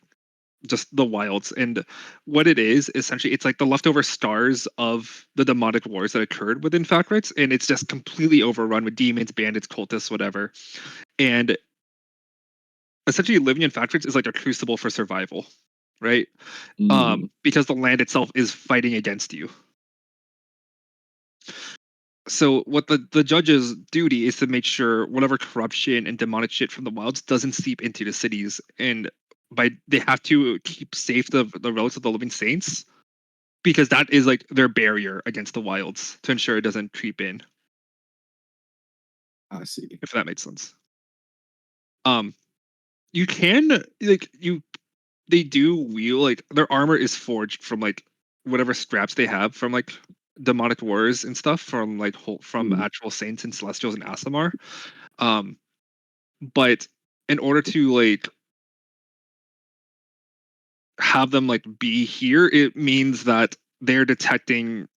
just the wilds. And what it is essentially, it's like the leftover stars of the demonic wars that occurred within Fact Rights, and it's just completely overrun with demons, bandits, cultists, whatever. And essentially living in Fact Rights is like a crucible for survival, right? Because the land itself is fighting against you. So what the judge's duty is to make sure whatever corruption and demonic shit from the wilds doesn't seep into the cities, and they have to keep safe the relics of the living saints, because that is like their barrier against the wilds to ensure it doesn't creep in. I see. If that makes sense. You can they do wield like their armor is forged from like whatever scraps they have from like demonic wars and stuff from like from actual saints and celestials and Asimar. But in order to like have them like be here, it means that they're detecting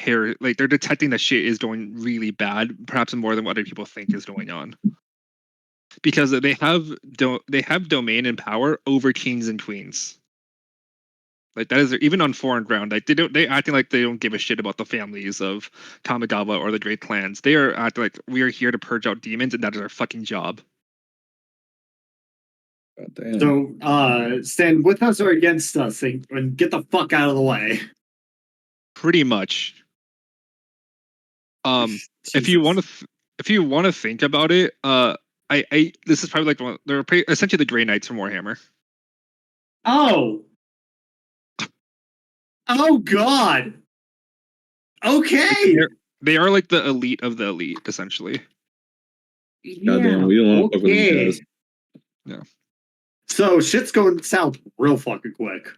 they're detecting that shit is going really bad, perhaps more than what other people think is going on. Because they have domain and power over kings and queens. Like that is even on foreign ground. Like they acting like they don't give a shit about the families of Kamigawa or the great clans. They are acting like we are here to purge out demons, and that is our fucking job. God damn. So, stand with us or against us, and get the fuck out of the way. Pretty much. If you want to think about it, I this is probably like they're essentially the Grey Knights from Warhammer. Oh. Oh God. Okay. They are like the elite of the elite, essentially. Goddamn, we don't want to fuck with these guys. Yeah. So shit's going south real fucking quick.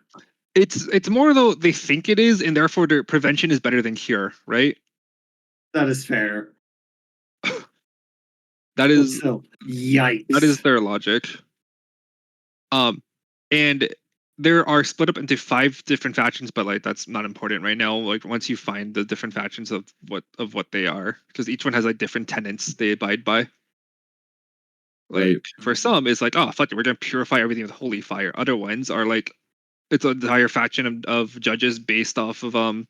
It's more though they think it is, and therefore their prevention is better than cure, right? That is fair. That is still, yikes. That is their logic. And there are split up into 5 different factions, but like that's not important right now. Like once you find the different factions of what they are, because each one has like different tenets they abide by. Like Right. for some, it's like, oh fuck it, we're gonna purify everything with holy fire. Other ones are like, it's an entire faction of judges based off of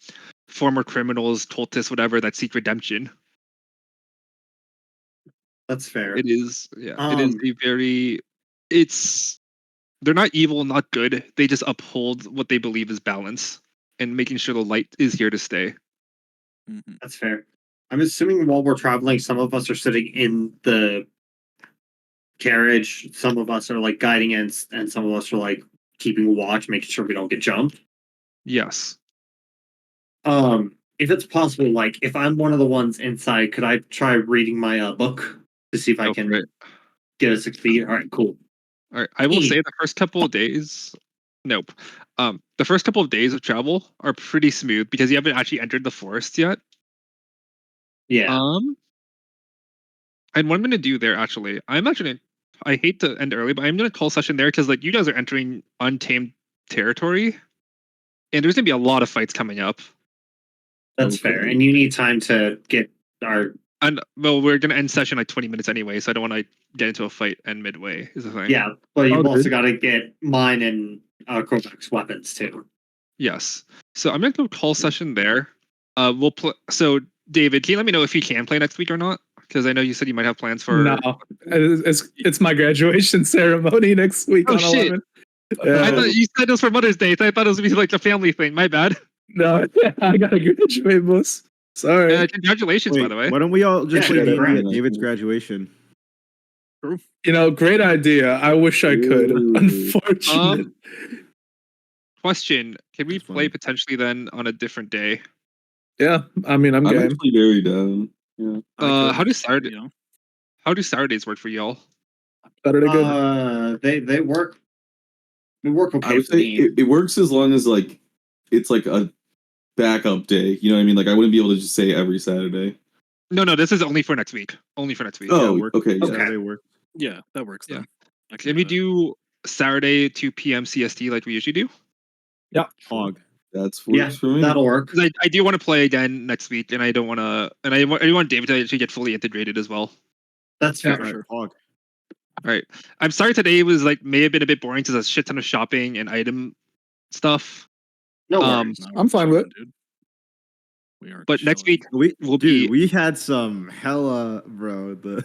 former criminals, cultists, whatever, that seek redemption. That's fair. It is, yeah. It is a very, they're not evil, not good. They just uphold what they believe is balance and making sure the light is here to stay. That's fair. I'm assuming while we're traveling, some of us are sitting in the carriage. Some of us are like guiding in, and some of us are like keeping watch, making sure we don't get jumped. Yes. If it's possible, like if I'm one of the ones inside, could I try reading my book to see if I can get a succeed? All right, cool. All right. I will say the first couple of days, nope. The first couple of days of travel are pretty smooth because you haven't actually entered the forest yet. Yeah. And what I'm gonna do there, actually, I hate to end early, but I'm gonna call session there because like you guys are entering untamed territory, and there's gonna be a lot of fights coming up. That's fair, and you need time to get our. And well, we're gonna end session like 20 minutes anyway, so I don't want to get into a fight and midway. Is the thing? Yeah, but you've also got to get mine and Korvac's weapons too. Yes. So I'm gonna go call session there. We'll play. So David, can you let me know if you can play next week or not? Because I know you said you might have plans for. No, it's my graduation ceremony next week Oh, on shit. 11. I thought you said it was for Mother's Day. So I thought it was gonna be like a family thing. My bad. No, I gotta graduate, boss. Sorry. Congratulations, by Wait, the way. why don't we all just Yeah, play D&D congrats. at David's graduation? You know, great idea. I wish I could. Ooh. Unfortunate. Question: can we That's play funny. potentially then on a different day? Yeah, I mean, I'm I'm game. actually very down. Yeah. How do Saturdays work for y'all? Better to good. They work. They work I okay would for say me. it works as long as like it's like a backup day. You know what I mean? Like I wouldn't be able to just say every Saturday. No, this is only for next week. Only for next week. Oh, work. okay. Yeah. Okay. Saturday work. Yeah, that works Yeah. then. I Can we that. do Saturday 2 p.m. CST like we usually do? Hog. That's Yeah, works for me. that'll work. 'Cause I do want to play again next week, and I don't want to, and I want David to actually get fully integrated as well. That's Yeah, fair. All right, Hog. All right. I'm sorry today was like may have been a bit boring because a shit ton of shopping and item stuff. No Um, worries. No, I'm we're fine with chilling, dude. We are. But next chilling. week will be. We had some hella, bro. The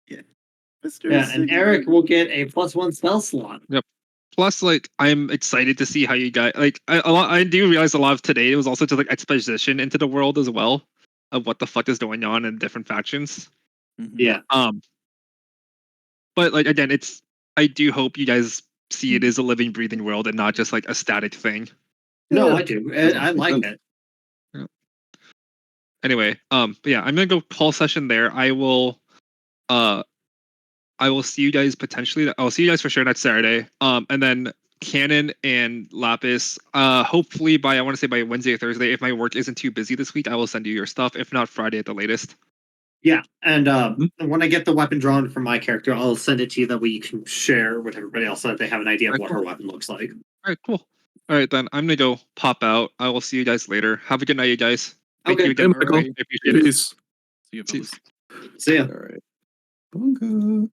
yeah, Mr. Yeah, and Sigma. Eric will get a +1 spell slot. Plus, like, I'm excited to see how you guys like. I do realize a lot of today was also just like exposition into the world as well of what the fuck is going on in different factions. Mhm. Yeah. But like again, it's. I do hope you guys see it as a living, breathing world and not just like a static thing. No, Yeah. I do. I like it. Anyway, but yeah, I'm gonna go call session there. I will see you guys potentially. I'll see you guys for sure next Saturday. And then Cannon and Lapis. Hopefully by I want to say by Wednesday or Thursday. If my work isn't too busy this week, I will send you your stuff. If not, Friday at the latest. Yeah, and when I get the weapon drawn from my character, I'll send it to you. That way you can share with everybody else so that they have an idea of Alright, what cool. her weapon looks like. All right, cool. All right, then I'm gonna go pop out. I will see you guys later. Have a good night, you guys. Thank Okay. you again. Hey, Michael. I appreciate it. Peace. See you, See you. fellas. See ya. All right. Bunga.